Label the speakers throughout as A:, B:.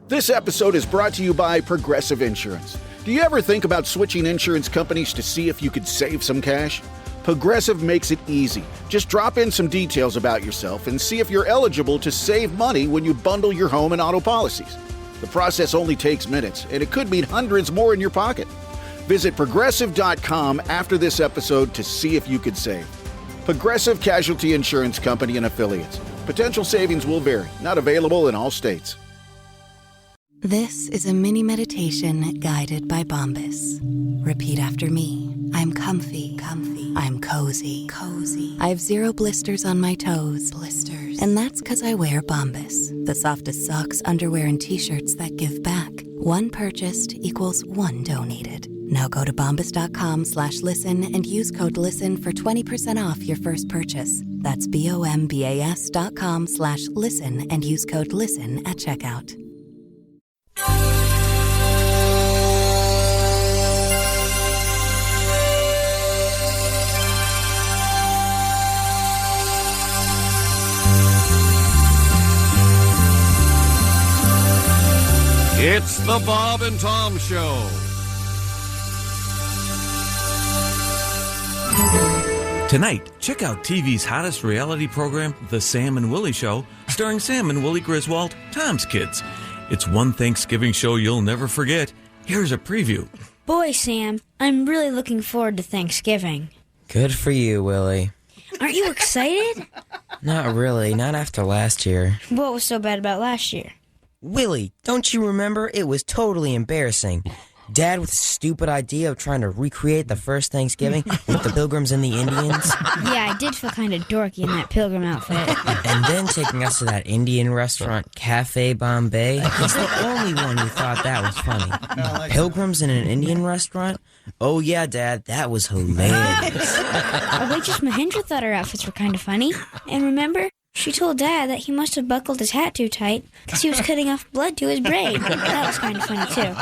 A: This episode is brought to you by Progressive Insurance. Do you ever think about switching insurance companies to see if you could save some cash? Progressive makes it easy. Just drop in some details about yourself and see if you're eligible to save money when you bundle your home and auto policies. The process only takes minutes, and it could mean hundreds more in your pocket. Visit Progressive.com after this episode to see if you could save. Progressive Casualty Insurance Company and Affiliates. Potential savings will vary. Not available in all states.
B: This is a mini meditation guided by Bombas. Repeat after me. I'm comfy. I'm cozy. I have 0 blisters on my toes. And that's because I wear Bombas, the softest socks, underwear, and T-shirts that give back. One purchased equals one donated. Now go to bombas.com/listen and use code LISTEN for 20% off your first purchase. That's bombas.com/listen and use code LISTEN at checkout.
C: It's the Bob and Tom Show.
D: Tonight, check out TV's hottest reality program, The Sam and Willie Show, starring Sam and Willie Griswold, Tom's kids. It's one Thanksgiving show you'll never forget. Here's a preview.
E: Boy, Sam, I'm really looking forward to Thanksgiving.
F: Good for you, Willie.
E: Aren't you excited?
F: Not really, not after last year.
E: What was so bad about last year?
F: Willie, don't you remember? It was totally embarrassing. Dad with a stupid idea of trying to recreate the first Thanksgiving with the Pilgrims and the Indians.
E: Yeah, I did feel kind of dorky in that pilgrim outfit.
F: And then taking us to that Indian restaurant, Cafe Bombay. He's the only one who thought that was funny. Pilgrims in an Indian restaurant? Oh yeah, Dad, that was hilarious.
E: Our waitress Mahindra thought our outfits were kind of funny. And remember, she told Dad that he must have buckled his hat too tight because he was cutting off blood to his braid. That was kind of funny, too.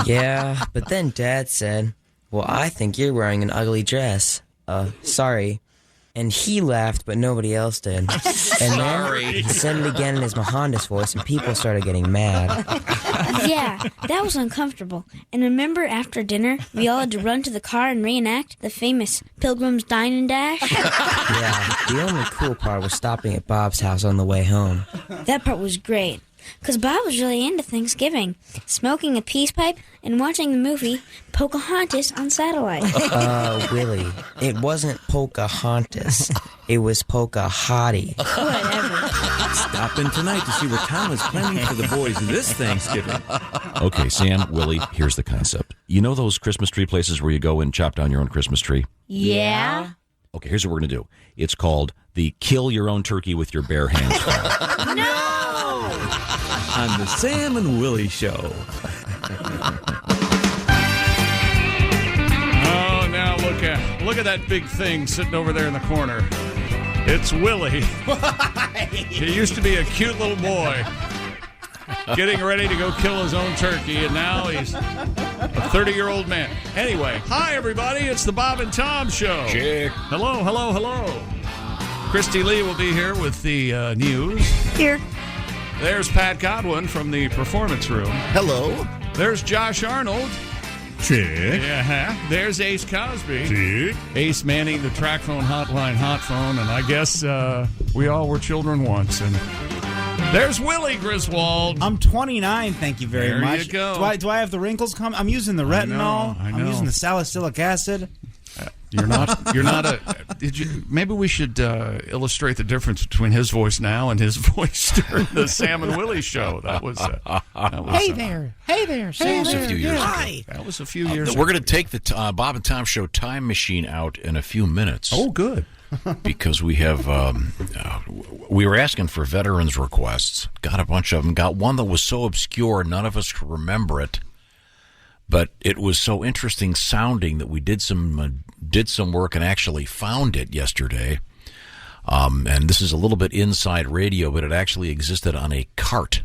F: Yeah, but then Dad said, well, I think you're wearing an ugly dress. Sorry. And he laughed, but nobody else did. And then he said it again in his Mohandas voice, and people started getting mad.
E: Yeah, that was uncomfortable. And remember, after dinner, we all had to run to the car and reenact the famous Pilgrim's Dine and Dash?
F: Yeah, the only cool part was stopping at Bob's house on the way home.
E: That part was great, because Bob was really into Thanksgiving, smoking a peace pipe and watching the movie Pocahontas on satellite.
F: Willie, it wasn't Pocahontas. It was Pocahottie.
E: Whatever.
D: Stop in tonight to see what Tom is planning for the boys this Thanksgiving.
G: Okay, Sam, Willie, here's the concept. You know those Christmas tree places where you go and chop down your own Christmas tree?
E: Yeah?
G: Okay, here's what we're going to do. It's called the Kill Your Own Turkey with Your Bare Hands Club.
E: No!
D: On the Sam and Willie Show.
C: Oh, now look at that big thing sitting over there in the corner. It's Willie. He used to be a cute little boy, getting ready to go kill his own turkey, and now he's a 30-year-old man. Anyway, hi, everybody. It's the Bob and Tom Show.
G: Check.
C: Hello. Christy Lee will be here with the news.
E: Here.
C: There's Pat Godwin from the Performance Room.
A: Hello.
C: There's Josh Arnold.
H: Check.
C: Yeah. There's Ace Cosby.
H: Check.
C: Ace manning the track phone hotline, hot phone, and I guess we all were children once. And there's Willie Griswold.
H: I'm 29, thank you very much.
C: There you go.
H: Do I have the wrinkles come? I'm using the retinol.
C: I know.
H: I'm using the salicylic acid.
C: You're not a. Maybe we should illustrate the difference between his voice now and his voice during the Sam and Willie show. That was
H: Hey there, Sam.
G: That was a few years ago.
H: Hi.
C: That was a few years ago.
G: We're going to take the Bob and Tom Show time machine out in a few minutes.
C: Oh, good.
G: Because we have, we were asking for veterans requests. Got a bunch of them. Got one that was so obscure none of us could remember it. But it was so interesting sounding that we did some work and actually found it yesterday. And this is a little bit inside radio, but it actually existed on a cart.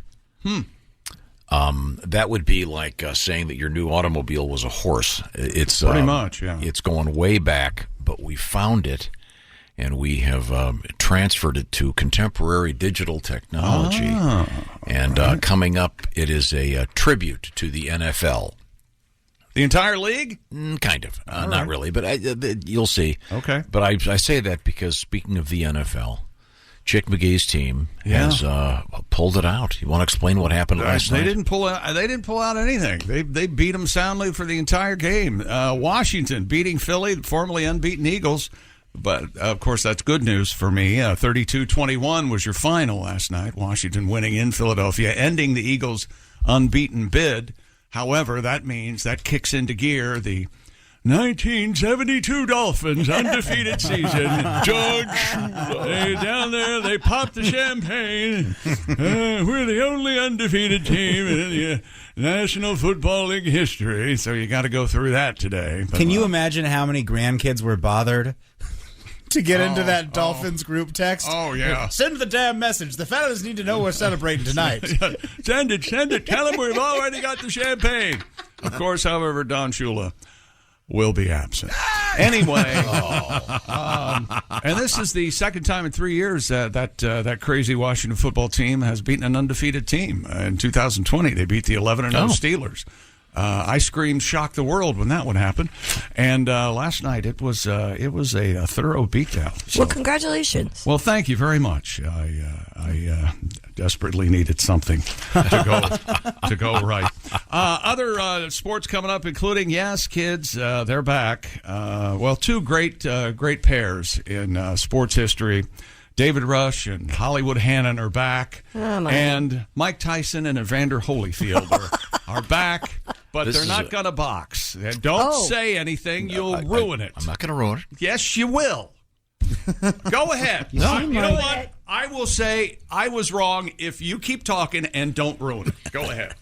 G: That would be like saying that your new automobile was a horse. It's
C: pretty much, yeah.
G: It's going way back, but we found it. and we have transferred it to contemporary digital technology. And coming up, it is a tribute to the NFL.
C: The entire league?
G: Kind of. Not really, but you'll see.
C: Okay.
G: But I say that because, speaking of the NFL, Chick McGee's team has pulled it out. You want to explain what happened last night?
C: They didn't pull out anything. They beat them soundly for the entire game. Washington beating Philly, formerly unbeaten Eagles. But, of course, that's good news for me. 32-21 was your final last night. Washington winning in Philadelphia, ending the Eagles' unbeaten bid. However, that means that kicks into gear the 1972 Dolphins undefeated season. George, they down there, they popped the champagne. We're the only undefeated team in the National Football League history. So you got to go through that today. But,
H: Can you imagine how many grandkids were bothered to get into that Dolphins group text?
C: Oh, yeah.
H: Send the damn message. The fellas need to know we're celebrating tonight.
C: Send it. Tell them we've already got the champagne. Of course, however, Don Shula will be absent. Anyway, and this is the second time in 3 years that crazy Washington football team has beaten an undefeated team. In 2020, they beat the 11-0 Steelers. I screamed "shock the world" when that one happened, and last night it was a thorough beatdown. So,
I: well, congratulations.
C: Well, thank you very much. I desperately needed something to go right. Other sports coming up, including kids, they're back. Two great pairs in sports history. David Rush and Hollywood Hannon are back, and Mike Tyson and Evander Holyfield are back, but they're not going to box. Don't say anything; you'll ruin it.
G: I'm not going to ruin it.
C: Yes, you will. Go ahead. You know what? I will say I was wrong if you keep talking and don't ruin it. Go ahead.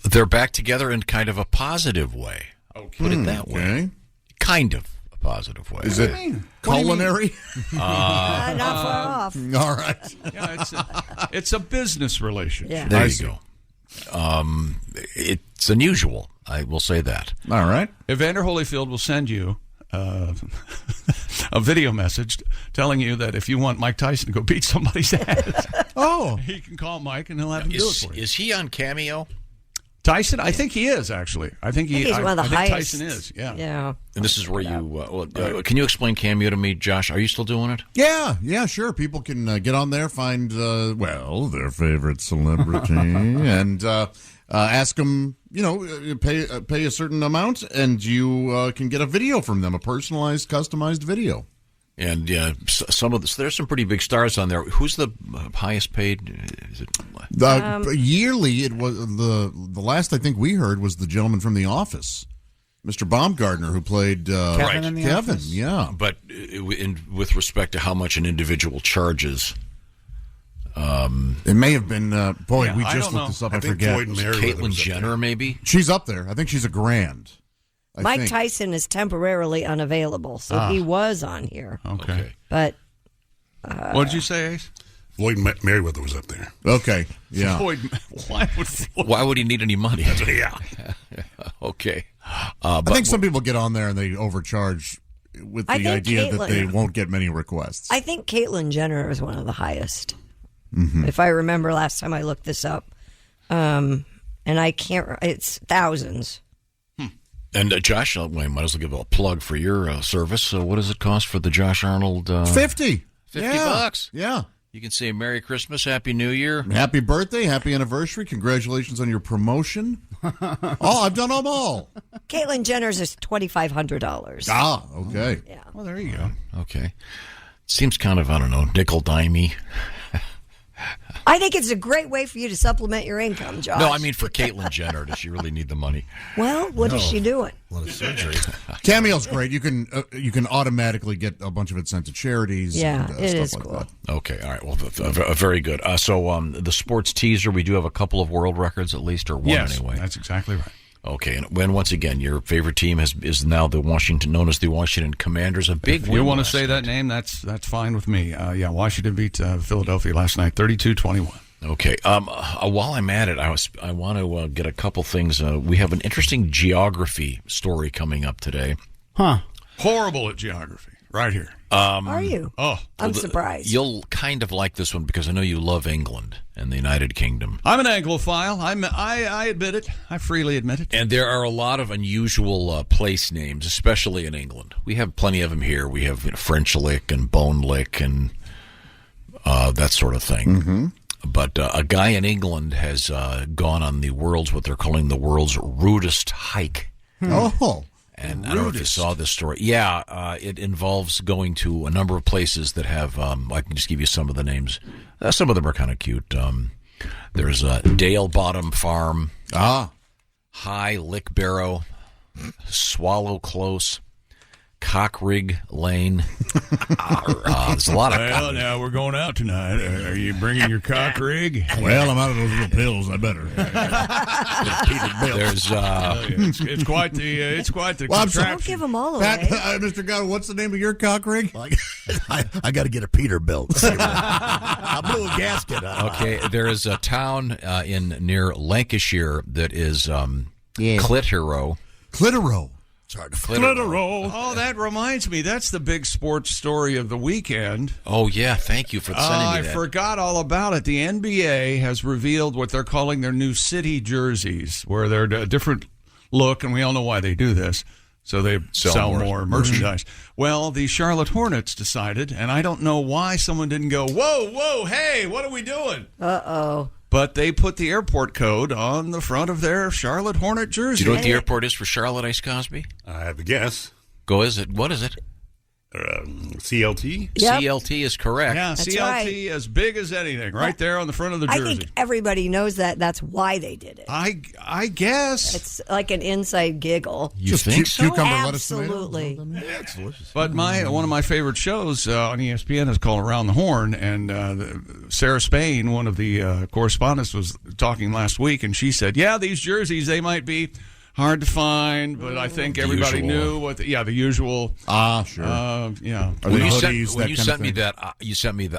G: They're back together in kind of a positive way.
C: Okay.
G: Put it that way. Kind of a positive way.
J: Is it culinary?
I: Not far off.
J: All right.
C: Yeah, it's a business relationship.
I: Yeah.
G: There you go. It's unusual. I will say that.
J: All right.
C: Evander Holyfield will send you a video message telling you that if you want Mike Tyson to go beat somebody's ass, he can call Mike and he'll have him do it for you.
G: Is he on Cameo?
C: Tyson? I think he is, actually. I think
I: he's one of the highest.
C: Tyson is,
I: Yeah.
G: And this is where you... can you explain Cameo to me, Josh? Are you still doing it?
J: Yeah, sure. People can get on there, find, their favorite celebrity, and ask them, pay a certain amount, and you can get a video from them, a personalized, customized video.
G: And there's some pretty big stars on there. Who's the highest paid? Is it
J: yearly? It was the last I think we heard was the gentleman from The Office, Mr. Baumgartner, who played
H: Kevin in The Office?
J: Yeah,
G: but with respect to how much an individual charges,
J: it may have been. We just looked this up. I forget.
G: Caitlyn Jenner, maybe.
J: She's up there. I think she's a grand.
I: Mike Tyson is temporarily unavailable, so he was on here.
C: Okay.
I: But
C: what did you say, Ace?
K: Floyd Mayweather was up there.
J: Okay, yeah.
G: Why would he need any money?
K: Yeah.
G: Okay.
J: I think some people get on there and they overcharge with the idea that they won't get many requests.
I: I think Caitlyn Jenner is one of the highest. Mm-hmm. If I remember last time I looked this up. And I can't, it's thousands.
G: And Josh, I might as well give a plug for your service. So what does it cost for the Josh Arnold?
J: $50.
G: $50?
J: Yeah.
G: You can say Merry Christmas, Happy New Year.
J: Happy birthday, happy anniversary. Congratulations on your promotion. I've done them all.
I: Caitlyn Jenner's is $2,500.
J: Ah, okay.
I: Yeah.
C: Well, there you go.
G: Okay. Seems kind of, nickel-dimey.
I: I think it's a great way for you to supplement your income, Josh.
G: No, I mean for Caitlyn Jenner. Does she really need the money?
I: Well, what is she doing?
K: A lot of surgery.
J: Cameo's great. You can automatically get a bunch of it sent to charities.
I: Yeah,
J: and,
I: it
J: stuff
I: is
J: like
I: cool.
J: that.
G: Okay, all right. Well, very good. So the sports teaser, we do have a couple of world records at least, or one anyway.
C: That's exactly right.
G: Okay, and when once again your favorite team is now known as the Washington Commanders. A big
C: If
G: win.
C: you want to
G: last
C: say
G: night.
C: that name, that's fine with me. Washington beat Philadelphia last night, 32-21.
G: Okay. While I'm at it, I want to get a couple things. We have an interesting geography story coming up today.
H: Huh.
C: Horrible at geography. right here.
I: Are you?
C: Oh,
I: I'm surprised.
G: You'll kind of like this one because I know you love England and the United Kingdom.
C: I'm an Anglophile. I admit it. I freely admit it.
G: And there are a lot of unusual place names, especially in England. We have plenty of them here. We have French Lick and Bone Lick and that sort of thing.
J: Mm-hmm.
G: But a guy in England has gone on what they're calling the world's rudest hike.
J: Oh.
G: And I don't know if you saw this story. Yeah, it involves going to a number of places that have, I can just give you some of the names. Some of them are kind of cute. There's Dale Bottom Farm, High Lick Barrow, Swallow Close, Cockrig Lane. There's a lot of.
C: Well, now we're going out tonight. Are you bringing your cock rig?
J: Well, I'm out of those little pills. I better.
G: There's.
C: It's quite the
J: Well, I'm
C: contraption.
I: Don't give them all away.
J: Pat, Mr. God, what's the name of your cock rig?
K: I got to get a Peterbilt. I blew a gasket.
G: Okay, there is a town near Lancashire that is Clitheroe.
J: Clitheroe.
K: It's hard to
C: Clitheroe. Oh, that reminds me. That's the big sports story of the weekend.
G: Oh, yeah. Thank you for sending me that.
C: I forgot all about it. The NBA has revealed what they're calling their new city jerseys, where they're a different look, and we all know why they do this. So they sell more merchandise. Well, the Charlotte Hornets decided, and I don't know why someone didn't go, whoa, hey, what are we doing?
I: Uh-oh.
C: But they put the airport code on the front of their Charlotte Hornet jersey.
G: Do you know what the airport is for Charlotte, Ice Cosby?
K: I have a guess.
G: What is it?
K: CLT?
I: Yep.
G: CLT is correct.
C: Yeah,
I: That's
C: CLT
I: right.
C: as big as anything, right there on the front of the jersey.
I: I think everybody knows that. That's why they did it.
C: I guess.
I: It's like an inside giggle.
G: You think so?
J: Cucumber, lettuce, tomato?
I: Absolutely.
K: Yeah, it's delicious.
C: But one of my favorite shows on ESPN is called Around the Horn, and Sarah Spain, one of the correspondents, was talking last week, and she said, "Yeah, these jerseys they might be hard to find, but I think everybody knew what. The usual.
J: Sure.
C: Yeah.
G: When you
J: hoodies,
G: sent me that,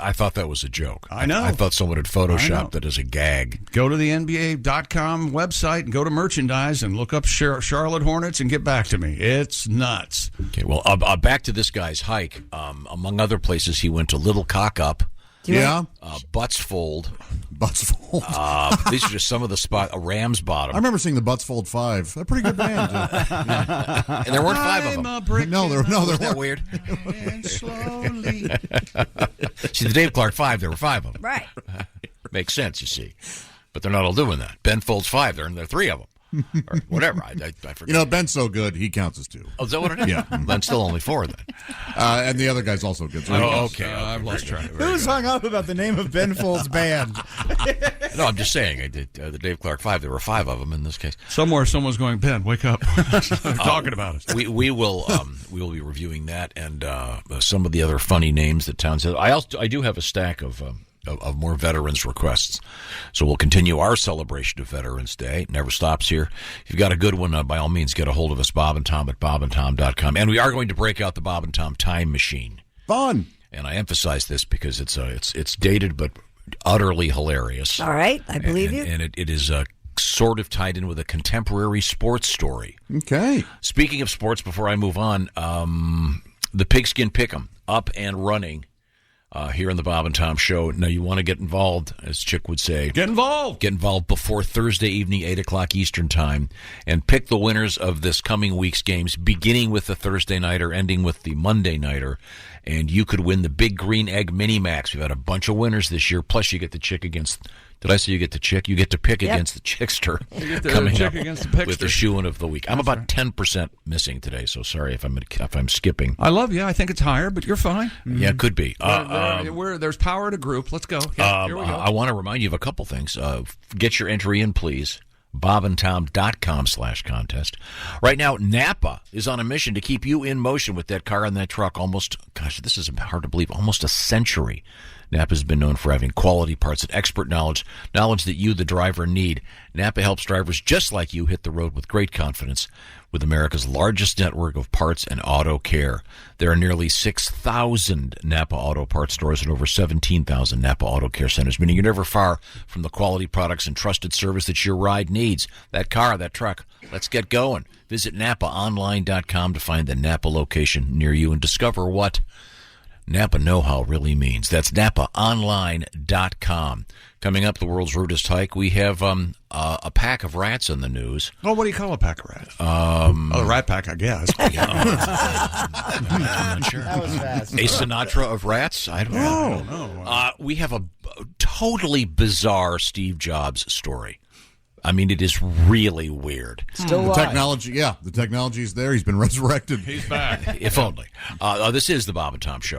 G: I thought that was a joke.
C: I know.
G: I thought someone had photoshopped it as a gag.
C: Go to the NBA.com website and go to merchandise and look up Charlotte Hornets and get back to me. It's nuts.
G: Okay, well, back to this guy's hike. Among other places, he went to Little Cock Up.
J: Yeah.
G: Butts Fold.
J: Butts Fold.
G: These are just some of the spots. Ram's Bottom.
J: I remember seeing the Butts Fold 5. A pretty good band.
G: And there weren't 5 of them.
J: No, there
G: Isn't that weird? See, the Dave Clark 5, there were 5 of them.
I: Right.
G: Makes sense, you see. But they're not all doing that. Ben Folds 5, there are 3 of them. Or whatever. I forget.
J: You know, Ben's so good, he counts as 2.
G: Oh, is that what it is?
J: Yeah.
G: Ben's still only 4 then.
J: And the other guy's also good. So
G: Okay. I've lost track.
H: Who's hung up about the name of Ben Folds' band?
G: No, I'm just saying. The Dave Clark 5, there were 5 of them in this case.
C: Somewhere someone's going, Ben, wake up. They're talking about us.
G: We will be reviewing that and some of the other funny names that towns have. I do have a stack of more veterans requests. So we'll continue our celebration of Veterans Day. It never stops here. If you've got a good one, by all means, get a hold of us, Bob and Tom at bobandtom.com. And we are going to break out the Bob and Tom time machine.
J: Fun.
G: And I emphasize this because it's dated but utterly hilarious.
I: All right. I believe you.
G: And it is sort of tied in with a contemporary sports story.
J: Okay.
G: Speaking of sports, before I move on, the Pigskin Pick'em up and running here on the Bob and Tom Show. Now, you want to get involved, as Chick would say.
C: Get involved.
G: Get involved before Thursday evening, 8 o'clock Eastern Time, and pick the winners of this coming week's games, beginning with the Thursday nighter, ending with the Monday nighter. And you could win the Big Green Egg Mini Max. We've had a bunch of winners this year, plus you get the chick against... Did I say you get the chick? You get to pick against the chickster.
C: You get the
G: coming
C: chick
G: up
C: against the pickster.
G: with the shoe-in of the week. I'm about 10% missing today, so sorry if I'm skipping.
C: I love you. I think it's higher, but you're fine.
G: Yeah, it could be.
C: There's power to group. Let's go. Yeah, here we go.
G: I want to remind you of a couple things. Get your entry in, please. bobandtom.com/contest. Right now, Napa is on a mission to keep you in motion with that car and that truck this is hard to believe, almost a century. Napa has been known for having quality parts and expert knowledge that you, the driver, need. Napa helps drivers just like you hit the road with great confidence with America's largest network of parts and auto care. There are nearly 6,000 Napa Auto Parts stores and over 17,000 Napa Auto Care centers, meaning you're never far from the quality products and trusted service that your ride needs. That car, that truck, let's get going. Visit NapaOnline.com to find the Napa location near you and discover what Napa know-how really means. That's NapaOnline.com. Coming up, the world's rudest hike, we have a pack of rats in the news.
C: Oh, what do you call a pack of rats? A rat pack, I guess.
G: I'm not sure.
L: That was fast.
G: A Sinatra of rats? I don't know.
C: No.
G: We have a totally bizarre Steve Jobs story. I mean, it is really weird.
J: Still the technology, the technology is there. He's been resurrected.
C: He's back.
G: If only. This is the Bob and Tom Show.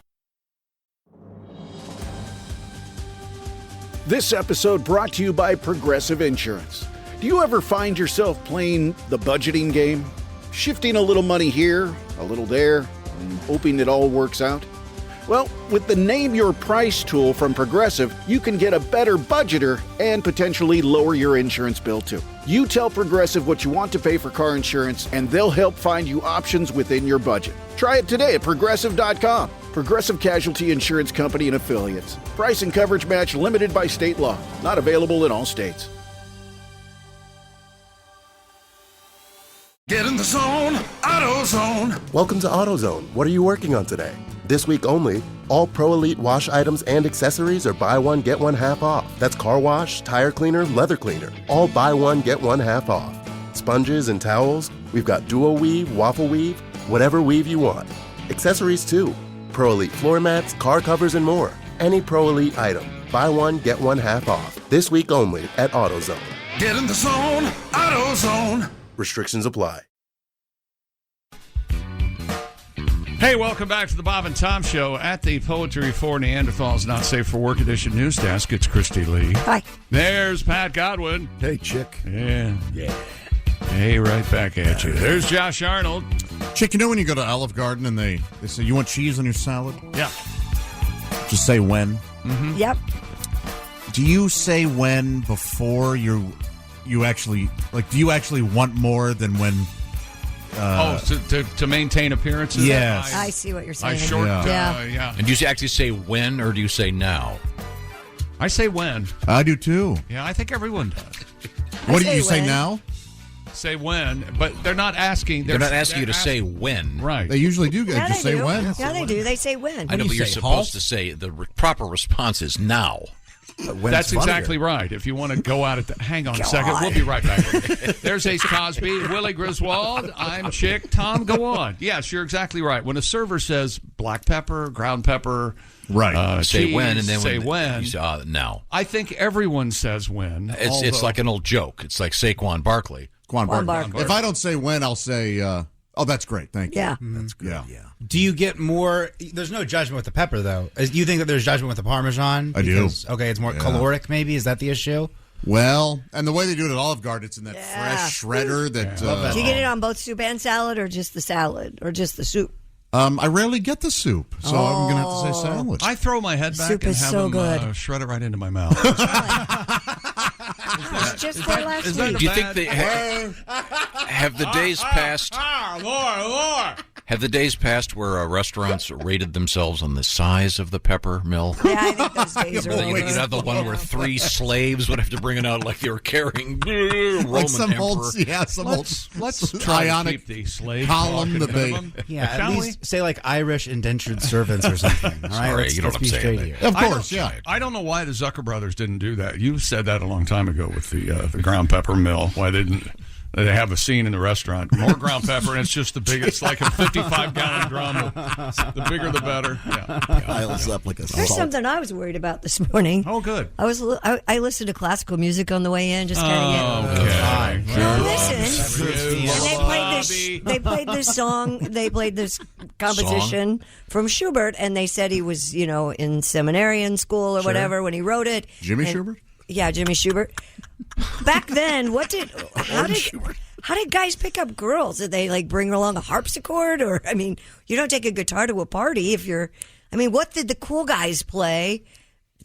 A: This episode brought to you by Progressive Insurance. Do you ever find yourself playing the budgeting game? Shifting a little money here, a little there, and hoping it all works out? Well, with the Name Your Price tool from Progressive, you can get a better budgeter and potentially lower your insurance bill too. You tell Progressive what you want to pay for car insurance, and they'll help find you options within your budget. Try it today at Progressive.com. Progressive Casualty Insurance Company and Affiliates. Price and coverage match limited by state law. Not available in all states.
M: Get in the zone, AutoZone.
N: Welcome to AutoZone. What are you working on today? This week only, all Pro Elite wash items and accessories are buy one, get one half off. That's car wash, tire cleaner, leather cleaner. All buy one, get one half off. Sponges and towels, we've got dual weave, waffle weave, whatever weave you want. Accessories too. Pro Elite floor mats, car covers, and more. Any Pro Elite item, buy one, get one half off. This week only at AutoZone.
M: Get in the zone, AutoZone.
N: Restrictions apply.
C: Hey, welcome back to the Bob and Tom Show at the Poetry for Neanderthals Not Safe for Work edition news desk. It's Christy Lee.
I: Hi.
C: There's Pat Godwin.
K: Hey, chick.
C: Yeah. Hey, right back at you. There's Josh Arnold.
J: Chick, you know when you go to Olive Garden and they say, you want cheese on your salad?
C: Yeah.
J: Just say when.
C: Mm-hmm.
I: Yep.
J: Do you say when before you actually, like, do you actually want more than when...
C: to maintain appearances?
J: Yes.
I: I see what you're saying.
C: Yeah.
G: And do you actually say when or do you say now?
C: I say when.
J: I do too.
C: Yeah, I think everyone does.
J: What do you say now?
C: Say when, but they're not asking.
G: They're not asking you to say when.
C: Right.
J: They usually do.
I: Yeah,
J: Just
I: they
J: say
I: do.
J: when.
I: Yeah, they do. They say when.
G: I know, but you're supposed to say the proper response is now.
C: That's exactly right. If you want to go out at the... Hang on a second. We'll be right back. There's Ace Cosby, Willie Griswold. I'm Chick. Tom, go on. Yes, you're exactly right. When a server says black pepper, ground pepper...
J: Right.
G: Say
C: cheese,
G: when, and then
C: say when.
G: Now.
C: I think everyone says when.
G: It's like an old joke. It's like Saquon Barkley.
J: Quan Barkley. If I don't say when, I'll say, oh, that's great. Thank you.
I: Yeah.
J: That's good.
H: Yeah. Do you get more? There's no judgment with the pepper, though. Do you think that there's judgment with the Parmesan?
J: I do.
H: Okay, it's more caloric, maybe? Is that the issue?
J: Well, and the way they do it at Olive Garden, it's in that fresh shredder.
I: Do you get it on both soup and salad, or just the salad, or just the soup?
J: I rarely get the soup, so I'm going to have to say salad.
C: I throw my head back
I: Soup
C: and
I: is
C: have
I: so
C: them
I: good.
C: shred it right into my mouth.
I: It's just there last week.
G: Do you think they have the days passed?
C: More.
G: Have the days passed where restaurants rated themselves on the size of the pepper mill?
I: Yeah, I think those days are over.
G: You have the one where 3 slaves would have to bring it out like they were carrying Roman
J: like some
G: emperor.
J: old,
C: Let's try and keep the slave
J: column
C: debate.
H: Yeah, at least say like Irish indentured servants or something. All right?
G: Sorry, you know what I'm saying.
H: Here.
J: Of course, yeah.
C: I don't know why the Zucker brothers didn't do that. You said that a long time ago with the ground pepper mill. Why they didn't? They have a scene in the restaurant. More ground pepper, and it's just the biggest, like a 55-gallon drum. The bigger, the better. Yeah.
K: Piles up like a
I: There's
K: salt.
I: something I was worried about this morning.
C: Oh, good.
I: I listened to classical music on the way in, just kind of listen. And they played this song. They played this composition from Schubert, and they said he was, in seminarian school or whatever when he wrote it.
J: Jimmy Schubert?
I: Yeah, Jimmy Schubert. Back then, how did guys pick up girls? Did they bring along a harpsichord? Or, you don't take a guitar to a party if you're, what did the cool guys play?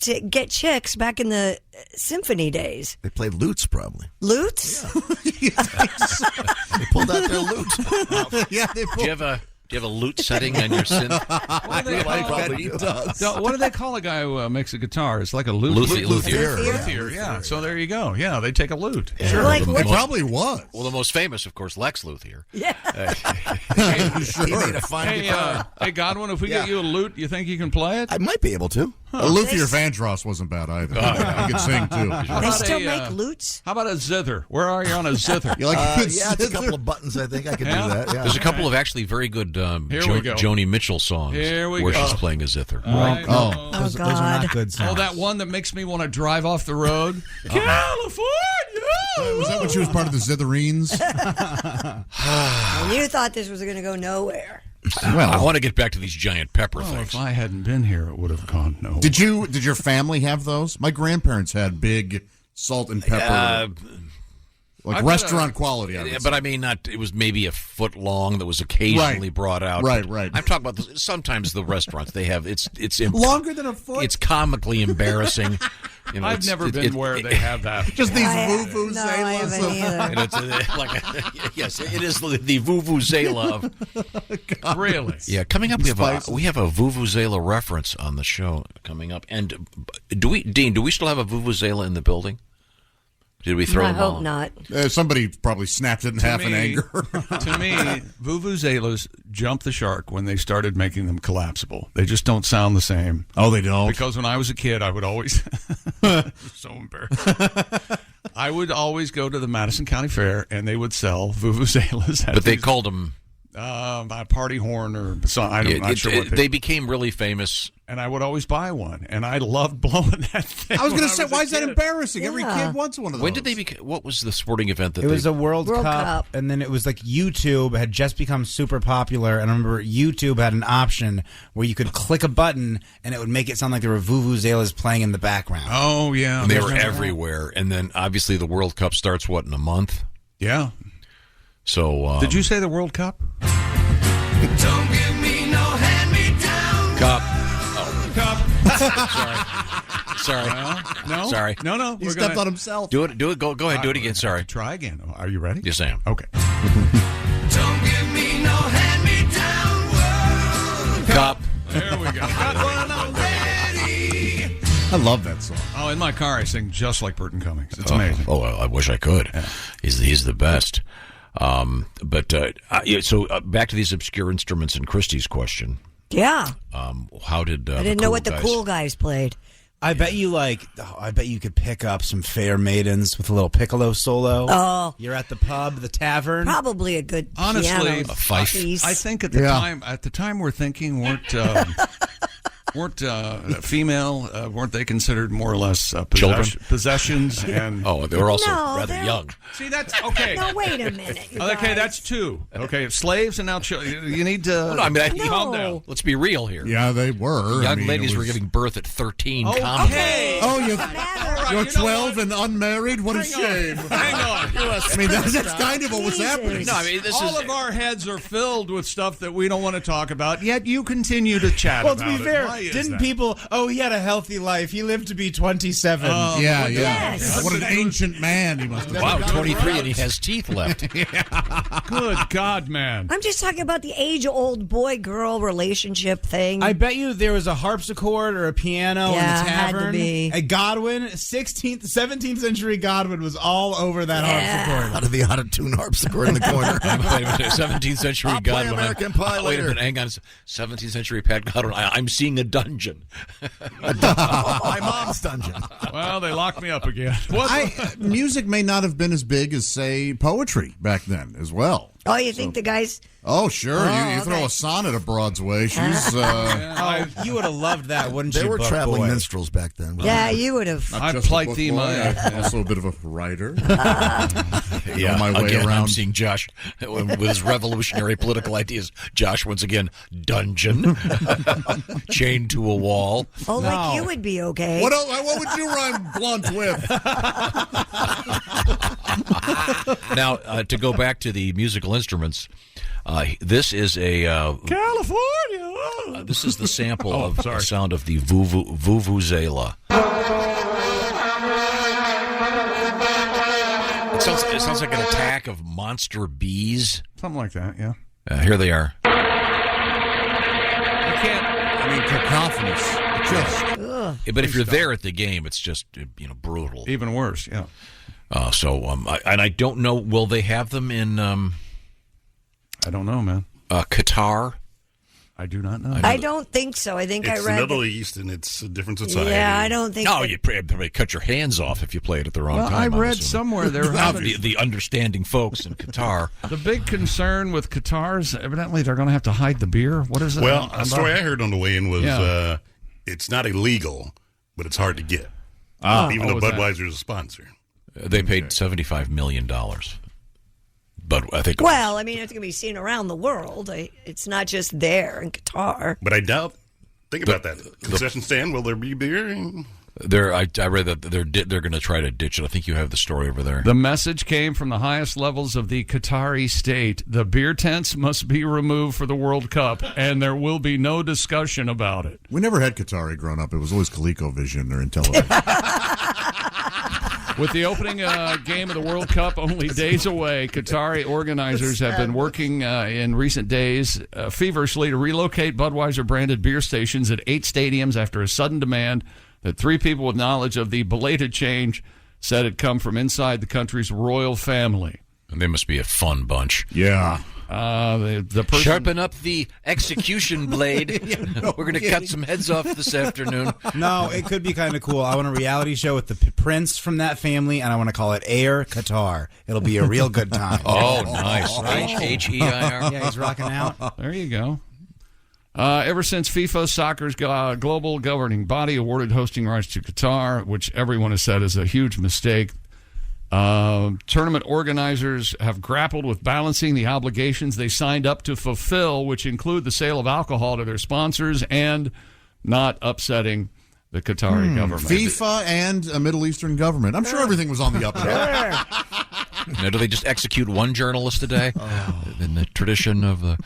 I: to get chicks back in the symphony days.
K: They played lutes, probably.
I: Lutes?
K: They pulled out their lutes.
J: Yeah, they
G: Do you have a lute setting on your synth?
C: What do they call a guy who makes a guitar? It's like a
G: Luthier.
C: Luthier, yeah. So there you go. Yeah, they take a lute.
G: Sure.
J: It probably was.
G: Well, the most famous, of course, Lex Luthier.
I: Yeah.
K: He made a fine guitar.
C: Hey, Godwin, if we get you a lute, you think you can play it?
K: I might be able to.
J: A Luthier Vandross wasn't bad either. He could sing, too.
I: They still make lutes?
C: How about a zither? Where are you on a zither?
J: You like a good
K: yeah, it's a couple of buttons. I think I could do that. Yeah.
G: There's a couple of actually very good
C: Here we go.
G: Joni Mitchell songs where she's playing a zither.
C: Right.
H: Those are not good songs.
C: Oh, that one that makes me want to drive off the road. California!
J: Was that when she was part of the Zitherines?
I: And you thought this was going to go nowhere.
G: Well, I want to get back to these giant pepper things.
C: If I hadn't been here, it would have gone nowhere.
J: Did your family have those? My grandparents had big salt and pepper, restaurant quality.
G: But I mean, not. It was maybe a foot long that was occasionally brought out.
J: Right.
G: I'm talking about sometimes the restaurants they have. It's
H: longer than a foot.
G: It's comically embarrassing.
C: I've never been where they have that.
J: Just these vuvuzelas.
G: Yes, it is the vuvuzela.
C: Really?
G: Yeah, coming up we have a vuvuzela reference on the show coming up. And Dean, do we still have a vuvuzela in the building? Did we throw them all?
I: I hope not.
J: Somebody probably snapped it in half in anger.
C: To me, vuvuzelas jumped the shark when they started making them collapsible. They just don't sound the same.
J: Oh, they don't?
C: Because when I was a kid, I would always... so embarrassed. I would always go to the Madison County Fair, and they would sell vuvuzelas.
G: But they called them...
C: a party horn or something. I'm not sure what
G: they became really famous.
C: And I would always buy one, and I loved blowing that thing.
J: I was going to say, why is that embarrassing? Every kid wants one of those.
G: When did they become? What was the sporting event that
H: it was a World Cup, and then it was like YouTube had just become super popular, and I remember YouTube had an option where you could click a button, and it would make it sound like there were vuvuzelas playing in the background.
C: Oh yeah,
G: and they were everywhere. And then obviously the World Cup starts in a month.
C: Yeah.
G: So
C: did you say the World Cup?
M: Don't give me no hand-me-down.
G: Cup.
C: Cup.
G: Sorry.
C: No.
G: Sorry.
C: No.
J: He stepped on himself.
G: Do it. Go ahead. Do it again. Sorry.
C: Try again. Are you ready?
G: Yes, I am.
C: Okay.
M: Don't give me no hand-me-down.
G: Cup.
C: There we go. Got one already.
J: I love that song.
C: Oh, in my car, I sing just like Burton Cummings. It's amazing.
G: Oh, I wish I could. Yeah. He's the best. So back to these obscure instruments and Christie's question.
I: Yeah.
G: How did
I: I didn't know what the cool guys played.
H: I bet you could pick up some Fair Maidens with a little piccolo solo.
I: Oh.
H: You're at the pub, the tavern.
I: Probably a good
C: Honestly,
I: piano
G: a fife.
I: piece.
C: I think at the time we're thinking weren't female, weren't they considered more or less possessions? And
G: they were also rather young.
C: See, that's okay.
I: No, wait a minute.
C: Okay, that's two. Okay, slaves and now children. You need to calm down.
G: Let's be real here.
J: Yeah, they were.
G: Young ladies were giving birth at 13.
C: Okay.
J: You're 12 and unmarried? What a shame.
C: Hang on.
J: I mean, that's kind of what was happening.
G: No, I mean,
C: all of our heads are filled with stuff that we don't want to talk about, yet you continue to chat about it.
H: Well, to be fair, didn't people, he had a healthy life. He lived to be 27.
J: Yeah.
I: Yes.
J: What an ancient man he must have been.
G: Wow, 23 and he has teeth left.
C: Good God, man.
I: I'm just talking about the age-old boy-girl relationship thing.
H: I bet you there was a harpsichord or a piano in the tavern.
I: Had to be.
H: A Godwin, 17th century Godwin was all over that harpsichord.
K: Out of the out-of-tune harpsichord in the corner.
G: 17th century
K: I'll
G: Godwin.
K: play American Pie
G: Wait a
K: later.
G: minute, hang on. 17th century Pat Godwin. I'm seeing a dungeon.
K: My mom's dungeon.
C: Well, they locked me up again.
J: Music may not have been as big as, say, poetry back then as well.
I: Oh, you think the guys...
J: Oh, sure. You throw
I: okay.
J: a sonnet at Broad's way. She's...
H: you would have loved that, wouldn't you?
K: There were
H: Buck
K: traveling
H: boy?
K: minstrels back then.
I: Yeah, you would have.
C: I plight thee my...
J: Also a bit of a writer.
G: Yeah,
J: on my way
G: again,
J: around.
G: I'm seeing Josh with his revolutionary political ideas. Josh, once again, dungeon, chained to a wall.
I: Oh, like you would be okay.
J: What would you rhyme blunt with?
G: Now, to go back to the musical instruments, this is a
C: California.
G: this is the sample of
C: sorry.
G: the sound of the vuvuzela. It sounds like an attack of monster bees.
C: Something like that, yeah.
G: Here they are.
J: Cacophonous.
G: But if you're there at the game, it's just brutal.
C: Even worse, yeah.
G: I don't know. Will they have them in?
C: I don't know, man.
G: Qatar.
C: I do not know.
I: I don't think so. I think
L: it's
I: I read
L: the Middle East, and it's a different society.
I: Yeah, I don't think.
G: No, you probably cut your hands off if you play it at the wrong time.
C: I read somewhere they're having
G: the understanding folks in Qatar.
C: The big concern with Qatar's evidently they're going to have to hide the beer. What is that?
L: Well, the story I heard on the way in was it's not illegal, but it's hard to get. Even though Budweiser is a sponsor.
G: They paid $75 million. But I think.
I: Well, I mean, it's going to be seen around the world. It's not just there in Qatar.
L: But I doubt. Think about that. Concession stand. Will there be beer?
G: I read that they're going to try to ditch it. I think you have the story over there.
C: The message came from the highest levels of the Qatari state. The beer tents must be removed for the World Cup, and there will be no discussion about it.
J: We never had Qatari growing up. It was always ColecoVision or Intellivision.
C: With the opening game of the World Cup only days away, Qatari organizers have been working in recent days feverishly to relocate Budweiser-branded beer stations at 8 stadiums after a sudden demand that 3 people with knowledge of the belated change said had come from inside the country's royal family.
G: And they must be a fun bunch.
J: Yeah.
C: The person...
G: Sharpen up the execution blade. We're going to cut some heads off this afternoon.
H: No, it could be kind of cool. I want a reality show with the prince from that family, and I want to call it Air Qatar. It'll be a real good time.
G: Oh, nice. H-E-I-R.
H: Yeah, he's rocking out.
C: There you go. Ever since FIFA Soccer's global governing body awarded hosting rights to Qatar, which everyone has said is a huge mistake, tournament organizers have grappled with balancing the obligations they signed up to fulfill, which include the sale of alcohol to their sponsors and not upsetting the Qatari government.
J: FIFA and a Middle Eastern government. I'm sure everything was on the up and up.
G: Now, do they just execute one journalist a day? In the tradition of the...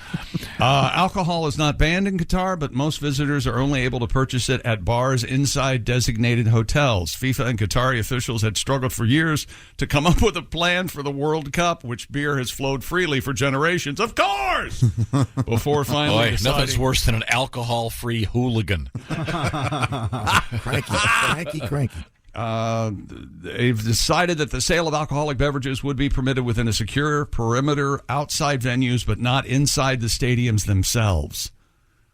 C: Alcohol is not banned in Qatar, but most visitors are only able to purchase it at bars inside designated hotels. FIFA and Qatari officials had struggled for years to come up with a plan for the World Cup, which beer has flowed freely for generations, of course, before finally deciding...
G: Nothing's worse than an alcohol-free hooligan.
K: Cranky.
C: They've decided that the sale of alcoholic beverages would be permitted within a secure perimeter outside venues, but not inside the stadiums themselves.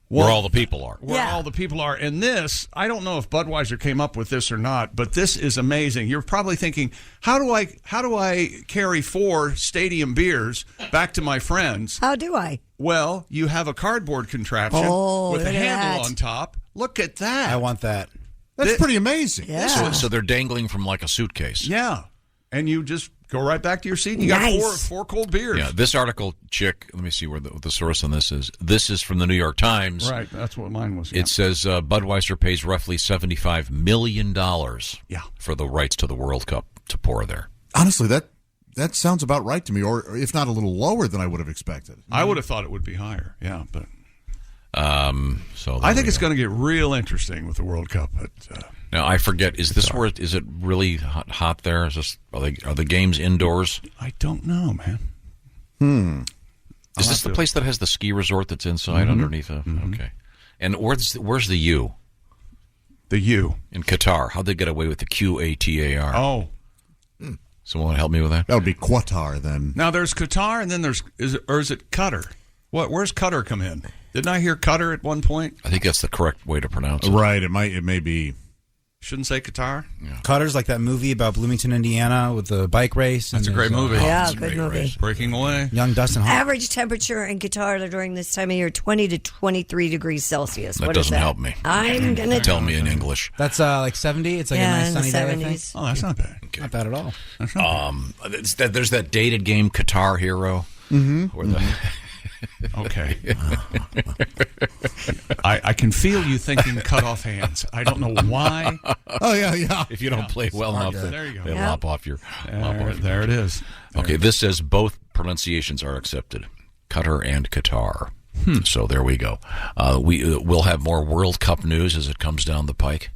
G: Where all the people are.
C: Where all the people are. And this, I don't know if Budweiser came up with this or not, but this is amazing. You're probably thinking, how do I carry 4 stadium beers back to my friends?
I: How do I?
C: Well, you have a cardboard contraption with a handle on top. Look at that.
H: I want that.
J: That's pretty amazing.
I: Yeah.
G: So they're dangling from like a suitcase.
C: Yeah. And you just go right back to your seat. You got four cold beers.
G: Yeah. This article, Chick, let me see where the source on this is. This is from the New York Times.
C: Right. That's what mine was. Yeah.
G: It says Budweiser pays roughly $75 million for the rights to the World Cup to pour there.
J: Honestly, that sounds about right to me, or if not a little lower than I would have expected.
C: I would have thought it would be higher. Yeah, but...
G: So
C: I think it's going to get real interesting with the World Cup. But,
G: now I forget. Is this where? Is it really hot there? Is this? Are the games indoors?
C: I don't know, man.
G: Is this the place that has the ski resort that's inside underneath? Okay. And where's the U?
C: The U
G: in Qatar. How'd they get away with the QATAR?
C: Oh.
J: Someone help me with that. That would be Qatar then.
C: Now there's Qatar, and then is it Qatar? Where's Qatar come in? Didn't I hear Qatar at one point?
G: I think that's the correct way to pronounce it.
J: Right. It may be.
C: Shouldn't say Qatar.
G: Yeah.
H: Qatar's like that movie about Bloomington, Indiana, with the bike race.
C: That's a great movie.
I: Yeah, good movie.
C: Race. Breaking Away.
H: Young Dustin Hoffman.
I: Average temperature in Qatar during this time of year, 20 to 23 degrees Celsius.
G: That
I: what
G: doesn't
I: is that?
G: help me.
I: I'm going to
G: tell me in English.
H: That's like 70. It's like a nice sunny day, I think.
C: Oh, that's not bad.
H: Okay. Not bad at all.
G: There's that dated game, Qatar Hero.
J: Mm-hmm.
G: Where
C: Okay. I can feel you thinking cut off hands. I don't know why.
J: Oh, yeah.
G: If you don't play well enough,
C: there you go.
G: they lop off your.
C: There it is.
G: Okay, this says both pronunciations are accepted. Qatar and Qatar. So there we go. We'll have more World Cup news as it comes down the pike.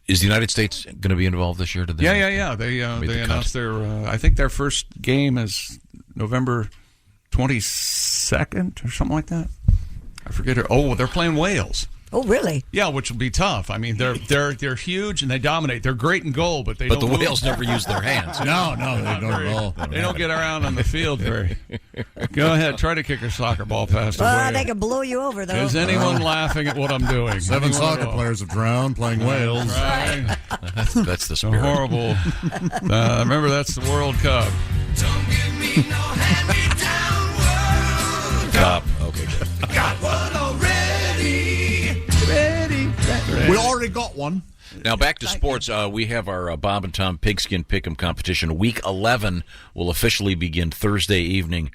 G: Is the United States going to be involved this year?
C: Yeah. They announced I think their first game is November 22nd or something like that. I forget her. Oh, they're playing Wales.
I: Oh, really?
C: Yeah, which will be tough. I mean, they're huge and they dominate. They're great in goal, but the
G: Wales never use their hands.
J: No, they don't at all.
C: They don't get around on the field very. Go ahead, try to kick a soccer ball past the
I: Well, they can blow you over, though.
C: Is anyone laughing at what I'm doing?
J: 7 soccer players have drowned playing Wales.
C: Right.
G: That's the spirit.
C: Horrible. Remember, that's the World Cup.
M: Don't give me no hand-me-down World
G: Cup. Okay, good.
M: Got one already.
J: We already got one.
G: Now back to sports. We have our Bob and Tom Pigskin Pick'em competition. Week 11 will officially begin Thursday evening,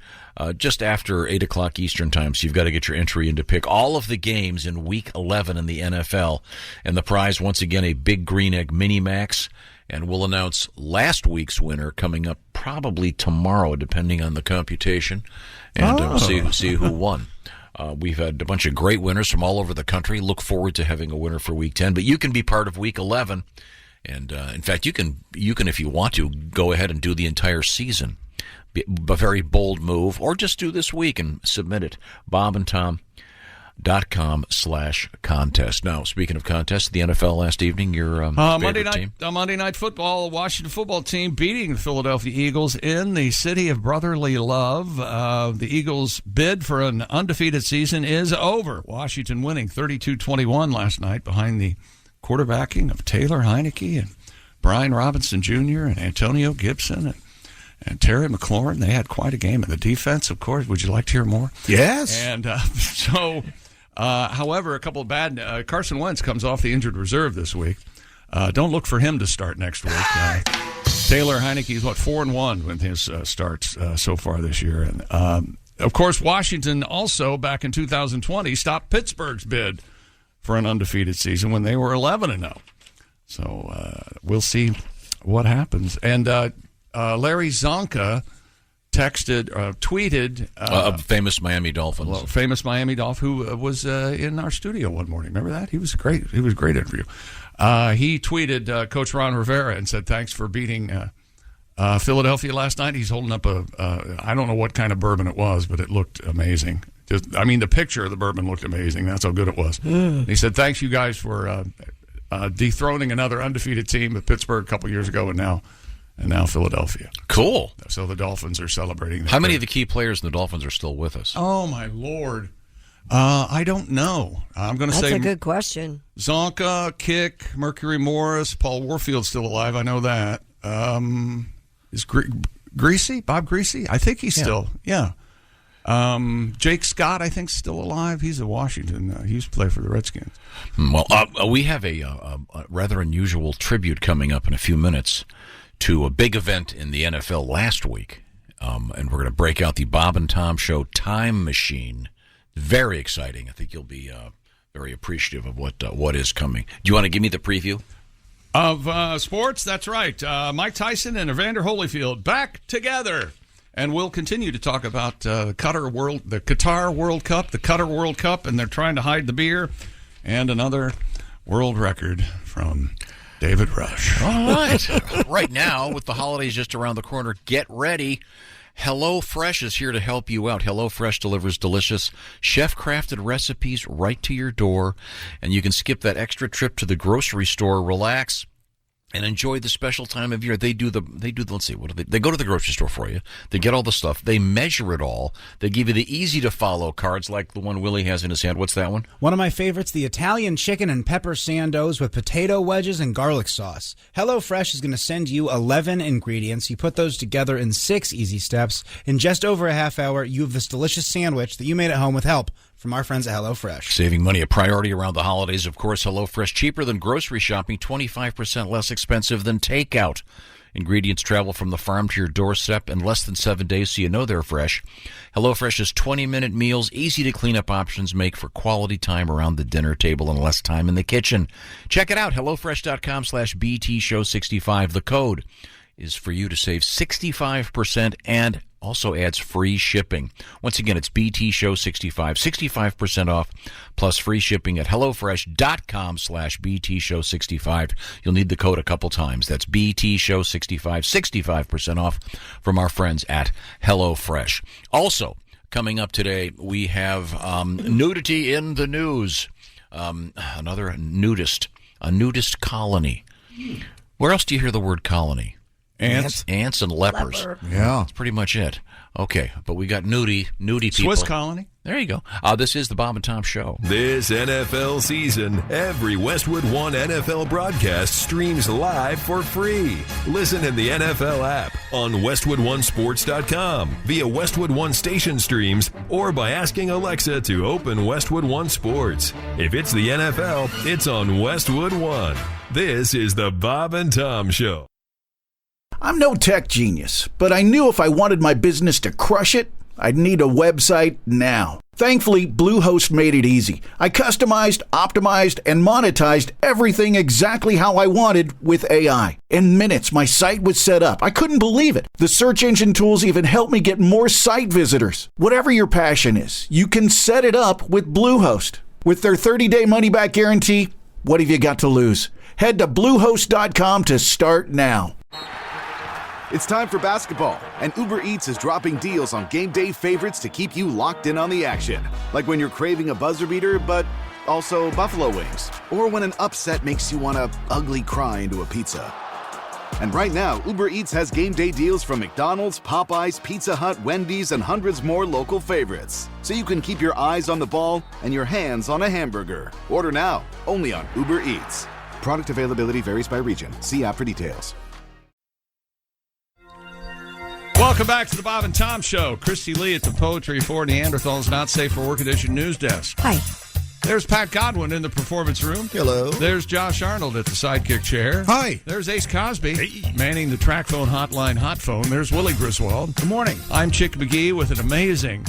G: just after 8 o'clock Eastern time. So you've got to get your entry in to pick all of the games in Week 11 in the NFL. And the prize, once again, a Big Green Egg Mini Max. And we'll announce last week's winner coming up probably tomorrow, depending on the computation. And we'll see who won. We've had a bunch of great winners from all over the country. Look forward to having a winner for Week 10. But you can be part of Week 11. And, in fact, you can, if you want to, go ahead and do the entire season. A very bold move. Or just do this week and submit it. BobandTom.com/contest. Now, speaking of contests, the NFL last evening, your favorite team?
C: Monday Night Football, Washington football team beating the Philadelphia Eagles in the city of brotherly love. The Eagles' bid for an undefeated season is over. Washington winning 32-21 last night behind the quarterbacking of Taylor Heineke and Brian Robinson Jr. and Antonio Gibson and Terry McLaurin. They had quite a game. And the defense, of course, would you like to hear more?
J: Yes.
C: And however, a couple of bad. Carson Wentz comes off the injured reserve this week. Don't look for him to start next week. Taylor Heineke's 4-1 with his starts so far this year, and of course, Washington also back in 2020 stopped Pittsburgh's bid for an undefeated season when they were 11-0. So we'll see what happens. And Larry Zonka tweeted
G: famous Miami Dolphins.
C: Famous Miami Dolphin, who was in our studio one morning. Remember that? He was great. He was a great interview. He tweeted Coach Ron Rivera and said, thanks for beating Philadelphia last night. He's holding up I don't know what kind of bourbon it was, but it looked amazing. The picture of the bourbon looked amazing. That's how good it was. He said, thanks you guys for dethroning another undefeated team at Pittsburgh a couple years ago, and now Philadelphia.
G: Cool.
C: So the Dolphins are celebrating that.
G: How many of the key players in the Dolphins are still with us?
C: Oh, my Lord. I don't know. I'm going to say...
I: That's a good question.
C: Zonka, Kick, Mercury Morris, Paul Warfield's still alive. I know that. Is Greasy? Bob Greasy? I think he's still... Yeah. Jake Scott, I think, is still alive. He's a Washington. He used to play for the Redskins.
G: Well, we have a rather unusual tribute coming up in a few minutes to a big event in the NFL last week. And we're going to break out the Bob and Tom Show Time Machine. Very exciting. I think you'll be very appreciative of what is coming. Do you want to give me the preview?
C: Of sports? That's right. Mike Tyson and Evander Holyfield back together. And we'll continue to talk about the Qatar World Cup, and they're trying to hide the beer, and another world record from David Rush.
G: All right. Right now, with the holidays just around the corner, get ready. HelloFresh is here to help you out. HelloFresh delivers delicious, chef-crafted recipes right to your door, and you can skip that extra trip to the grocery store, relax, and enjoy the special time of year. They do let's see, what do they go to the grocery store for you. They get all the stuff. They measure it all. They give you the easy-to-follow cards like the one Willie has in his hand. What's that one?
H: One of my favorites, the Italian chicken and pepper sandos with potato wedges and garlic sauce. HelloFresh is going to send you 11 ingredients. You put those together in 6 easy steps. In just over a half hour, you have this delicious sandwich that you made at home with help from our friends at HelloFresh.
G: Saving money a priority around the holidays, of course. HelloFresh, cheaper than grocery shopping, 25% less expensive than takeout. Ingredients travel from the farm to your doorstep in less than 7 days, so you know they're fresh. HelloFresh's 20-minute meals, easy-to-clean-up options make for quality time around the dinner table and less time in the kitchen. Check it out, HelloFresh.com/BTShow65. The code is for you to save 65% and also adds free shipping. Once again, it's BTShow65, 65% off plus free shipping at HelloFresh.com/BTShow65. You'll need the code a couple times. That's BTShow65, 65% off from our friends at HelloFresh. Also, coming up today, we have nudity in the news. Another nudist, a nudist colony. Where else do you hear the word colony? Ants and lepers.
J: Leper. Yeah.
G: That's pretty much it. Okay, but we got nudie people.
C: Swiss colony.
G: There you go. This is the Bob and Tom Show.
O: This NFL season, every Westwood One NFL broadcast streams live for free. Listen in the NFL app, on WestwoodOneSports.com, via Westwood One station streams, or by asking Alexa to open Westwood One Sports. If it's the NFL, it's on Westwood One. This is the Bob and Tom Show.
A: I'm no tech genius, but I knew if I wanted my business to crush it, I'd need a website now. Thankfully, Bluehost made it easy. I customized, optimized, and monetized everything exactly how I wanted with AI. In minutes, my site was set up. I couldn't believe it. The search engine tools even helped me get more site visitors. Whatever your passion is, you can set it up with Bluehost. With their 30-day money-back guarantee, what have you got to lose? Head to Bluehost.com to start now.
P: It's time for basketball, and Uber Eats is dropping deals on game day favorites to keep you locked in on the action. Like when you're craving a buzzer beater, but also buffalo wings. Or when an upset makes you want to ugly cry into a pizza. And right now, Uber Eats has game day deals from McDonald's, Popeyes, Pizza Hut, Wendy's, and hundreds more local favorites. So you can keep your eyes on the ball and your hands on a hamburger. Order now, only on Uber Eats. Product availability varies by region. See app for details.
C: Welcome back to the Bob and Tom Show. Christy Lee at the Poetry for Neanderthals Not Safe for Work Edition news desk.
I: Hi.
C: There's Pat Godwin in the performance room.
K: Hello.
C: There's Josh Arnold at the sidekick chair.
K: Hi.
C: There's Ace Cosby manning the track phone hotline hot phone. There's Willie Griswold.
H: Good morning.
C: I'm Chick McGee with an amazing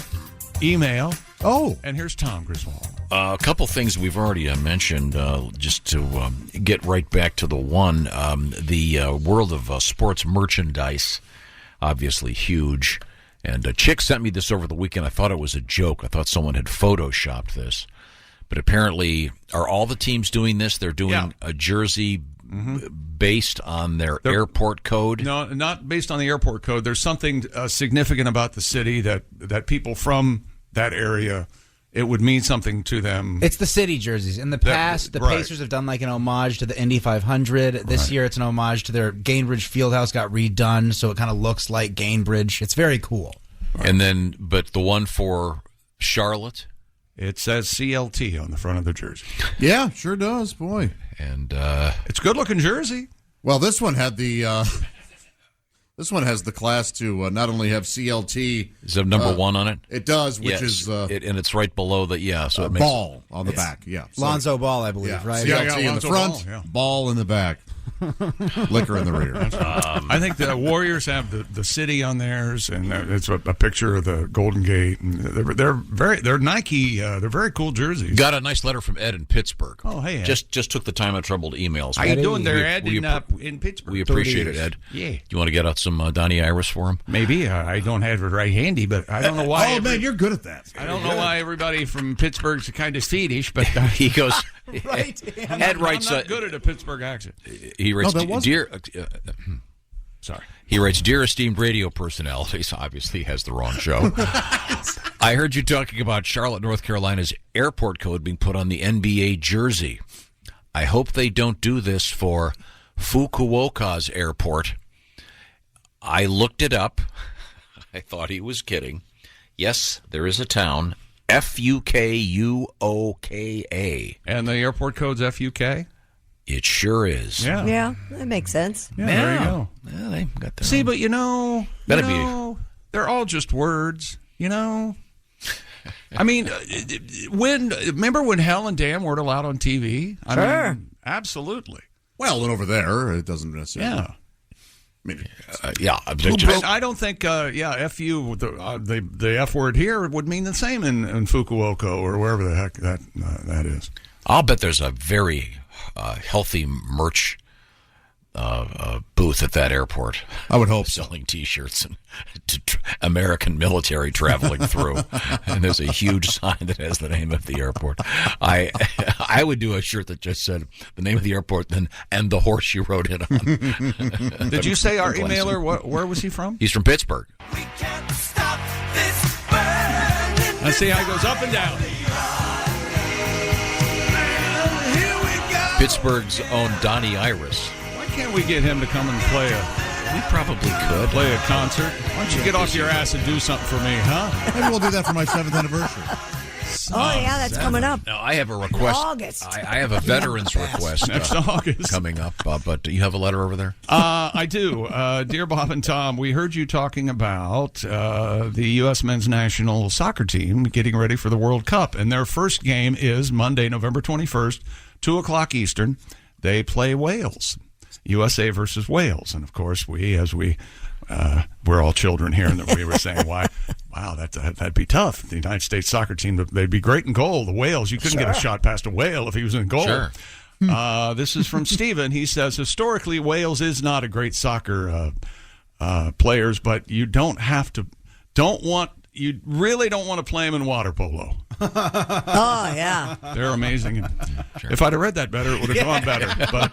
C: email.
K: Oh.
C: And here's Tom Griswold.
G: A couple things we've already mentioned, just to get right back to the one, the world of sports merchandise. Obviously huge. And Chick sent me this over the weekend. I thought it was a joke. I thought someone had photoshopped this. But apparently, are all the teams doing this? They're doing a jersey based on their airport code?
C: No, not based on the airport code. There's something significant about the city that people from that area, it would mean something to them.
H: It's the city jerseys. In the past, the Pacers have done like an homage to the Indy 500. This year, it's an homage to their Gainbridge Fieldhouse got redone, so it kind of looks like Gainbridge. It's very cool.
G: And then, but the one for Charlotte?
C: It says CLT on the front of the jersey.
J: Yeah, sure does, boy.
G: And
C: it's a good-looking jersey.
J: Well, this one had the... This one has the class to not only have CLT.
G: Is there number one on it?
J: It does, which
G: yes.
J: is...
G: and it's right below the, so it makes...
J: Ball on the back, yeah. So,
H: Lonzo Ball, I believe, right?
J: CLT in the front, ball in the back. Liquor in the rear.
C: I think the Warriors have the city on theirs, and it's a picture of the Golden Gate. And they're Nike. They're very cool jerseys.
G: Got a nice letter from Ed in Pittsburgh.
C: Oh, hey, Ed.
G: Just took the time and trouble to email us.
C: How you doing there, Ed, in Pittsburgh?
G: We appreciate it, Ed.
C: Yeah.
G: Do you want to get out some Donnie Iris for him?
C: Maybe. I don't have it right handy, but I don't know why.
J: Man, you're good at that.
C: I don't know why everybody from Pittsburgh's kind of Swedish, but
G: he goes.
H: Right.
G: Ed writes.
C: I'm not good at a Pittsburgh accent.
G: He writes,
C: sorry.
G: He writes, "Dear esteemed radio personalities," obviously has the wrong show. I heard you talking about Charlotte, North Carolina's airport code being put on the NBA jersey. I hope they don't do this for Fukuoka's airport. I looked it up. I thought he was kidding. Yes, there is a town, Fukuoka.
C: And the airport code's FUK?
G: It sure is.
I: Yeah, that makes sense.
C: Yeah, there you go.
G: Yeah, they got that.
C: See, but they're all just words, I mean, remember when Hell and Damn weren't allowed on TV? I mean, absolutely.
J: Well, and over there, it doesn't necessarily.
C: Yeah.
G: Yeah.
C: And I don't think, FU, the F word here would mean the same in Fukuoka or wherever the heck that is.
G: I'll bet there's a very healthy merch booth at that airport.
J: I would hope
G: selling T-shirts and American military traveling through, and there's a huge sign that has the name of the airport. I would do a shirt that just said the name of the airport and the horse you rode in on.
C: Did you say our emailer? Where was he from?
G: He's from Pittsburgh.
C: Let's see how he goes up and down.
G: Pittsburgh's own Donnie Iris.
C: Can't we get him to come and play
G: We probably could.
C: Play a concert? Why don't you get off your ass and do something for me, huh?
J: Maybe we'll do that for my 7th anniversary.
I: That's coming up.
G: Now, I have a request.
I: August.
G: I have a veteran's request
C: next August
G: coming up, but do you have a letter over there?
C: I do. Dear Bob and Tom, we heard you talking about the U.S. men's national soccer team getting ready for the World Cup, and their first game is Monday, November 21st, 2 o'clock Eastern. They play Wales. USA versus Wales, and of course we're all children here, and we were saying, wow, that'd be tough. The United States soccer team, they'd be great in goal. The Wales, you couldn't get a shot past a whale if he was in goal.
G: Sure.
C: This is from Stephen. He says, historically, Wales is not a great soccer players, but you really don't want to play them in water polo.
I: Oh, yeah.
C: They're amazing. Sure. If I'd have read that better, it would have gone better. But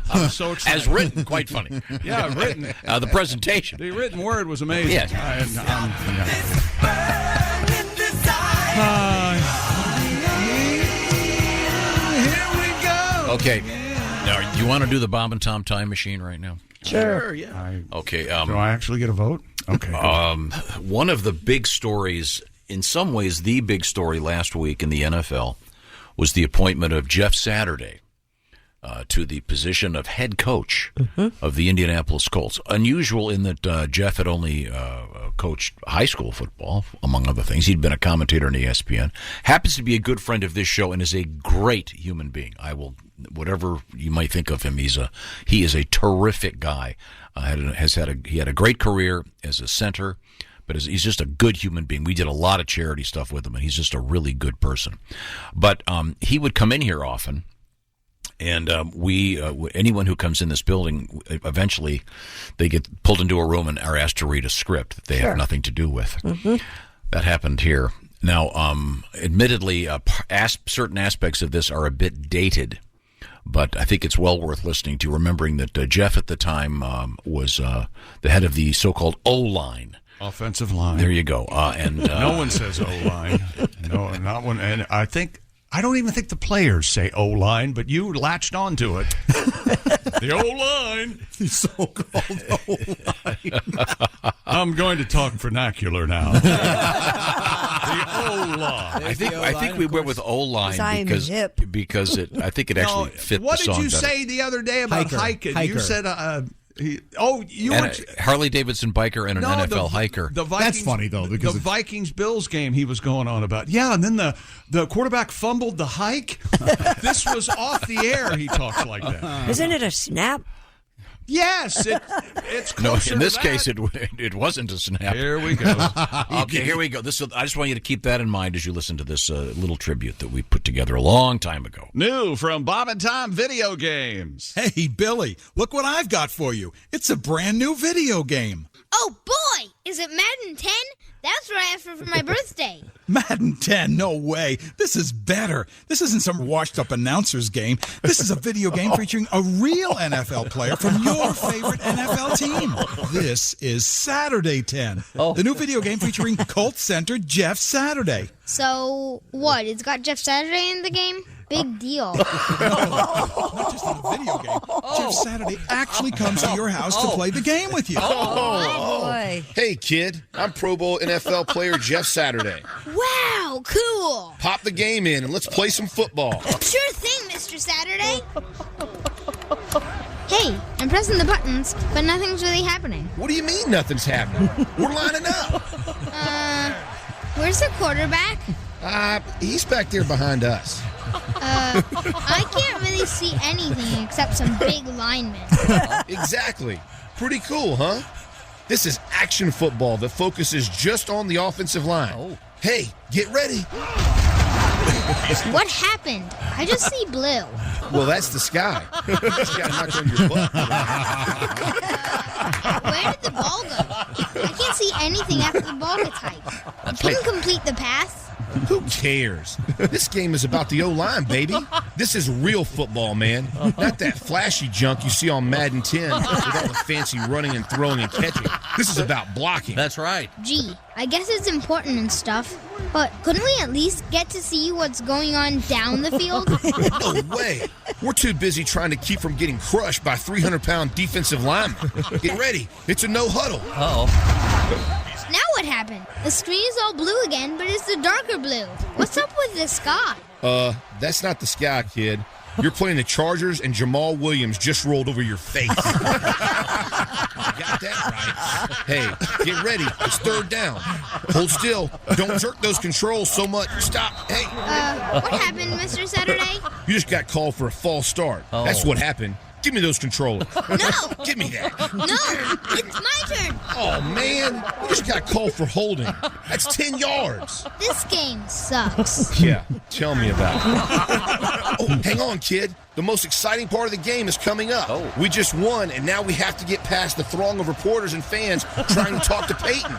C: I'm so excited.
G: As written, quite funny.
C: Yeah, written.
G: The presentation.
C: The written word was amazing.
G: Yes.
C: Here we go.
G: Okay. Now, you want to do the Bob and Tom time machine right now?
I: Sure.
C: Yeah.
G: Okay.
C: Do I actually get a vote? Okay.
G: One of the big stories, in some ways the big story last week in the NFL, was the appointment of Jeff Saturday to the position of head coach of the Indianapolis Colts. Unusual in that Jeff had only coached high school football, among other things. He'd been a commentator on ESPN. Happens to be a good friend of this show and is a great human being. Whatever you might think of him, he is a terrific guy. He had a great career as a center, but he's just a good human being. We did a lot of charity stuff with him, and he's just a really good person. But he would come in here often, and anyone who comes in this building, eventually they get pulled into a room and are asked to read a script that they have nothing to do with. That happened here. Now, admittedly, certain aspects of this are a bit dated, but I think it's well worth listening to, remembering that Jeff at the time was the head of the so-called O-line.
C: Offensive line.
G: There you go. And
C: no one says O-line. No, not one. And I don't even think the players say O-line, but you latched onto it. The O-line.
J: The so-called O-line.
C: I'm going to talk vernacular now. The O-line.
G: I think we went with O-line because I think it actually fit
C: what
G: the song
C: did you
G: better.
C: say the other day about hiking? You said
G: Harley Davidson biker and an NFL hiker.
J: That's funny though, because
C: the Vikings-Bills game he was going on about. Yeah, and then the quarterback fumbled the hike. This was off the air. He talks like that.
I: Isn't it a snap?
C: Yes, it's closer.
G: No, in this
C: to
G: case, it wasn't a snap.
C: Here we go.
G: Okay, here we go. I just want you to keep that in mind as you listen to this little tribute that we put together a long time ago.
C: New from Bob and Tom Video Games.
Q: Hey, Billy, look what I've got for you. It's a brand new video game.
R: Oh, boy! Is it Madden 10? That's what I asked for my birthday.
Q: Madden 10? No way. This is better. This isn't some washed-up announcer's game. This is a video game featuring a real NFL player from your favorite NFL team. This is Saturday 10, the new video game featuring Colts center Jeff Saturday.
R: So, what? It's got Jeff Saturday in the game? Big deal.
Q: No, not just in a video game. Jeff Saturday actually comes to your house to play the game with you.
I: Oh, boy.
S: Hey, kid. I'm Pro Bowl NFL player Jeff Saturday.
R: Wow, cool.
S: Pop the game in and let's play some football.
R: Sure thing, Mr. Saturday. Hey, I'm pressing the buttons, but nothing's really happening.
S: What do you mean nothing's happening? We're lining up.
R: Where's the quarterback?
S: He's back there behind us.
R: I can't really see anything except some big linemen.
S: Exactly. Pretty cool, huh? This is action football that focuses just on the offensive line. Oh. Hey, get ready.
R: What happened? I just see blue.
S: Well, that's the sky. You just got knocked on your butt.
R: Where did the ball go? I can't see anything after the ball gets hiked. Couldn't complete the pass.
S: Who cares? This game is about the O-line, baby. This is real football, man. Not that flashy junk you see on Madden 10 with all the fancy running and throwing and catching. This is about blocking.
G: That's right.
R: Gee, I guess it's important and stuff, but couldn't we at least get to see what's going on down the field?
S: No way. We're too busy trying to keep from getting crushed by 300-pound defensive linemen. Get ready. It's a no huddle.
G: Uh-oh.
R: Now what happened? The screen is all blue again, but it's the darker blue. What's up with the sky?
S: That's not the sky, kid. You're playing the Chargers, and Jamal Williams just rolled over your face. You got that right. Hey, get ready. It's third down. Hold still. Don't jerk those controls so much. Stop. Hey.
R: What happened, Mr. Saturday?
S: You just got called for a false start.
G: Oh.
S: That's what happened. Give me those controllers.
R: No.
S: Give me that.
R: No, it's my turn.
S: Oh, man. You just got called for holding. That's 10 yards.
R: This game sucks.
S: Yeah, tell me about it. Oh, hang on, kid. The most exciting part of the game is coming up. Oh. We just won, and now we have to get past the throng of reporters and fans trying to talk to Peyton.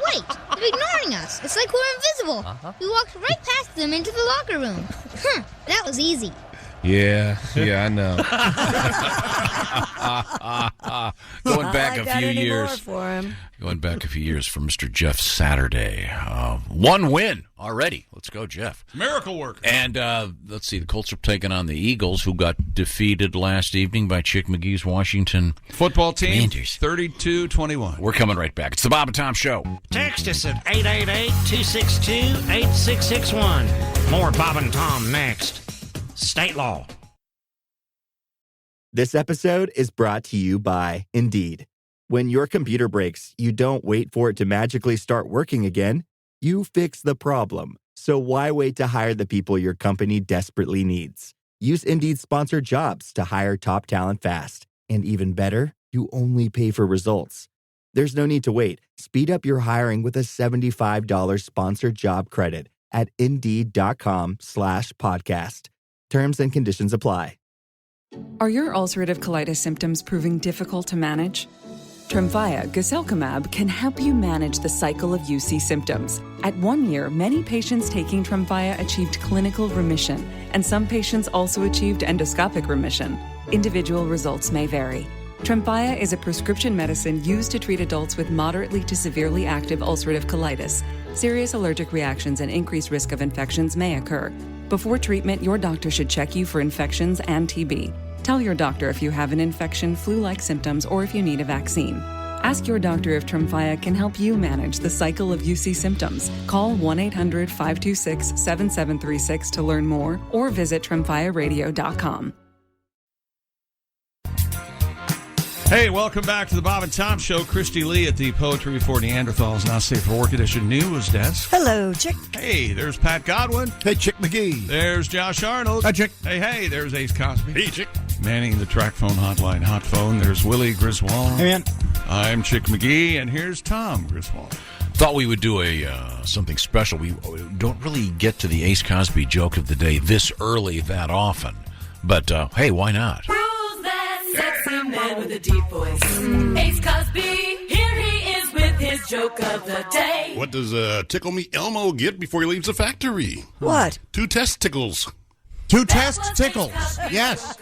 R: Wait, they're ignoring us. It's like we're invisible. We walked right past them into the locker room. That was easy.
S: Yeah, I know.
G: Going back a few years.
I: For him.
G: Going back a few years for Mr. Jeff Saturday. One win already. Let's go, Jeff.
C: Miracle worker.
G: And let's see, the Colts are taking on the Eagles, who got defeated last evening by Chick McGee's Washington
C: football team.
G: Commanders.
C: 32-21.
G: We're coming right back. It's the Bob and Tom Show.
T: Text us at 888-262-8661. More Bob and Tom next. State law.
U: This episode is brought to you by Indeed. When your computer breaks, you don't wait for it to magically start working again. You fix the problem. So why wait to hire the people your company desperately needs? Use Indeed's sponsored jobs to hire top talent fast. And even better, you only pay for results. There's no need to wait. Speed up your hiring with a $75 sponsored job credit at Indeed.com/podcast. Terms and conditions apply.
V: Are your ulcerative colitis symptoms proving difficult to manage? Tremfya guselkumab can help you manage the cycle of UC symptoms. At 1 year, many patients taking Tremfya achieved clinical remission, and some patients also achieved endoscopic remission. Individual results may vary. Tremfya is a prescription medicine used to treat adults with moderately to severely active ulcerative colitis. Serious allergic reactions and increased risk of infections may occur. Before treatment, your doctor should check you for infections and TB. Tell your doctor if you have an infection, flu-like symptoms, or if you need a vaccine. Ask your doctor if Tremfya can help you manage the cycle of UC symptoms. Call 1-800-526-7736 to learn more, or visit TremfyaRadio.com.
C: Hey, welcome back to the Bob and Tom Show. Christy Lee at the Poetry for Neanderthals Not Safe for Work Edition News Desk.
I: Hello, Chick.
C: Hey, there's Pat Godwin.
K: Hey, Chick McGee.
C: There's Josh Arnold.
K: Hi, Chick.
C: Hey, there's Ace Cosby.
L: Hey, Chick.
C: Manning the track phone hotline, hot phone. There's Willie Griswold.
H: Hey, man.
C: I'm Chick McGee, and here's Tom Griswold.
G: Thought we would do something special. We don't really get to the Ace Cosby joke of the day this early that often. But, hey, why not?
W: Sexy man with a deep voice. Ace Cosby, here he is with his joke of the day.
L: What does Tickle Me Elmo get before he leaves the factory?
I: What?
L: 2 testicles.
J: 2 testicles. Yes.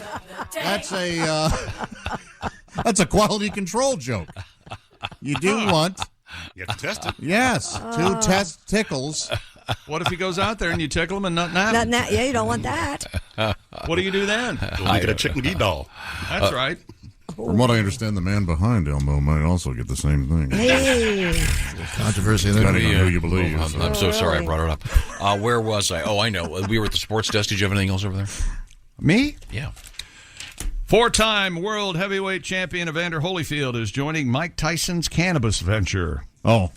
J: That's a quality control joke. You do want...
L: You have to test it.
J: Yes. 2 testicles.
C: What if he goes out there and you tickle him and nothing happens?
I: Yeah, you don't want that.
C: What do you do then?
L: You'll get a Chick McGee doll.
C: That's right.
J: From what I understand, the man behind Elmo might also get the same thing.
I: Hey.
K: Controversy there.
J: Depending on who you believe.
G: I'm so sorry I brought it up. Where was I? Oh, I know. We were at the sports desk. Did you have anything else over there?
C: Me?
G: Yeah.
C: 4-time world heavyweight champion Evander Holyfield is joining Mike Tyson's cannabis venture.
J: Oh.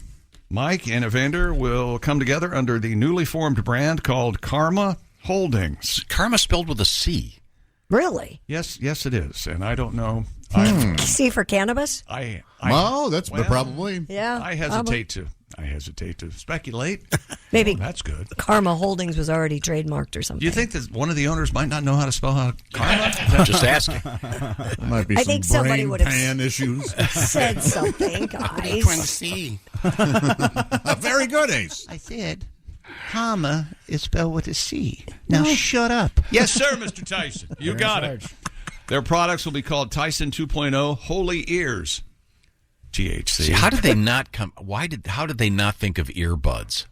C: Mike and Evander will come together under the newly formed brand called Karma Holdings.
G: Karma spelled with a C.
I: Really?
C: Yes, it is. And I don't know.
I: See, for cannabis?
J: That's probably.
I: Yeah.
C: I hesitate to speculate.
I: Maybe
C: that's good.
I: Karma Holdings was already trademarked or something.
C: Do you think that one of the owners might not know how to spell karma?
G: Just asking.
J: Might be
I: I
J: some
I: think somebody
J: brain
I: would have
J: pan issues.
I: said something, guys.
S: What are you trying to see?
J: Very good, Ace.
B: I said, karma is spelled with a C. Now shut up.
C: Yes, sir, Mr. Tyson. You got it. Their products will be called Tyson 2.0 Holy Ears. THC.
G: See, how did they not come? How did they not think of earbuds?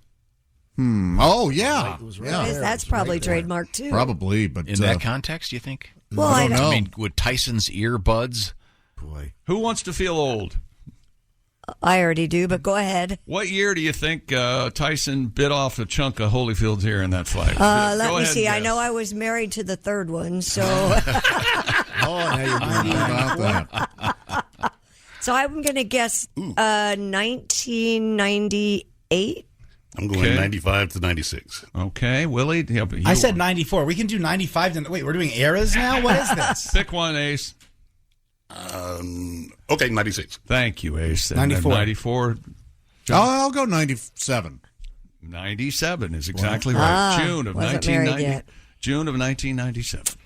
J: Oh, yeah.
I: That's probably trademarked, too.
J: Probably, but
G: in that context, you think?
I: Well, I don't know.
G: I mean, would Tyson's earbuds?
J: Boy,
C: who wants to feel old?
I: I already do, but go ahead.
C: What year do you think Tyson bit off a chunk of Holyfield's ear in that fight?
I: Let me see. I know I was married to the third one, so.
J: now you're about that.
I: So I'm going to guess 1998.
L: I'm going 95 to 96.
C: Okay, Willie. Yeah,
H: I said 94. We can do 95. Wait, we're doing eras now? What is this?
C: Pick one, Ace.
L: Okay, 96.
C: Thank you, Ace.
J: 94.
C: 94.
J: I'll go 97.
C: 97 is exactly right. June of 1990. June of 1997.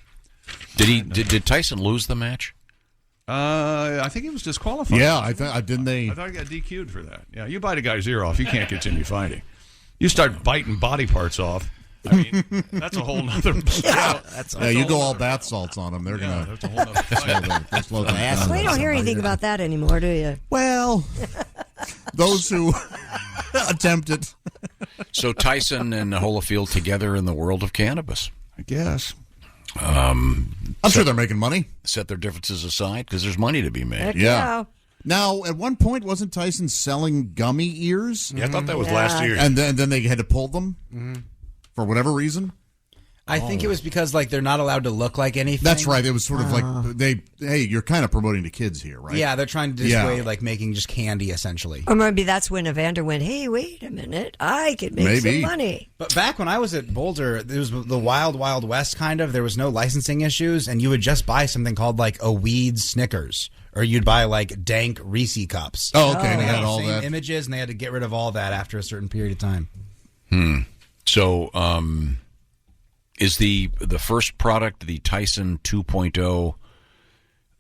G: Did Tyson lose the match?
C: I think he was disqualified.
J: Yeah, I thought he
C: got DQ'd for that. Yeah, you bite a guy's ear off, you can't continue fighting. You start biting body parts off. I mean, that's a whole nother.
J: You go all bath salts on them. They're gonna.
C: That's a whole nother fight.
J: slow down.
I: Well, you don't hear anything about that anymore, do you?
J: Well, those who attempt it.
G: So Tyson and Holyfield together in the world of cannabis,
C: I guess.
J: I'm sure they're making money.
G: Set their differences aside because there's money to be made.
I: Heck yeah.
J: Now, at one point, wasn't Tyson selling gummy ears?
L: Yeah, I thought that was last year.
J: And then they had to pull them for whatever reason.
H: I think it was because they're not allowed to look like anything.
J: That's right. It was sort of like you're kind of promoting to kids here, right?
H: Yeah, they're trying to dissuade making just candy essentially.
I: Or maybe that's when Evander went, "Hey, wait a minute, I could make some money."
H: But back when I was at Boulder, it was the wild, wild west kind of. There was no licensing issues, and you would just buy something called a weed Snickers, or you'd buy dank Reese cups.
J: Oh, okay.
H: And
J: they
H: they
J: had all
H: the same
J: that
H: images, and they had to get rid of all that after a certain period of time.
G: So, is the first product the Tyson 2.0?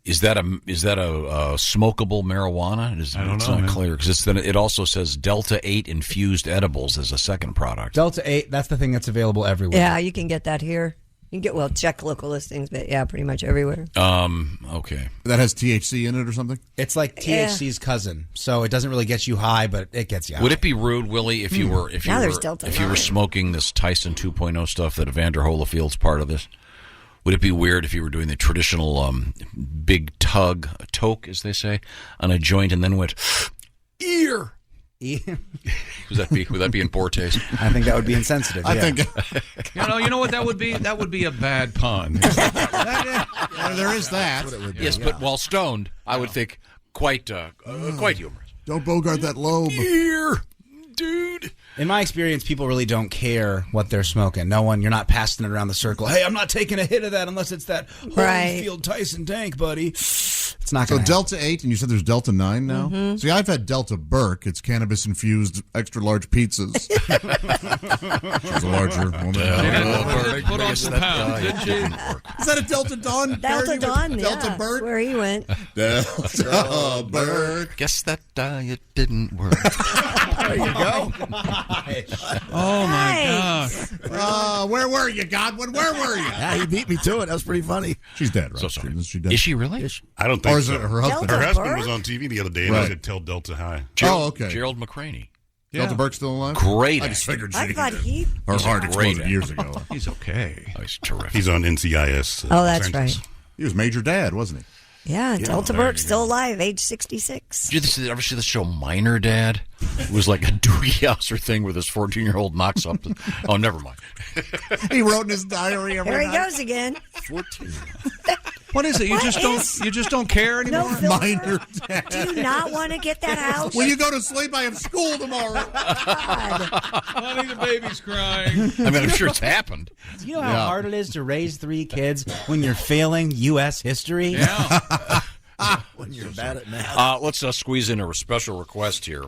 G: Is that a smokable marijuana?
C: I don't know.
G: It's not clear because it also says Delta 8 infused edibles as a second product.
H: Delta 8, that's the thing that's available everywhere.
I: Yeah, you can get that here. You can get check local listings, but yeah, pretty much everywhere.
G: Okay.
J: That has THC in it or something?
H: It's like THC's cousin, so it doesn't really get you high, but it gets you high.
G: Would it be rude, Willie, if you were smoking this Tyson 2.0 stuff that Evander Holyfield's part of this? Would it be weird if you were doing the traditional big tug, a toke, as they say, on a joint, and then went ear? Would that be in poor taste?
H: I think that would be insensitive.
J: I think
C: you know what that would be? That would be a bad pun.
J: There is that.
G: Yes, but while stoned, I would think quite humorous.
J: Don't bogart that lobe.
G: Ear, dude.
H: In my experience, people really don't care what they're smoking. You're not passing it around the circle. Hey, I'm not taking a hit of that unless it's that Holyfield Tyson dank, buddy. It's not going to
J: Delta 8, and you said there's Delta 9 now?
I: Mm-hmm.
J: See, I've had Delta Burke. It's cannabis-infused extra-large pizzas. She's a larger woman.
C: Put on some pounds, didn't she?
J: Is that a Delta Dawn?
I: Delta Dawn,
J: Delta Burke?
I: That's where he went.
J: Delta Burke.
G: Guess that diet didn't work.
J: There you go.
C: Oh, my
J: gosh. Where were you, Godwin? Where were you?
K: Yeah, he beat me to it. That was pretty funny.
J: She's dead, right?
G: So sorry.
J: Is she dead?
G: Is she really?
L: I don't think
J: Or is
L: so.
J: it her husband?
L: Her husband was on TV the other day, and I said, "Tell Delta hi."
J: Okay.
G: Gerald McCraney.
J: Delta Burke's still alive?
G: Great.
J: I just figured
I: I thought he.
J: her heart exploded
G: great
J: years ago.
C: He's okay.
G: Oh, he's terrific.
L: He's on NCIS.
I: Oh, that's
L: Los Angeles.
I: right.
J: He was Major Dad, wasn't he?
I: Yeah, Delta Burke's still alive, age 66.
G: Did you ever see the show Minor Dad? It was like a Doogie Howser thing where this 14-year-old knocks up. Oh, never mind.
J: He wrote in his diary every
I: Here he
J: night.
I: goes again.
K: 14.
C: What is it? You just don't care anymore?
I: No
J: Minor
I: Do you not want to get that house?
J: When you go to sleep, I have school tomorrow.
C: Honey, the baby's crying.
G: I mean, I'm sure it's happened.
H: Do you know how hard it is to raise 3 kids when you're failing U.S. history?
C: Yeah.
K: When you're bad at math.
G: Let's squeeze in a special request here.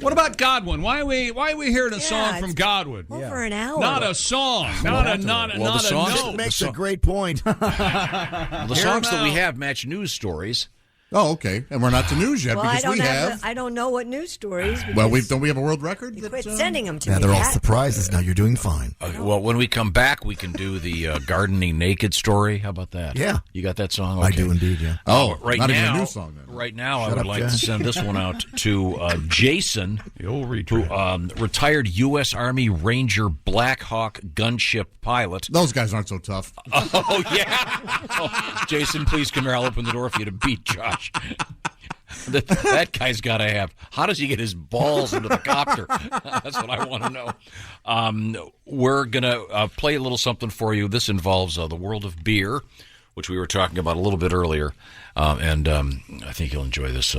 C: What about Godwin? Why are we hearing a song from Godwin?
I: Over an hour.
C: Not a song. Not a note.
K: Makes a great point.
G: The songs that we have match news stories.
J: Oh, okay. And we're not to news yet because we have.
I: I don't know what news stories.
J: Well, don't we have a world record?
I: You quit sending them to me.
K: Yeah, they're all surprises. Now you're doing fine.
G: Well, when we come back, we can do the gardening naked story. How about that?
K: Yeah.
G: You got that song? Okay.
K: I do indeed, yeah.
G: Right
J: not
G: now,
J: even a new song, then.
G: Right now,
K: Shut
G: I would
K: up,
G: like
K: Josh.
G: to send this one out to Jason,
C: The old
G: who
C: retread.
G: retired U.S. Army Ranger Black Hawk gunship pilot.
J: Those guys aren't so tough.
G: Oh, yeah. Oh, Jason, please come here. I'll open the door for you to beat Josh. That guy's got to have. How does he get his balls into the copter? That's what I want to know. We're going to play a little something for you. This involves the world of beer, which we were talking about a little bit earlier, and I think you'll enjoy this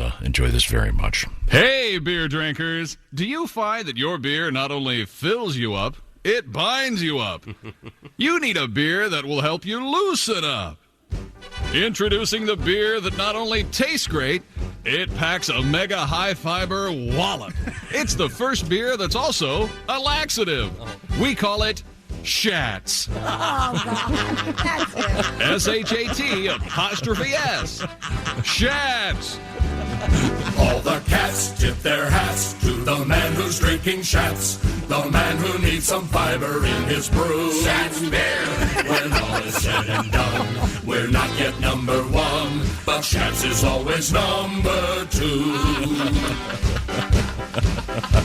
G: very much.
C: Hey, beer drinkers. Do you find that your beer not only fills you up, it binds you up? You need a beer that will help you loosen up. Introducing the beer that not only tastes great, it packs a mega high-fiber wallop. It's the first beer that's also a laxative. We call it Shats.
I: Oh, God. That's it.
C: S-H-A-T''S. Shats.
M: All the cats tip their hats to the man who's drinking Shats, the man who needs some fiber in his brew. Shats beer. When all is said and done, we're not yet number 1, but Shats is always number 2.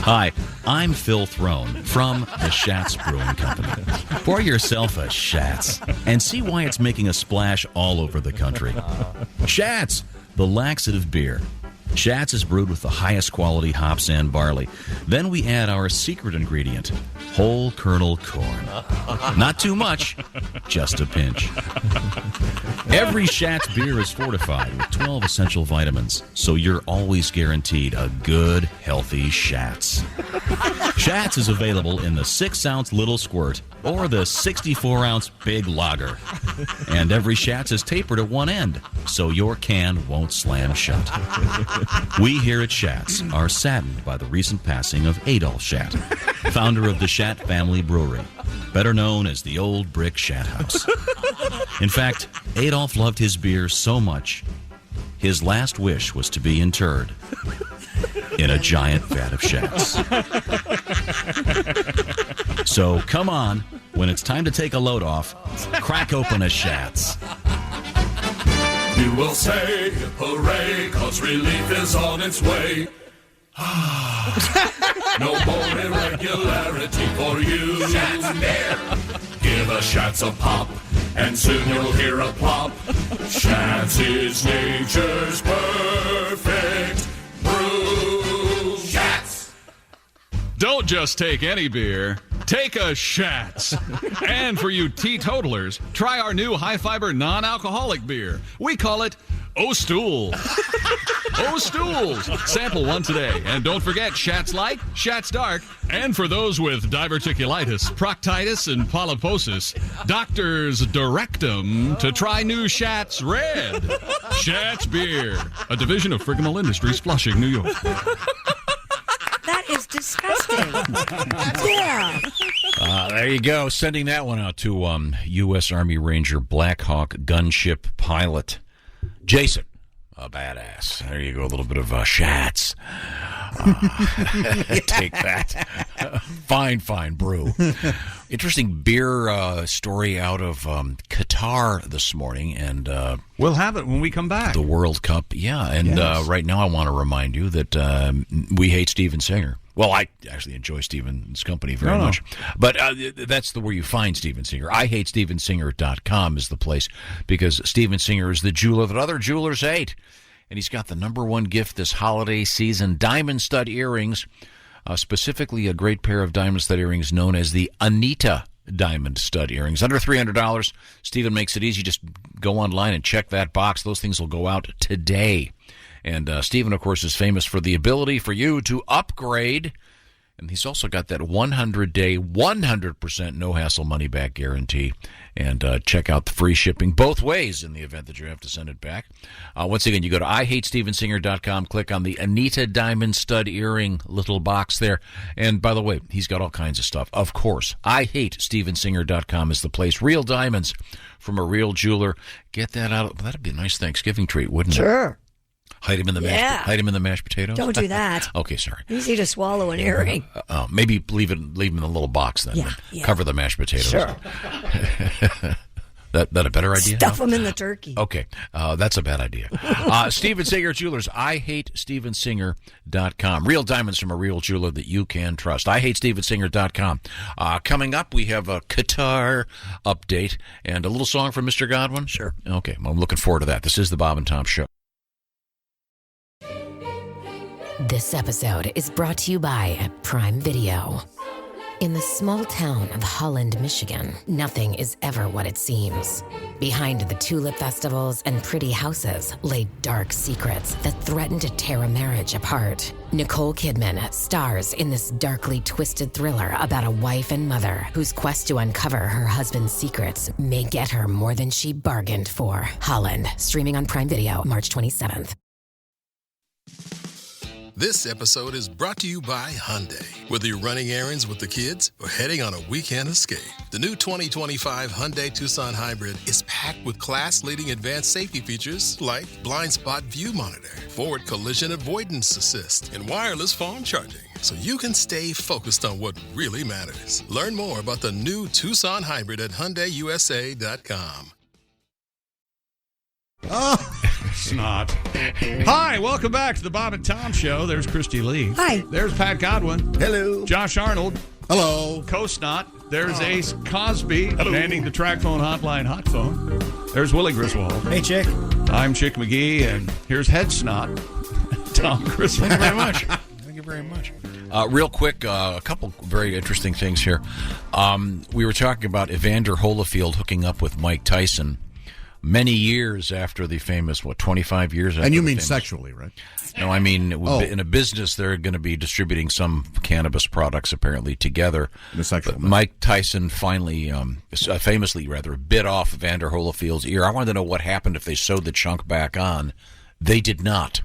D: Hi, I'm Phil Throne from the Schatz Brewing Company. Pour yourself a Schatz and see why it's making a splash all over the country. Schatz, the laxative beer. Schatz is brewed with the highest quality hops and barley. Then we add our secret ingredient, whole kernel corn. Not too much, just a pinch. Every Schatz beer is fortified with 12 essential vitamins, so you're always guaranteed a good, healthy Schatz. Schatz is available in the 6-ounce little squirt or the 64-ounce big lager. And every Schatz is tapered at one end, so your can won't slam shut. We here at Schatz are saddened by the recent passing of Adolf Schatt, founder of the Schatt Family Brewery, better known as the Old Brick Schatt House. In fact, Adolf loved his beer so much, his last wish was to be interred in a giant vat of Schatz. So come on, when it's time to take a load off, crack open a Schatz.
M: You will say, hooray, 'cause relief is on its way. No more irregularity for you. Schatz beer. Give a Schatz a pop, and soon you'll hear a plop. Schatz is nature's perfect brew. Schatz.
C: Don't just take any beer. Take a Schatz. And for you teetotalers, try our new high-fiber non-alcoholic beer. We call it O-Stools. O-Stools. Sample one today. And don't forget Schatz Light, Schatz Dark, and for those with diverticulitis, proctitis, and polyposis, doctors direct them to try new Schatz Red. Schatz Beer, a division of Friginal Industries, Flushing, New York.
I: That is disgusting. Yeah.
G: There you go. Sending that one out to U.S. Army Ranger Black Hawk gunship pilot Jason. A badass. There you go. A little bit of Schatz. Take that. Fine brew. Interesting beer story out of Qatar this morning, and
C: we'll have it when we come back.
G: The World Cup, yeah. And
C: Yes.
G: right now, I want to remind you that we hate Steven Singer. Well, I actually enjoy Steven's company very much, but that's where you find Steven Singer. IHateStevenSinger.com is the place, because Steven Singer is the jeweler that other jewelers hate. And he's got the #1 gift this holiday season, diamond stud earrings, specifically a great pair of diamond stud earrings known as the Anita diamond stud earrings. Under $300. Stephen makes it easy. Just go online and check that box. Those things will go out today. And Stephen, of course, is famous for the ability for you to upgrade. And he's also got that 100-day, 100% no-hassle money-back guarantee. And check out the free shipping both ways in the event that you have to send it back. Once again, you go to IHateStevenSinger.com, click on the Anita Diamond Stud Earring little box there. And by the way, he's got all kinds of stuff. Of course, IHateStevenSinger.com is the place. Real diamonds from a real jeweler. Get that out. That'd be a nice Thanksgiving treat, wouldn't it?
I: Sure.
G: Hide him in the mashed potatoes?
I: Don't do that.
G: Okay, sorry.
I: Easy to swallow an earring.
G: Maybe leave him in a little box then.
I: Yeah.
G: Cover the mashed potatoes.
I: Sure.
G: that a better idea?
I: Stuff them in the turkey.
G: Okay, that's a bad idea. Steven Singer Jewelers, IHateStevenSinger.com. Real diamonds from a real jeweler that you can trust. IHateStevenSinger.com. Coming up, we have a Qatar update and a little song from Mr. Godwin.
B: Sure.
G: Okay, well, I'm looking forward to that. This is the Bob and Tom Show.
E: This episode is brought to you by Prime Video. In the small town of Holland, Michigan, nothing is ever what it seems. Behind the tulip festivals and pretty houses lay dark secrets that threaten to tear a marriage apart. Nicole Kidman stars in this darkly twisted thriller about a wife and mother whose quest to uncover her husband's secrets may get her more than she bargained for. Holland, streaming on Prime Video March 27th.
F: This episode is brought to you by Hyundai. Whether you're running errands with the kids or heading on a weekend escape, the new 2025 Hyundai Tucson Hybrid is packed with class-leading advanced safety features like blind spot view monitor, forward collision avoidance assist, and wireless phone charging, so you can stay focused on what really matters. Learn more about the new Tucson Hybrid at HyundaiUSA.com.
C: Snot. Hi, welcome back to the Bob and Tom Show. There's Christy Lee.
I: Hi.
C: There's Pat Godwin.
K: Hello.
C: Josh Arnold.
J: Hello.
C: Co-Snot. There's Ace Cosby. Manning the track phone hotline hot phone. There's Willie Griswold.
H: Hey, Chick.
C: I'm Chick McGee, and here's Head Snot. Tom Griswold.
G: Thank you very much. Thank you very much. Real quick, a couple very interesting things here. We were talking about Evander Holyfield hooking up with Mike Tyson many years after the famous, 25 years after.
J: And you
G: the
J: mean
G: famous,
J: sexually, right?
G: No, I mean, in a business, they're going to be distributing some cannabis products apparently together.
J: In a sexual
G: manner. Mike Tyson finally, famously rather, bit off Evander Holyfield's ear. I wanted to know what happened if they sewed the chunk back on. They did not.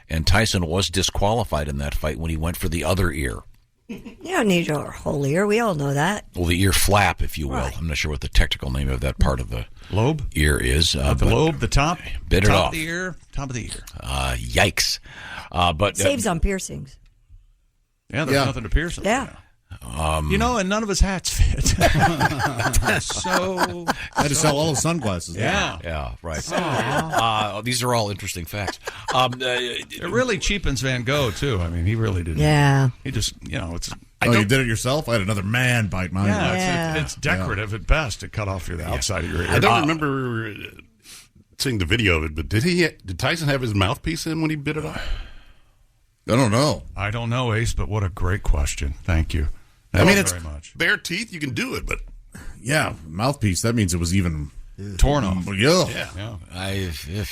G: And Tyson was disqualified in that fight when he went for the other ear.
I: You don't need your whole ear. We all know that.
G: Well, the ear flap, if you will.
I: Right.
G: I'm not sure what the technical name of that part of the
C: lobe
G: ear is.
C: The lobe, the top,
G: bit it
C: top
G: off.
C: of the ear, top of the ear.
G: Yikes! But
I: saves on piercings.
C: Yeah, there's nothing to pierce.
I: Yeah.
C: And none of his hats fit. So
J: I had to sell all his sunglasses.
G: Yeah, right. These are all interesting facts.
C: It really cheapens Van Gogh too. I mean, he really did.
I: Yeah.
C: He just, it's.
J: You did it yourself? I had another man bite mine.
C: Yeah, it's decorative at best to cut off the outside of your ear.
L: I don't remember seeing the video of it, but did Tyson have his mouthpiece in when he bit it off?
J: I don't know.
C: I don't know, Ace, but what a great question. Thank you.
L: It's
C: very much.
L: Bare teeth, you can do it, but
J: yeah, mouthpiece. That means it was even
C: torn off.
J: Yeah.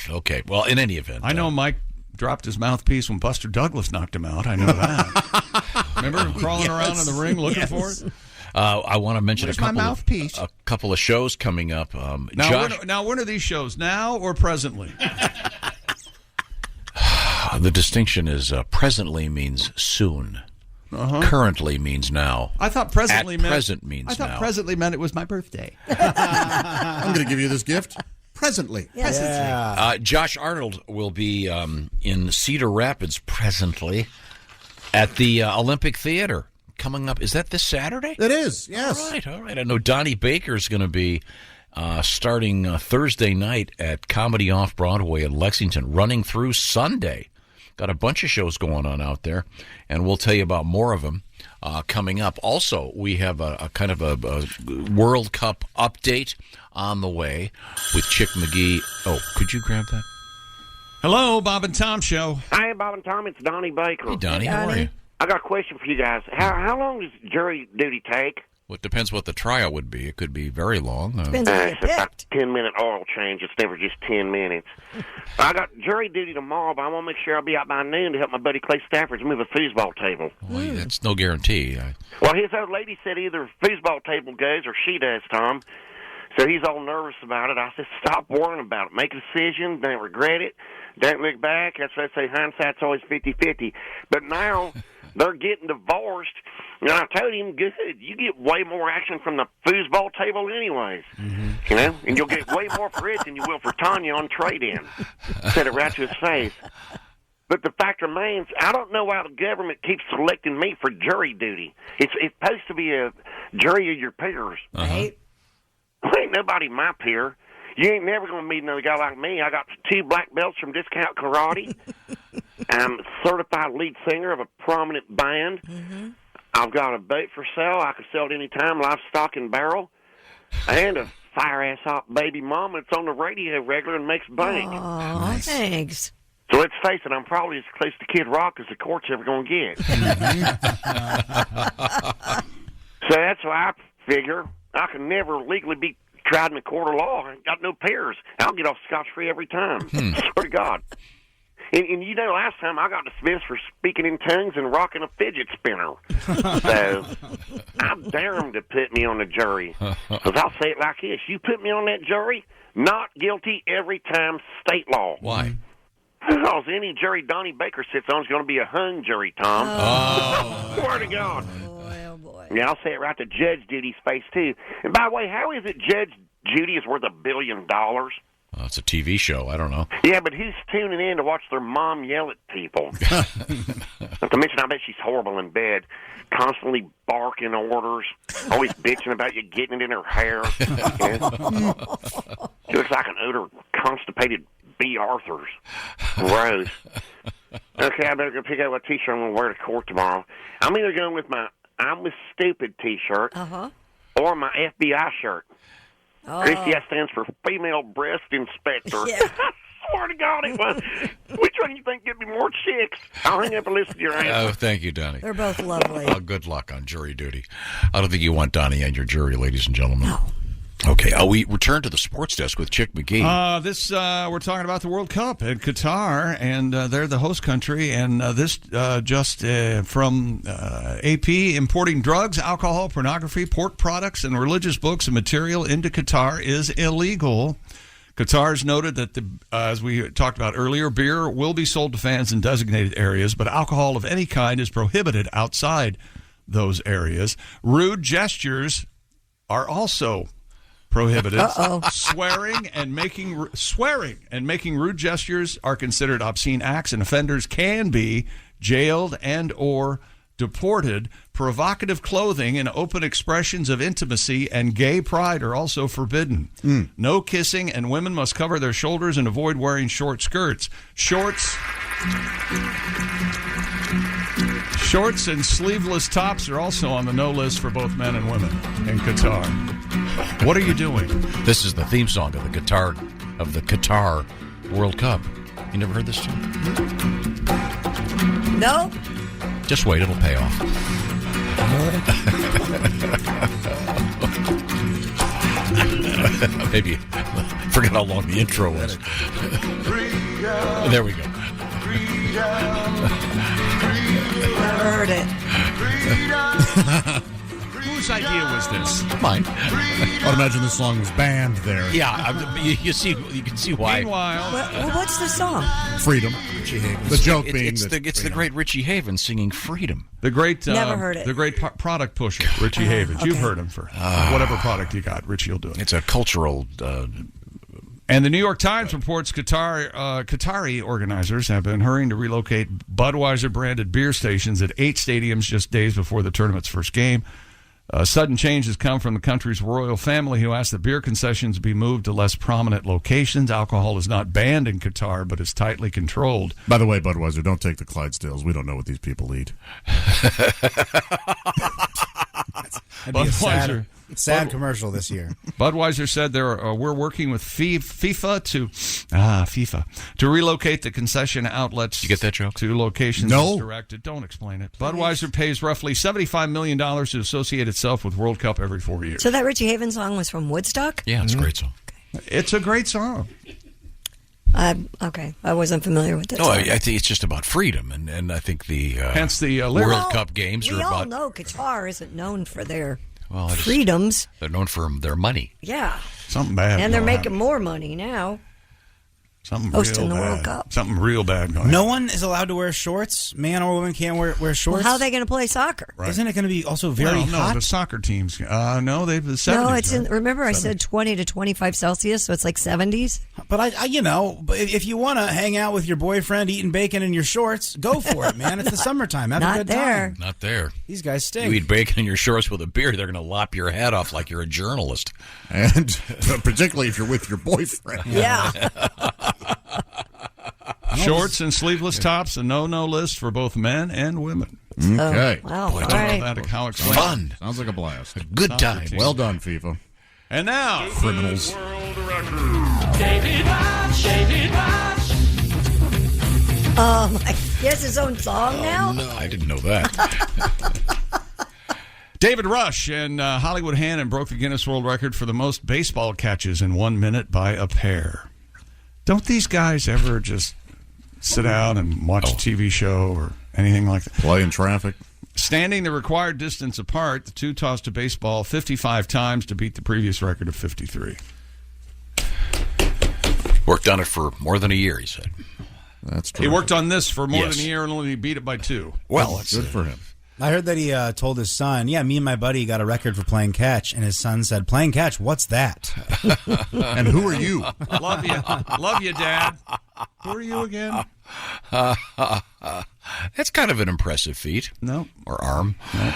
G: Okay. Well, in any event,
C: I know Mike dropped his mouthpiece when Buster Douglas knocked him out. I know that. Remember him crawling around in the ring looking for it?
G: I want to mention
B: a
G: couple of shows coming up.
C: Now, when are these shows? Now or presently?
G: The distinction is presently means soon. Currently means now.
C: I thought presently meant
G: present means
C: I thought
G: now.
C: presently meant it was my birthday.
J: I'm going to give you this gift presently.
I: Yes.
J: Presently.
G: Josh Arnold will be in Cedar Rapids presently at the Olympic Theater coming up. Is that this Saturday?
J: It is. Yes.
G: All right. I know Donnie Baker is going to be starting Thursday night at Comedy Off Broadway in Lexington, running through Sunday. Got a bunch of shows going on out there, and we'll tell you about more of them coming up. Also, we have a kind of a World Cup update on the way with Chick McGee. Oh, could you grab that?
C: Hello, Bob and Tom Show.
N: Hi, Bob and Tom. It's Donnie Baker.
G: Hey, Donnie. How are you?
N: I got a question for you guys. How long does jury duty take?
G: Well, it depends what the tryout would be. It could be very long.
I: Depends on
A: It's about 10-minute oil change. It's never just 10 minutes. I got jury duty tomorrow, but I want to make sure I'll be out by noon to help my buddy Clay Stafford move a foosball table.
G: Well, that's no guarantee.
A: Well, his old lady said either foosball table goes or she does, Tom. So he's all nervous about it. I said, stop worrying about it. Make a decision. Don't regret it. Don't look back. That's why I say hindsight's always 50-50. But now they're getting divorced. And I told him, good, you get way more action from the foosball table anyways. You know? And you'll get way more for it than you will for Tanya on trade-in. Said it right to his face. But the fact remains, I don't know why the government keeps selecting me for jury duty. It's supposed to be a jury of your peers. Right? Ain't nobody my peer. You ain't never going to meet another guy like me. I got 2 black belts from Discount Karate. I'm a certified lead singer of a prominent band. I've got a boat for sale. I can sell it any time, livestock and barrel. And a fire-ass hot baby mama that's on the radio regular and makes bank.
I: Aw, thanks.
A: So let's face it, I'm probably as close to Kid Rock as the court's ever going to get. So that's why I figure I can never legally be tried in a court of law. I ain't got no peers. I'll get off scotch-free every time. Swear to God. And you know, last time I got dismissed for speaking in tongues and rocking a fidget spinner. So I dare them to put me on the jury. Because I'll say it like this. You put me on that jury, not guilty every time, state law.
G: Why?
A: Because any jury Donnie Baker sits on is going to be a hung jury, Tom. Swear to God. Yeah, I'll say it right to Judge Judy's face, too. And by the way, how is it Judge Judy is worth $1 billion?
G: Well, it's a TV show. I don't know.
A: Yeah, but who's tuning in to watch their mom yell at people? Not to mention, I bet she's horrible in bed, constantly barking orders, always bitching about you getting it in her hair. She looks like an odor of constipated B. Arthur's. Gross. Okay, I better go pick out what T-shirt I'm going to wear to court tomorrow. I'm either going with my I'm with Stupid T-shirt or my FBI shirt. Christy, that stands for Female Breast Inspector. I swear to God it was. Which one do you think give me more chicks? I'll hang up and listen to your answer.
G: Oh, thank you, Donnie.
I: They're both lovely.
G: Good luck on jury duty. I don't think you want Donnie on your jury, ladies and gentlemen. No. Okay, we return to the sports desk with Chick McGee.
C: We're talking about the World Cup in Qatar, and they're the host country. And this just from AP, importing drugs, alcohol, pornography, pork products, and religious books and material into Qatar is illegal. Qatar's noted that, as we talked about earlier, beer will be sold to fans in designated areas, but alcohol of any kind is prohibited outside those areas. Rude gestures are also prohibited. Swearing and making rude gestures are considered obscene acts, and offenders can be jailed and or deported. Provocative clothing and open expressions of intimacy and gay pride are also forbidden. No kissing, and women must cover their shoulders and avoid wearing short skirts. Shorts and sleeveless tops are also on the no list for both men and women in Qatar. What are you doing?
G: This is the theme song of the Qatar World Cup. You never heard this tune?
I: No.
G: Just wait, it'll pay off. Maybe forget how long the intro was. There we go.
I: Never heard it.
C: Whose idea was this?
G: Mine.
J: I'd imagine this song was banned there.
G: Yeah, you can see why.
C: Meanwhile,
I: what's the song?
J: Freedom.
G: Richie Havens.
J: The joke being
G: it's the great Richie Havens singing "Freedom."
C: The great,
I: never heard it.
C: The great product pusher, Richie Havens. You've heard him for whatever product you got. Richie will do it.
G: It's a cultural.
C: And the New York Times reports Qatari organizers have been hurrying to relocate Budweiser-branded beer stations at 8 stadiums just days before the tournament's first game. Sudden change has come from the country's royal family, who asked that beer concessions be moved to less prominent locations. Alcohol is not banned in Qatar, but is tightly controlled.
J: By the way, Budweiser, don't take the Clydesdales. We don't know what these people eat.
C: Budweiser.
H: Sad commercial this year.
C: Budweiser said we're working with FIFA to relocate the concession outlets.
G: You get that joke?
C: To locations
J: No.
C: directed. Don't explain it. Budweiser pays roughly $75 million to associate itself with World Cup every 4 years.
I: So that Richie Havens song was from Woodstock?
G: Yeah, it's a great song.
C: It's a great song.
I: Okay, I wasn't familiar with that.
G: No,
I: song.
G: I think it's just about freedom, and I think the
C: hence the
G: World Cup games
I: we
G: are
I: all
G: about.
I: know Qatar isn't known for their
G: Well,
I: freedoms.
G: They're known for their money.
I: Yeah,
C: something bad,
I: and they're making more money now.
C: Something
I: hosting
C: real
I: the
C: bad.
I: World Cup.
C: Something real bad going on.
H: No one is allowed to wear shorts. Man or woman can't wear shorts.
I: Well, how are they going to play soccer?
C: Right.
H: Isn't it going to be also very
C: No,
H: hot?
C: the soccer teams. No, they've the 70s.
I: No, it's
C: right?
I: remember I said 20 to 25 Celsius, so it's like 70s.
H: But I if you want to hang out with your boyfriend eating bacon in your shorts, go for it, man. It's the summertime. Have a good time.
G: Not there.
H: These guys stink.
G: You eat bacon in your shorts with a beer, they're going to lop your head off like you're a journalist.
J: And particularly if you're with your boyfriend.
I: Yeah.
C: Shorts and sleeveless tops, a no-no list for both men and women.
J: Okay.
I: Oh, wow.
C: Boy,
I: All
C: don't
I: right.
C: know that, how explain.
G: Fun.
J: Sounds like a blast.
G: Good
C: Soccer
G: time.
C: team.
J: Well done, FIFA.
C: And now,
J: criminals.
W: David Rush, David Rush.
I: Oh, my. He has his own song now?
G: No, I didn't know that.
C: David Rush and Hollywood Hannon broke the Guinness World Record for the most baseball catches in 1 minute by a pair. Don't these guys ever just sit down and watch a TV show or anything like that?
J: Play in traffic.
C: Standing the required distance apart, the two tossed a baseball 55 times to beat the previous record of 53.
G: Worked on it for more than a year, he said.
J: That's
C: He worked on this for more
G: Yes.
C: than a year and only beat it by 2.
G: Well, it's
J: good for him.
H: I heard that he told his son, yeah, me and my buddy got a record for playing catch. And his son said, playing catch, what's that?
J: And who are you?
C: Love you. Love you, Dad. Who are you again?
G: That's kind of an impressive feat.
C: No.
G: Or arm. No.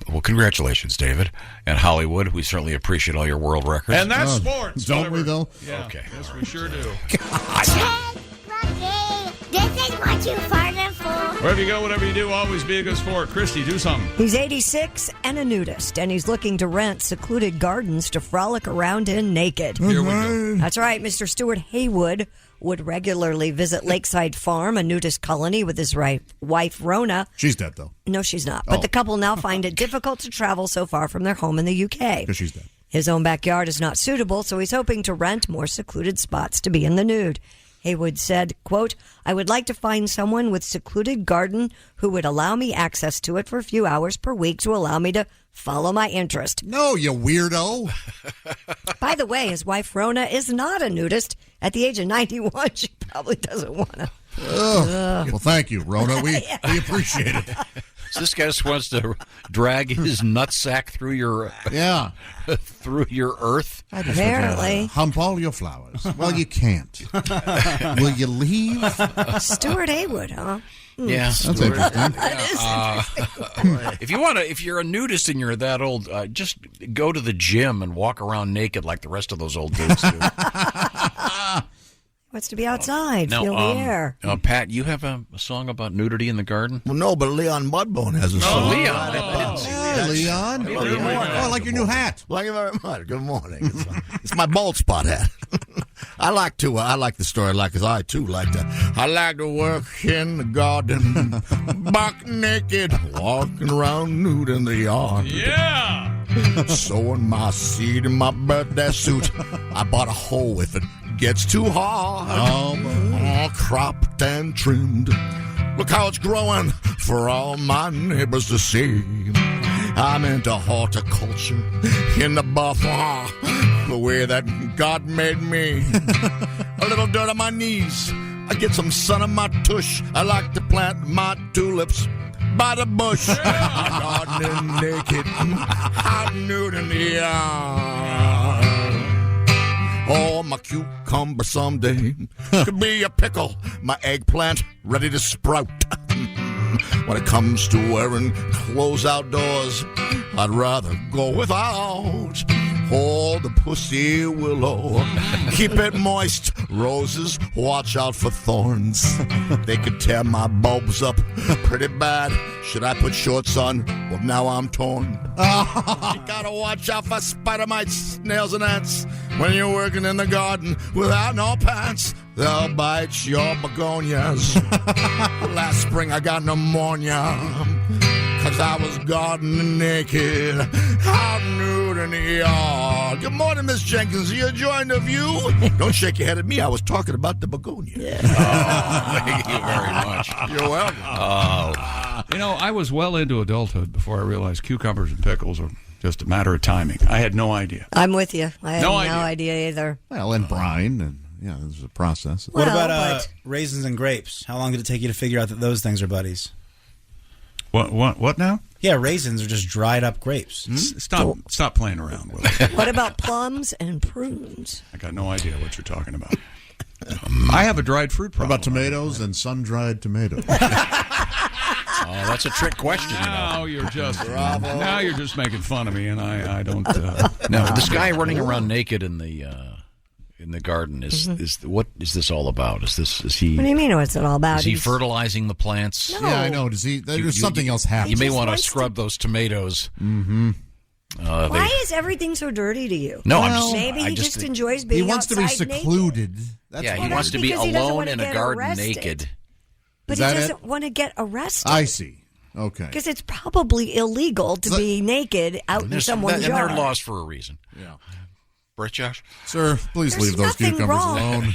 G: Well, congratulations, David. And Hollywood, we certainly appreciate all your world records.
C: And that's sports.
J: Don't we, though?
C: Yeah.
G: Okay.
C: Yes, we sure do.
N: This is what you farted for.
C: Wherever you go, whatever you do, always be a good sport. Christy, do something.
I: He's 86 and a nudist, and he's looking to rent secluded gardens to frolic around in naked.
C: Here we go.
I: That's right. Mr. Stuart Haywood would regularly visit Lakeside Farm, a nudist colony, with his wife, Rona.
J: She's dead, though.
I: No, she's not. But the couple now find it difficult to travel so far from their home in the UK.
J: Because she's dead.
I: His own backyard is not suitable, so he's hoping to rent more secluded spots to be in the nude. Haywood said, quote, I would like to find someone with secluded garden who would allow me access to it for a few hours per week to allow me to follow my interest.
J: No, you weirdo.
I: By the way, his wife Rona is not a nudist. At the age of 91, she probably doesn't want to.
J: Well, thank you, Rona. We appreciate it.
G: So this guy just wants to drag his nutsack through your through your earth.
I: Apparently.
J: Hump all your flowers. Well, you can't. Will you leave?
I: Stuart Haywood, huh?
G: Yeah,
J: That's interesting.
G: If you're a nudist and you're that old, just go to the gym and walk around naked like the rest of those old dudes do.
I: Wants to be outside,
G: Now,
I: feel the air.
G: Pat, you have a song about nudity in the garden?
K: Well, no, but Leon Mudbone has a
G: Oh,
K: song.
G: Leon.
K: I didn't see
J: Hi,
K: that.
J: Leon.
K: Hey, good morning.
J: Oh, I like your new hat.
K: Thank you very much. Good morning. It's my bald spot hat. I like the story because I too like to. I like to work in the garden, buck naked, walking around nude in the yard.
C: Yeah.
K: Sowing my seed in my birthday suit. I bought a hoe if it gets too hard. All cropped and trimmed. Look how it's growing for all my neighbors to see. I'm into horticulture in the buffer, the way that God made me. A little dirt on my knees. I get some sun on my tush. I like to plant my tulips by the bush. I'm gardening naked, I'm nude in the yard. Oh, my cucumber someday could be a pickle. My eggplant ready to sprout. When it comes to wearing clothes outdoors, I'd rather go without. Hold the pussy willow. Keep it moist. Roses, watch out for thorns. They could tear my bulbs up pretty bad. Should I put shorts on? Well, now I'm torn. You gotta watch out for spider mites, snails, and ants. When you're working in the garden without no pants, they'll bite your begonias. Last spring I got pneumonia, 'cause I was gardening naked, out nude in the yard. Good morning, Miss Jenkins. Are you enjoying the view? Don't shake your head at me. I was talking about the begonia.
G: Oh, thank you very much.
K: You're welcome.
C: I was well into adulthood before I realized cucumbers and pickles are just a matter of timing. I had no idea.
I: I'm with you. I had
C: No
I: no
C: idea.
I: idea either.
J: Well, and brine, and yeah, there's a process.
H: What about raisins and grapes? How long did it take you to figure out that those things are buddies?
C: What now?
H: Yeah, raisins are just dried up grapes.
C: Stop playing around with it.
I: What about plums and prunes?
C: I got no idea what you're talking about. I have a dried fruit problem.
J: What about tomatoes and sun-dried tomatoes?
G: Oh, that's a trick question.
C: Now you're just making fun of me, and I don't.
G: No, this guy running around naked in the garden is what is this all about? Is he?
I: What do you mean? What's it all about?
G: Is he fertilizing the plants?
I: No.
J: Yeah, I know. Does he? There's something else happening.
G: You may want to scrub those tomatoes.
J: Mm-hmm.
I: Why is everything so dirty to you?
G: No, I'm just-
I: maybe
G: I
I: he
G: just-
I: just enjoys being
J: He wants to be
I: outside
J: secluded.
I: naked.
G: Yeah, he wants to be
I: because he doesn't
G: alone
I: wanna
G: in a
I: get
G: garden
I: arrested.
G: naked.
I: But
J: Is
I: he
J: that
I: doesn't want to get arrested.
J: I see. Okay.
I: Because it's probably illegal to be naked out in someone's
G: and
I: yard.
G: they're laws for a reason.
J: Yeah.
G: Brett, Josh?
J: Sir, please
I: There's
J: leave those
I: nothing
J: cucumbers
I: wrong.
J: alone.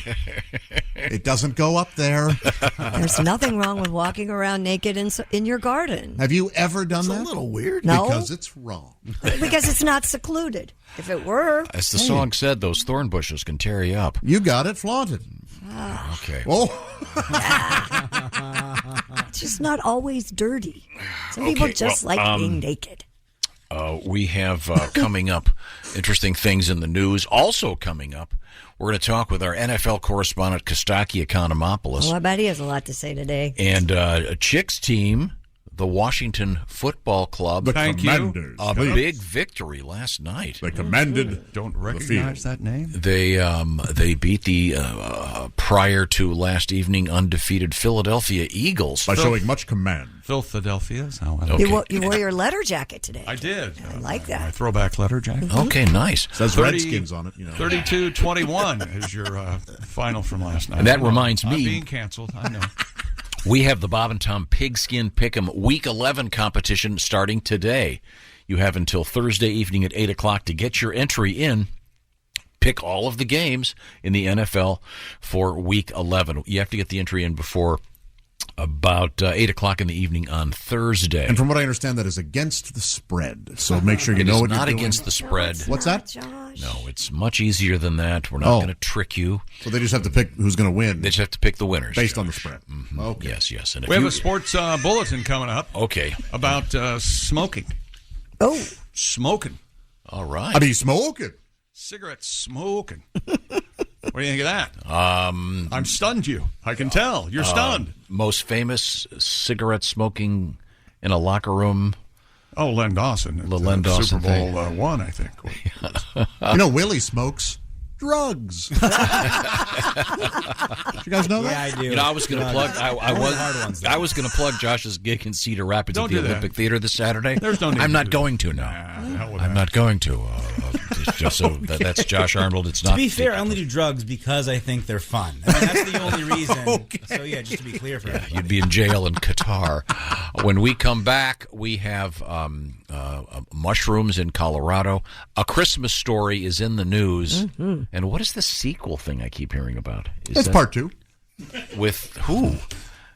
J: It doesn't go up there.
I: There's nothing wrong with walking around naked in your garden.
J: Have you ever done that?
K: a little weird.
I: No.
J: Because it's wrong.
I: Because it's not secluded. If it were,
G: As the song said, those thorn bushes can tear you up.
J: You got it flaunted.
G: Okay.
J: Oh.
I: it's just not always dirty. Some people
G: Okay,
I: just
G: well,
I: like being naked.
G: We have coming up interesting things in the news. Also coming up, we're going to talk with our NFL correspondent, Kostaki Economopoulos.
I: Well, I bet he has a lot to say today.
G: And a Chicks team, the Washington Football Club.
J: The Commanders.
G: A big victory last night.
J: They commanded.
C: Don't recognize that name.
G: They beat the prior to last evening undefeated Philadelphia Eagles
J: By showing much command.
C: Philadelphia is how I
G: Okay.
I: You wore your letter jacket today.
C: I did.
I: I like that.
C: My throwback letter jacket.
G: Okay, nice.
J: Says Redskins on it.
C: 32-21 is your final from last night.
G: And that reminds
C: I'm
G: me-
C: being canceled. I know.
G: We have the Bob and Tom Pigskin Pick'em Week 11 competition starting today. You have until Thursday evening at 8 o'clock to get your entry in. Pick all of the games in the NFL for Week 11. You have to get the entry in before about 8 o'clock in the evening on Thursday.
J: And from what I understand, that is against the spread. So make sure you
G: It
J: know
G: is
J: what
G: not
J: you're doing.
G: against the spread.
J: What's that?
G: No, it's much easier than that. We're not
J: Oh.
G: going to trick you.
J: So they just have to pick who's going to win.
G: They just have to pick the winners.
J: Based on the spread.
G: Mm-hmm.
J: Okay.
G: Yes. And if
C: We have
G: you-
C: a sports bulletin coming up.
G: Okay.
C: About smoking.
I: Oh.
C: Smoking.
G: All right.
J: I mean, smoking.
C: Cigarette smoking. What do you think of that? I'm stunned you. I can tell. You're stunned.
G: Most famous cigarette smoking in a locker room.
C: Oh, Len Dawson.
G: The Len Dawson
C: Super Bowl
G: thing.
C: one, I think.
J: You know, Willie smokes drugs. Did you guys know that?
H: Yeah, I do.
G: You know, I was going to plug. I
H: Only the hard ones,
G: I was going to plug Josh's gig in Cedar Rapids
C: Don't
G: at the
C: do that.
G: Olympic Theater this Saturday.
C: There's no need
G: I'm
C: to
G: not
C: do
G: going to now. I'm not going to. Just so that's Josh Arnold. It's not.
H: To be fair, I only do drugs because I think they're fun. I mean, that's the only reason. So yeah, just to be clear for everybody.
G: You'd be in jail in Qatar. When we come back, we have mushrooms in Colorado. A Christmas Story is in the news.
I: Mm-hmm.
G: And what is the sequel thing I keep hearing about?
J: It's part 2.
G: With who?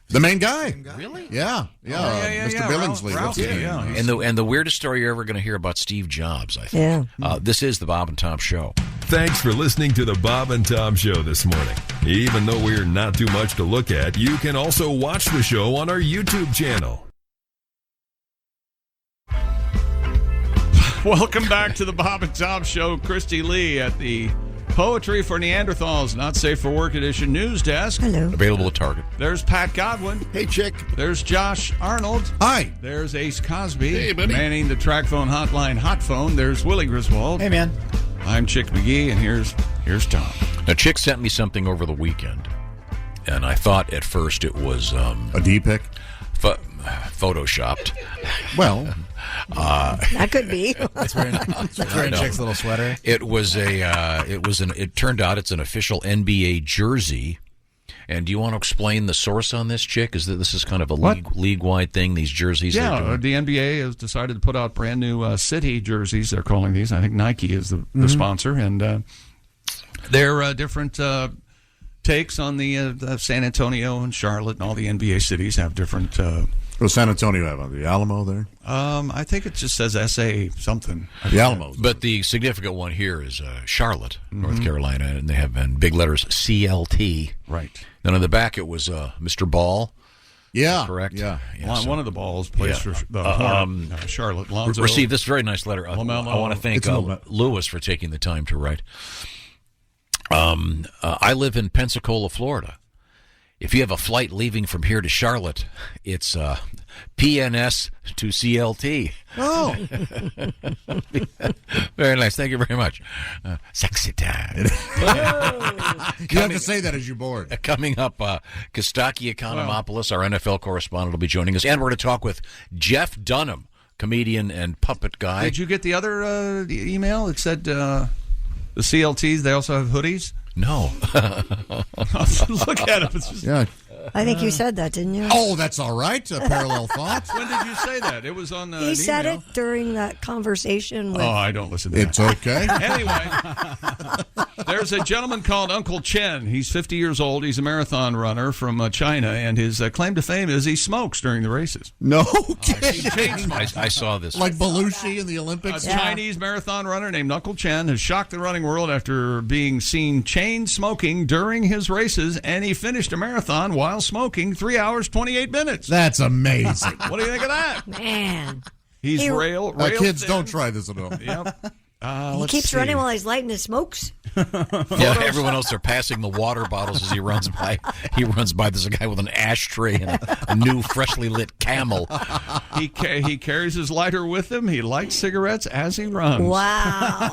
J: The main guy.
G: Really?
J: Yeah. Mr. Billingsley.
C: Ralph,
J: What's his name?
C: yeah.
G: And the weirdest story you're ever going to hear about Steve Jobs, I think.
I: Yeah.
G: This is the Bob and Tom Show.
O: Thanks for listening to the Bob and Tom Show this morning. Even though we're not too much to look at, you can also watch the show on our YouTube channel.
C: Welcome back to the Bob and Tom Show. Christy Lee at the Poetry for Neanderthals, Not Safe for Work Edition news desk.
I: Hello.
G: Available at Target.
C: There's Pat Godwin.
K: Hey, chick.
C: There's Josh Arnold.
J: Hi.
C: There's Ace Cosby.
L: Hey, buddy.
C: Manning the track phone hotline hot phone. There's Willie Griswold.
H: Hey, man.
C: I'm Chick McGee, and here's Tom.
G: Now, Chick sent me something over the weekend, and I thought at first it was
J: a D-pic,
G: photoshopped.
J: Well,
I: that could be.
H: That's wearing Chick's little sweater.
G: It was it turned out it's an official NBA jersey. And do you want to explain the source on this, Chick? Is that this is kind of a league-wide thing? These jerseys.
C: Yeah, the NBA has decided to put out brand new city jerseys. They're calling these. I think Nike is the sponsor, and they're different takes on the San Antonio and Charlotte and all the NBA cities have different.
J: What does San Antonio have on the Alamo there?
C: I think it just says SA something.
J: The Alamo.
G: But the significant one here is Charlotte, North Carolina, and they have in big letters CLT.
C: Right.
G: Then on the back it was Mr. Ball.
J: Yeah.
G: Correct?
J: Yeah.
C: One of the balls plays for Charlotte. Lonzo.
G: Received this very nice letter. I want to thank Lewis for taking the time to write. I live in Pensacola, Florida. If you have a flight leaving from here to Charlotte, it's PNS to CLT.
J: Oh.
G: Very nice. Thank you very much. Sexy time.
J: You have to say that as you board.
G: Coming up, Kostaki Economopoulos, our NFL correspondent, will be joining us. And we're going to talk with Jeff Dunham, comedian and puppet guy.
C: Did you get the other email? It said the CLTs, they also have hoodies?
G: No.
C: Look at him.
J: Yeah.
I: I think you said that, didn't you?
J: Oh, that's all right. A parallel thought.
C: When did you say that? It was on
I: He said
C: email.
I: it during that conversation with...
C: Oh, I don't listen to
J: It's okay.
C: Anyway, there's a gentleman called Uncle Chen. He's 50 years old. He's a marathon runner from China, and his claim to fame is he smokes during the races.
J: No kidding.
G: I saw this.
J: Like Belushi in the Olympics?
C: A Chinese marathon runner named Uncle Chen has shocked the running world after being seen chain smoking during his races, and he finished a marathon while smoking 3 hours, 28 minutes.
J: That's amazing.
C: What do you think of that?
I: Man.
C: He's rail
J: kids,
C: thin.
J: don't try this at all.
C: Yep.
I: He keeps running while he's lighting his smokes.
G: Yeah, everyone else are passing the water bottles as he runs by. He runs by. There's a guy with an ashtray and a new freshly lit Camel.
C: He carries his lighter with him. He lights cigarettes as he runs.
I: Wow.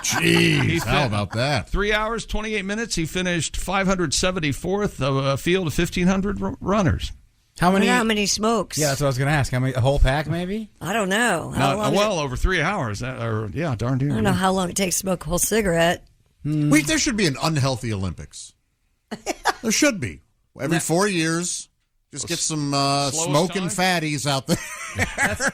J: Jeez, how about that?
C: 3 hours, 28 minutes. He finished 574th of a field of 1,500 runners.
I: How many smokes?
H: Yeah, that's what I was going to ask. How many? A whole pack, maybe?
I: I don't know.
C: Over 3 hours. Darn near.
I: I don't know how long it takes to smoke a whole cigarette.
J: There should be an unhealthy Olympics. There should be. Every 4 years, just get some smoking fatties out there.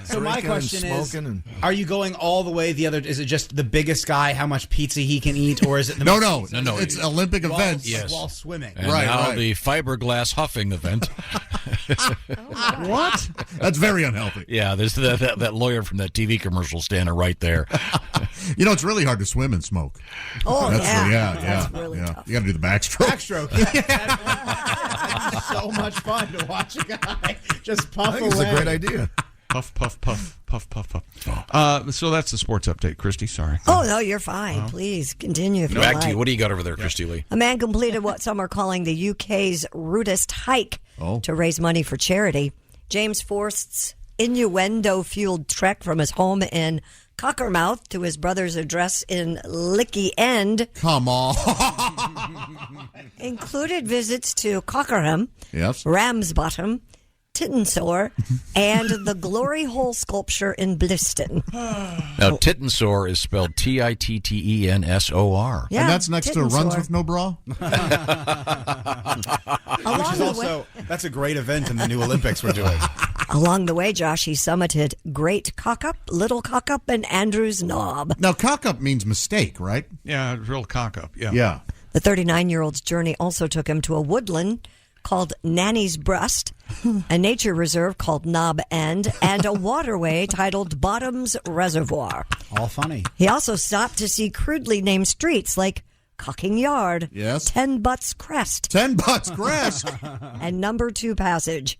H: So my question is, are you going all the way the other? Is it just the biggest guy, how much pizza he can eat, or is it the
J: No. It's Olympic events.
G: Yes.
H: While swimming.
G: And now the fiberglass huffing event.
J: What? That's very unhealthy.
G: Yeah, there's that lawyer from that TV commercial standing right there.
J: You know, it's really hard to swim and smoke.
I: Oh,
J: yeah.
I: That's really tough.
J: You got to do the backstroke.
H: That's so much fun to watch a guy just puff away.
K: It's a great idea.
C: Puff, puff, puff, puff, puff, puff. So that's the sports update, Christy. Sorry.
I: Oh, no, you're fine. Please continue if you
G: Back
I: like.
G: to you. What do you got over there, Christy Lee?
I: A man completed what some are calling the UK's rudest hike to raise money for charity. James Forst's innuendo-fueled trek from his home in Cockermouth to his brother's address in Licky End.
J: Come on.
I: Included visits to Cockerham,
J: yes,
I: Ramsbottom, Tittensore, and the Glory Hole sculpture in Bliston.
G: Now, Tittensore is spelled Tittensor.
I: Yeah,
J: and that's next to Runs with No Bra?
H: Which is also, that's a great event in the new Olympics we're doing.
I: Along the way, Josh, he summited Great Cockup, Little Cockup, and Andrews Knob.
J: Now, cockup means mistake, right?
C: Yeah, real cock-up, yeah.
J: Yeah.
I: The 39-year-old's journey also took him to a woodland called Nanny's Breast, a nature reserve called Knob End, and a waterway titled Bottoms Reservoir.
H: All funny.
I: He also stopped to see crudely named streets like Cocking Yard,
J: yes,
I: 10 Butts Crest,
J: 10 Butts Crest,
I: and Number 2 Passage.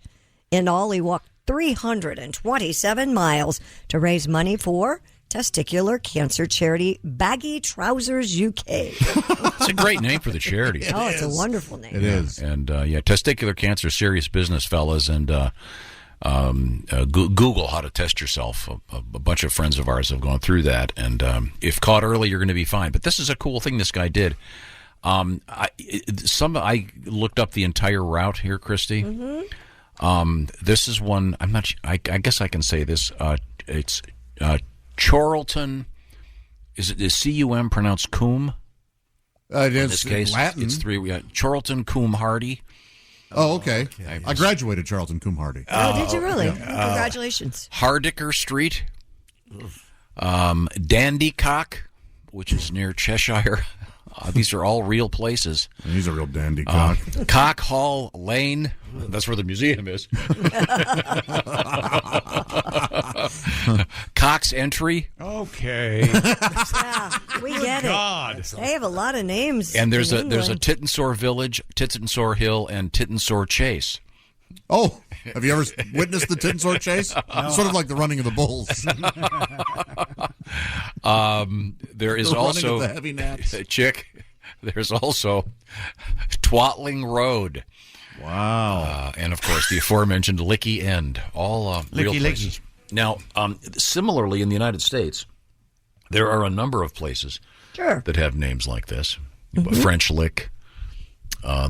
I: In all, he walked 327 miles to raise money for testicular cancer charity Baggy Trousers UK.
G: It's a great name for the charity.
I: It's a wonderful name.
J: It is.
G: And testicular cancer, serious business, fellas. And Google how to test yourself. A bunch of friends of ours have gone through that, and if caught early, you're going to be fine. But this is a cool thing this guy did. I looked up the entire route here, Christy.
I: Mm-hmm.
G: This is one. I'm not. I guess I can say this. It's Chorlton. Is C-U-M pronounced Coombe?
J: It is
G: in this case,
J: Latin.
G: It's three. We got Chorlton Coombe Hardy.
J: Oh, okay. I graduated Charlton Coombe Hardy.
I: Oh, did you really? Congratulations.
G: Hardiker Street. Dandycock, which is near Cheshire. These are all real places.
J: He's a real dandycock.
G: Cock Hall Lane. That's where the museum is. Cox Entry.
C: Okay.
I: Yeah, we get
C: God.
I: it. They have a lot of names.
G: And there's
I: in
G: a
I: England.
G: Tittensore Village, Tittensore Hill, and Tittensore Chase.
J: Oh, have you ever witnessed the Tittensore Chase?
G: No.
J: Sort of like the running of the bulls.
G: There is
J: The running
G: also
J: of the heavy gnats.
G: Chick. There's also Twatling Road.
J: Wow.
G: And of course the aforementioned Licky End. All real
B: Licky,
G: places. Now, similarly in the United States, there are a number of places that have names like this. French Lick.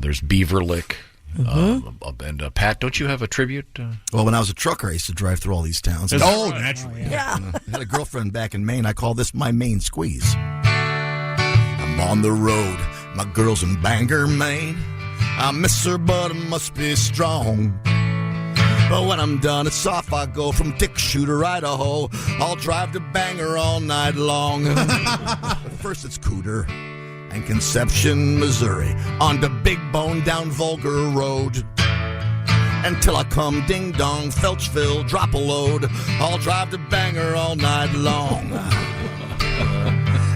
G: There's Beaver Lick. And Pat, don't you have a tribute?
K: Well, when I was a trucker, I used to drive through all these towns.
J: Naturally.
I: Yeah.
K: I had a girlfriend back in Maine. I call this my Maine squeeze. I'm on the road. My girl's in Bangor, Maine. I miss her, but I must be strong. But when I'm done, it's off I go from Dick Shooter, Idaho. I'll drive to Bangor all night long. First it's Cooter and Conception, Missouri, on the Big Bone down Vulgar Road. Until I come ding-dong, Felchville, drop a load. I'll drive to Bangor all night long.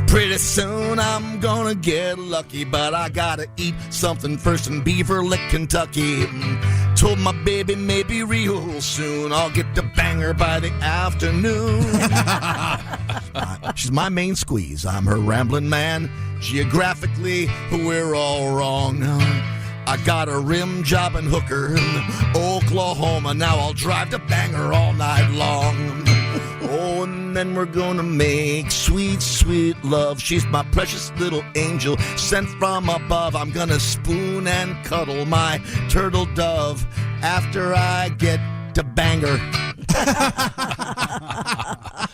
K: Pretty soon I'm gonna get lucky, but I gotta eat something first in Beaver Lick, Kentucky. Told my baby maybe real soon I'll get to Bangor by the afternoon. She's my main squeeze. I'm her rambling man. Geographically, we're all wrong. I got a rim job in Hooker, Oklahoma. Now I'll drive to Bangor all night long. Oh, and then we're gonna make sweet, sweet love. She's my precious little angel sent from above. I'm gonna spoon and cuddle my turtle dove after I get to Bangor.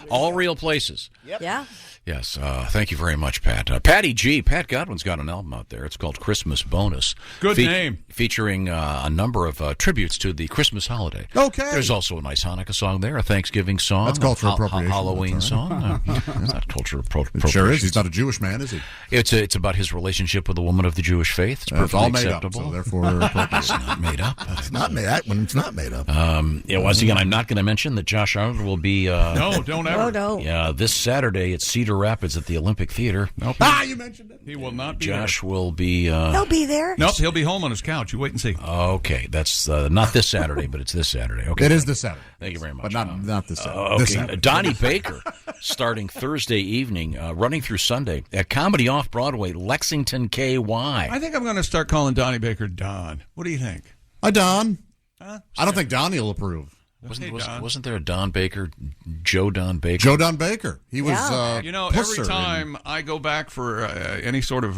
G: All real places.
I: Yep. Yeah.
G: Yes, thank you very much, Pat. Patty G. Pat Godwin's got an album out there. It's called Christmas Bonus.
C: Good name.
G: Featuring a number of tributes to the Christmas holiday.
J: Okay.
G: There's also a nice Hanukkah song there, a Thanksgiving song.
J: That's cultural appropriation.
G: Halloween
J: That's all
G: song.
J: right.
G: It's not cultural
J: It
G: appropriation.
J: sure is. He's not a Jewish man, is he?
G: It's about his relationship with a woman of the Jewish faith. It's perfectly
J: all made
G: acceptable.
J: up, so therefore appropriate.
G: It's not made up.
K: It's not made up when it's not made up.
G: Once again, I'm not going to mention that Josh Arnold will be...
C: No, don't ever.
I: No, don't.
G: Yeah, this Saturday at Cedar Rapids at the Olympic Theater.
C: Nope.
J: You mentioned it.
C: He will not be
G: Josh will be...
I: He'll be there.
C: Nope, he'll be home on his couch. You wait and see.
G: Okay, that's not this Saturday, but it's this Saturday. Okay,
J: It is this Saturday.
G: Thank you very much.
J: But not this Saturday.
G: Okay,
J: This Saturday.
G: Donnie Baker, starting Thursday evening, running through Sunday at Comedy Off Broadway, Lexington, KY.
C: I think I'm going to start calling Donnie Baker Don. What do you think?
J: Hi, Don.
C: Huh?
J: I don't think Donnie will approve.
G: Wasn't there a Don Baker, Joe Don Baker?
J: Joe Don Baker. He was.
C: Every time I go back for any sort of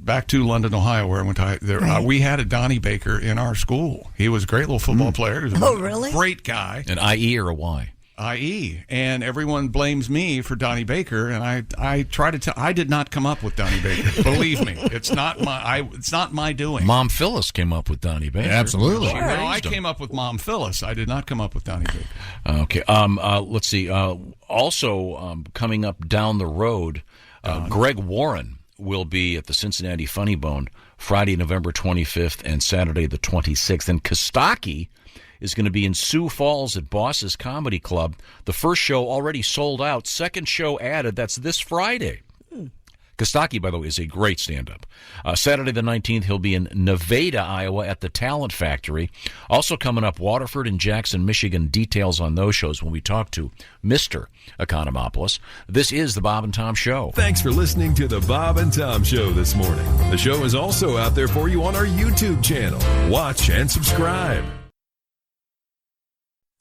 C: back to London, Ohio, where I went to, we had a Donnie Baker in our school. He was a great little football player. He was a
I: really?
C: Great guy.
G: An IE or a Y?
C: IE, and everyone blames me for Donnie Baker, and I try to tell. I did not come up with Donnie Baker. Believe me, it's not my doing.
G: Mom Phyllis came up with Donnie Baker.
J: Yeah, absolutely.
C: No, I came up with Mom Phyllis. I did not come up with Donnie Baker.
G: Okay. Let's see. Also, coming up down the road, Greg Warren will be at the Cincinnati Funny Bone Friday, November 25th, and Saturday the 26th. And Kostaki is going to be in Sioux Falls at Boss's Comedy Club. The first show already sold out. Second show added. That's this Friday. Kostaki, by the way, is a great stand-up. Saturday the 19th, he'll be in Nevada, Iowa at the Talent Factory. Also coming up, Waterford and Jackson, Michigan. Details on those shows when we talk to Mr. Economopoulos. This is the Bob and Tom Show.
O: Thanks for listening to the Bob and Tom Show this morning. The show is also out there for you on our YouTube channel. Watch and subscribe.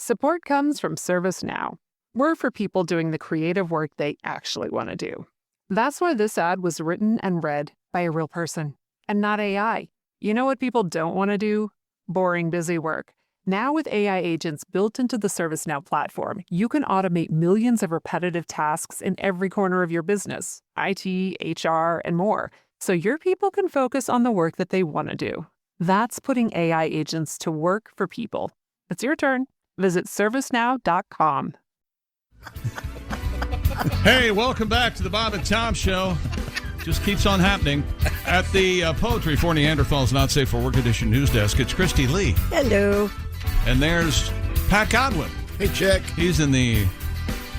P: Support comes from ServiceNow. We're for people doing the creative work they actually want to do. That's why this ad was written and read by a real person and not AI. You know what people don't want to do? Boring, busy work. Now with AI agents built into the ServiceNow platform, you can automate millions of repetitive tasks in every corner of your business, IT, HR, and more, so your people can focus on the work that they want to do. That's putting AI agents to work for people. It's your turn. Visit ServiceNow.com.
C: Hey, welcome back to the Bob and Tom Show. Just keeps on happening. At the Poetry for Neanderthals Not Safe for Work Edition news desk, it's Christy Lee.
I: Hello.
C: And there's Pat Godwin.
K: Hey, Chick.
C: He's in the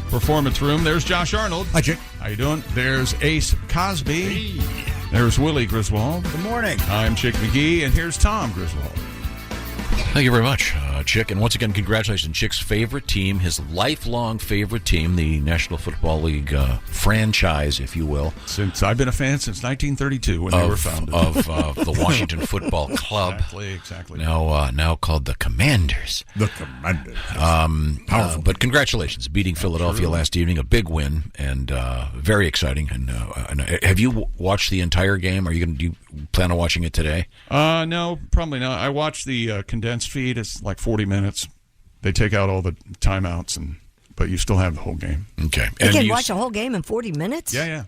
C: performance room. There's Josh Arnold.
J: Hi, Chick.
C: How you doing? There's Ace Cosby. Hey. There's Willie Griswold.
K: Good morning.
C: I'm Chick McGee, and here's Tom Griswold.
G: Thank you very much, Chick. And once again, congratulations, Chick's favorite team, his lifelong favorite team, the National Football League franchise, if you will.
C: Since I've been a fan since 1932 when they were founded.
G: Of the Washington Football Club.
C: Exactly.
G: Now called the Commanders.
J: The Commanders.
G: But congratulations, beating Philadelphia last evening, a big win, and very exciting. And have you watched the entire game? Do you plan on watching it today?
C: No, probably not. I watched the condensed feed. It's like 40 minutes. They take out all the timeouts, but you still have the whole game.
G: Okay.
I: You can watch a whole game in 40 minutes?
C: Yeah.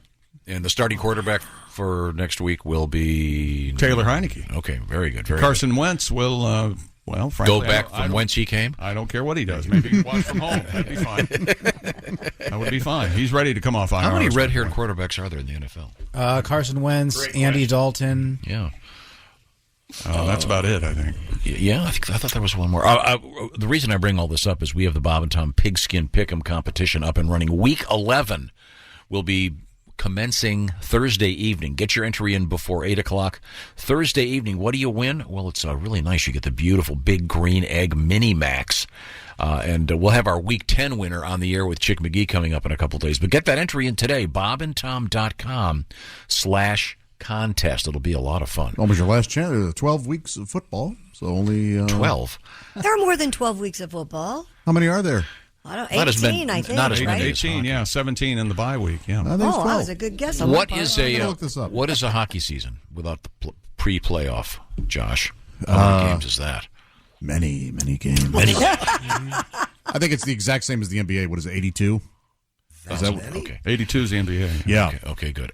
G: And the starting quarterback for next week will be
C: Taylor Heineke.
G: Okay, very good.
C: Carson Wentz will, frankly,
G: go back from whence he came?
C: I don't care what he does. Maybe he can watch from home. That'd be fine. That would be fine. He's ready to come off IR.
G: How many red-haired quarterbacks are there in the NFL?
H: Carson Wentz, Andy Dalton.
G: Yeah.
C: That's about it, I think.
G: Yeah, I thought there was one more. The reason I bring all this up is we have the Bob and Tom Pigskin Pick'em competition up and running. Week 11 will be commencing Thursday evening. Get your entry in before 8 o'clock. Thursday evening, what do you win? Well, it's really nice. You get the beautiful Big Green Egg Mini Max. And we'll have our Week 10 winner on the air with Chick McGee coming up in a couple days. But get that entry in today, bobandtom.com/contest. It'll be a lot of fun.
J: Almost your last chance. There's 12 weeks of football, so only
G: 12.
I: There are more than 12 weeks of football.
J: How many are there?
I: I don't, 18, I think.
G: Not as
I: right?
G: many.
C: 18, yeah. 17 in the bye week, yeah.
I: That was a good guess.
G: What is a hockey season without the pre-playoff, Josh? How many games is that?
J: Many games. I think it's the exact same as the NBA. What is it, 82?
C: Is that okay? 82 is the NBA.
J: Yeah.
G: Okay, good.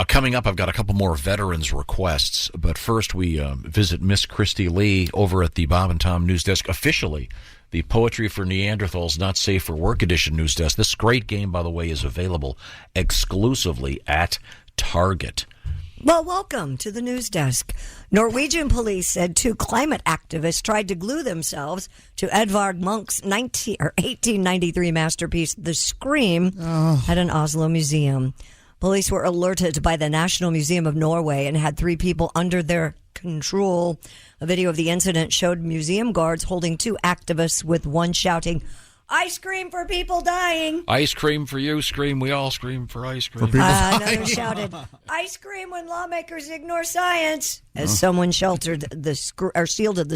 G: Coming up, I've got a couple more veterans requests, but first we visit Miss Christy Lee over at the Bob and Tom News Desk, officially the Poetry for Neanderthals Not Safe for Work Edition News Desk. This great game, by the way, is available exclusively at Target.
I: Well, welcome to the news desk. Norwegian police said 2 climate activists tried to glue themselves to Edvard Munch's 1893 masterpiece, The Scream, at an Oslo museum. Police were alerted by the National Museum of Norway and had 3 people under their control. A video of the incident showed museum guards holding 2 activists, with one shouting, "Ice cream for people dying."
G: Ice cream for you, scream. We all scream for ice cream.
I: Another shouted, "Ice cream when lawmakers ignore science," as someone shielded the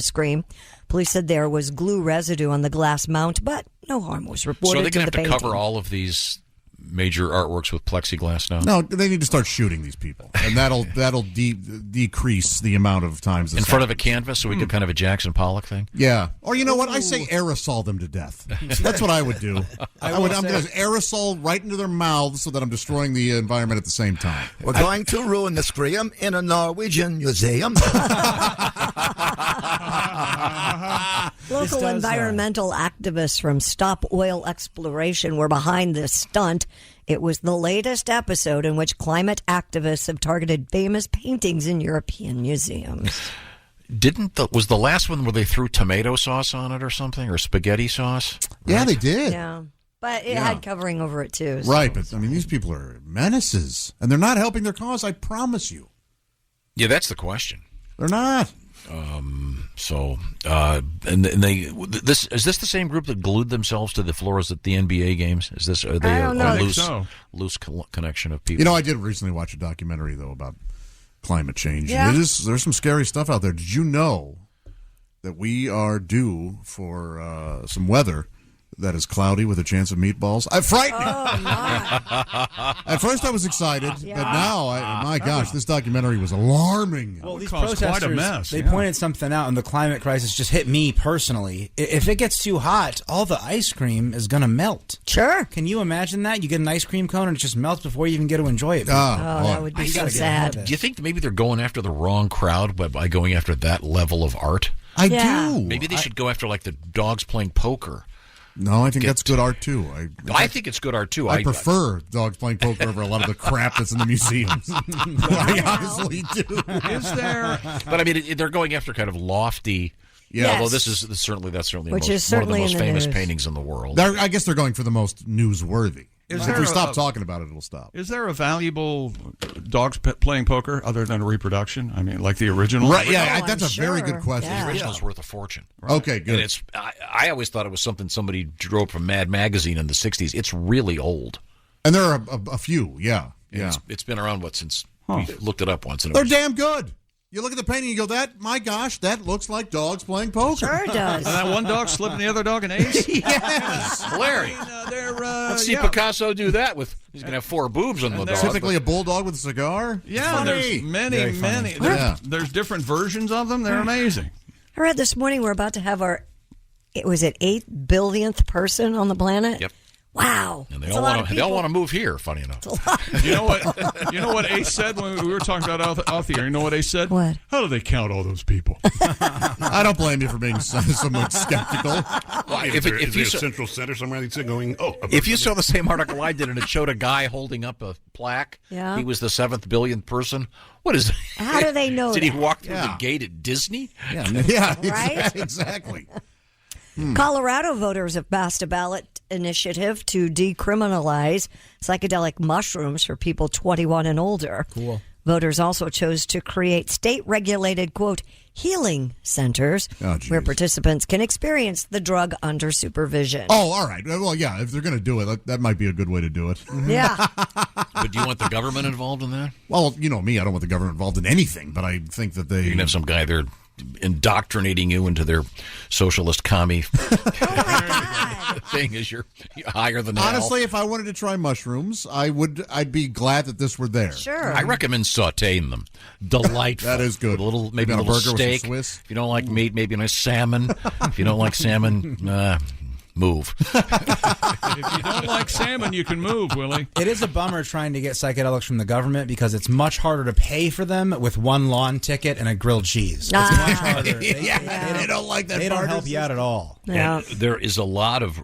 I: scream. Police said there was glue residue on the glass mount, but no harm was reported.
G: So they're going to have to
I: painting.
G: cover all of these major artworks with plexiglass now?
J: No, they need to start shooting these people, and that'll decrease the amount of times
G: in front of a canvas, so we could kind of a Jackson Pollock thing.
J: Yeah, or you know what? I say aerosol them to death. That's what I would do. I'm going to aerosol right into their mouths so that I'm destroying the environment at the same time.
K: We're going to ruin the Scream in a Norwegian museum.
I: Local environmental activists from Stop Oil Exploration were behind this stunt. It was the latest episode in which climate activists have targeted famous paintings in European museums.
G: Was the last one where they threw tomato sauce on it or something, or spaghetti sauce?
J: Yeah, they did.
I: Yeah, but it had covering over it too. So.
J: Right, but I mean, these people are menaces, and they're not helping their cause. I promise you.
G: Yeah, that's the question.
J: They're not.
G: And this is this the same group that glued themselves to the floors at the NBA games? Are they a loose connection of people?
J: You know, I did recently watch a documentary though about climate change.
I: Yeah.
J: There's some scary stuff out there. Did you know that we are due for some weather that is cloudy with a chance of meatballs. Frightening. At first, I was excited, but now, my gosh, this documentary was alarming.
H: Well, these
C: caused
H: protesters,
C: quite a mess.
H: they pointed something out, and the climate crisis just hit me personally. If it gets too hot, all the ice cream is going to melt.
I: Sure.
H: Can you imagine that? You get an ice cream cone, and it just melts before you even get to enjoy it.
I: That would be so sad.
G: Do you think that maybe they're going after the wrong crowd by going after that level of art?
J: I do.
G: Maybe they should go after like the dogs playing poker.
J: No, I think that's good art too.
G: I think it's good art too.
J: I prefer dogs playing poker over a lot of the crap that's in the museums. I honestly do.
C: Is there?
G: But I mean, they're going after kind of lofty.
J: Yeah.
G: Although that's certainly
I: Which
G: one
I: is
G: of the
I: certainly
G: most
I: in the
G: famous
I: news.
G: paintings in the world.
J: I guess they're going for the most newsworthy.
C: Is
J: If
C: there
J: we stop
C: a-
J: talking about it, it'll stop.
C: Is there a valuable dogs playing poker other than a reproduction? I mean, like the original?
J: Right, yeah, that's a very good question.
G: The original's worth a fortune.
J: Okay, good.
G: And it's I always thought it was something somebody drew up from Mad Magazine in the 60s. It's really old.
J: And there are a few, yeah.
G: It's been around, since we looked it up once. And it
J: They're
G: was-
J: damn good. You look at the painting, you go, my gosh, that looks like dogs playing poker.
I: Sure does.
C: And that one dog slipping the other dog an ace?
J: Yes.
G: Larry. Let's see Picasso do that with. He's going to have 4 boobs on the dog.
J: Typically a bulldog with a cigar.
C: Yeah,
J: Funny.
C: there's many. There's different versions of them. They're amazing.
I: I read this morning we're about to have was it 8 billionth person on the planet?
G: Yep.
I: Wow.
G: And
I: That's a lot of
G: they all
I: people.
G: want to move here, funny enough.
C: You know what? You know what Ace said when we were talking about off the air. You know what Ace said?
I: What?
C: How do they count all those people?
J: I don't blame you for being somewhat skeptical.
L: Is there a central center somewhere that's going,
G: If you saw the same article I did and it showed a guy holding up a plaque,
I: Yeah.
G: he was the 7th billionth person. What is?
I: How do they know
G: Did he
I: that?
G: walk through the gate at Disney?
J: Yeah,
I: Right?
J: exactly.
I: Colorado voters have passed a ballot initiative to decriminalize psychedelic mushrooms for people 21 and older.
H: Cool.
I: Voters also chose to create state-regulated, quote, healing centers where participants can experience the drug under supervision.
J: Oh, all right. Well, yeah, if they're going to do it, that might be a good way to do it.
I: Yeah.
G: But do you want the government involved in that?
J: Well, you know me, I don't want the government involved in anything, but I think that they...
G: You can have some guy there indoctrinating you into their socialist commie thing as you're higher than hell.
J: Honestly, if I wanted to try mushrooms, I'd be glad that this were there.
I: Sure.
G: I recommend sautéing them. Delightful.
J: That is good.
G: With a little, maybe a
J: Maybe on a
G: little
J: burger with some
G: steak.
J: Swiss.
G: If you don't like meat, maybe a nice salmon. If you don't like salmon, move.
C: If you don't like salmon, you can move, Willie.
H: It is a bummer trying to get psychedelics from the government because it's much harder to pay for them with one lawn ticket and a grilled cheese. It's much harder.
J: They don't like that.
H: They don't
J: part
H: help
J: of
H: you out at all.
G: And there is a lot of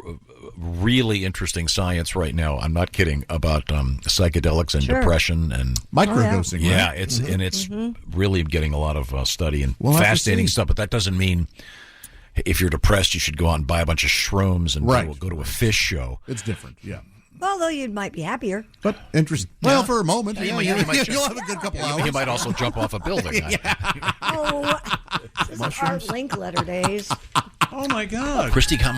G: really interesting science right now. I'm not kidding about psychedelics and
J: Sure.
G: depression and
J: Microdosing,
G: Yeah,
J: right?
G: it's
J: Mhm.
G: and it's really getting a lot of study and
J: We'll have to
G: fascinating
J: see.
G: stuff. But that doesn't mean if you're depressed, you should go out and buy a bunch of shrooms and
J: Right.
G: go to a fish show.
J: It's different, yeah.
I: Although you might be happier.
J: But interesting. Well, for a moment.
G: Yeah,
J: Yeah,
G: you might
J: you'll have a good couple
G: You
J: hours.
G: might also jump off a building.
I: Oh, this is our link letter days.
C: Oh my God!
G: Christy got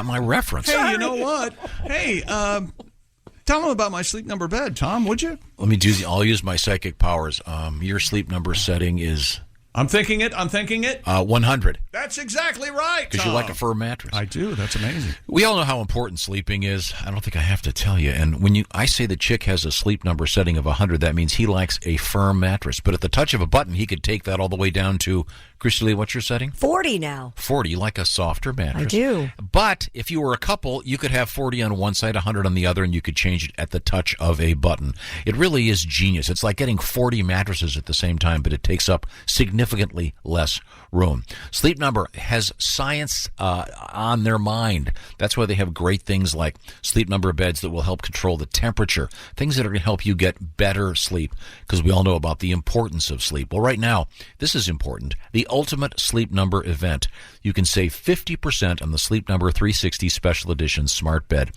G: my reference.
C: Hey, you know what? Hey, tell them about my sleep number bed, Tom. Would you?
G: Let me I'll use my psychic powers. Your sleep number setting is.
C: I'm thinking it.
G: 100.
C: That's exactly right.
G: Because you
C: Tom.
G: like a firm mattress.
C: I do. That's amazing.
G: We all know how important sleeping is. I don't think I have to tell you. And when I say the chick has a sleep number setting of 100, that means he likes a firm mattress. But at the touch of a button, he could take that all the way down to, Christy Lee, what's your setting?
I: 40 now.
G: 40. You like a softer mattress.
I: I do.
G: But if you were a couple, you could have 40 on one side, 100 on the other, and you could change it at the touch of a button. It really is genius. It's like getting 40 mattresses at the same time, but it takes up significantly less room. Sleep Number has science on their mind. That's why they have great things like Sleep Number beds that will help control the temperature, things that are going to help you get better sleep, because we all know about the importance of sleep. Well, right now, this is important. The Ultimate Sleep Number event. You can save 50% on the Sleep Number 360 Special Edition Smart Bed.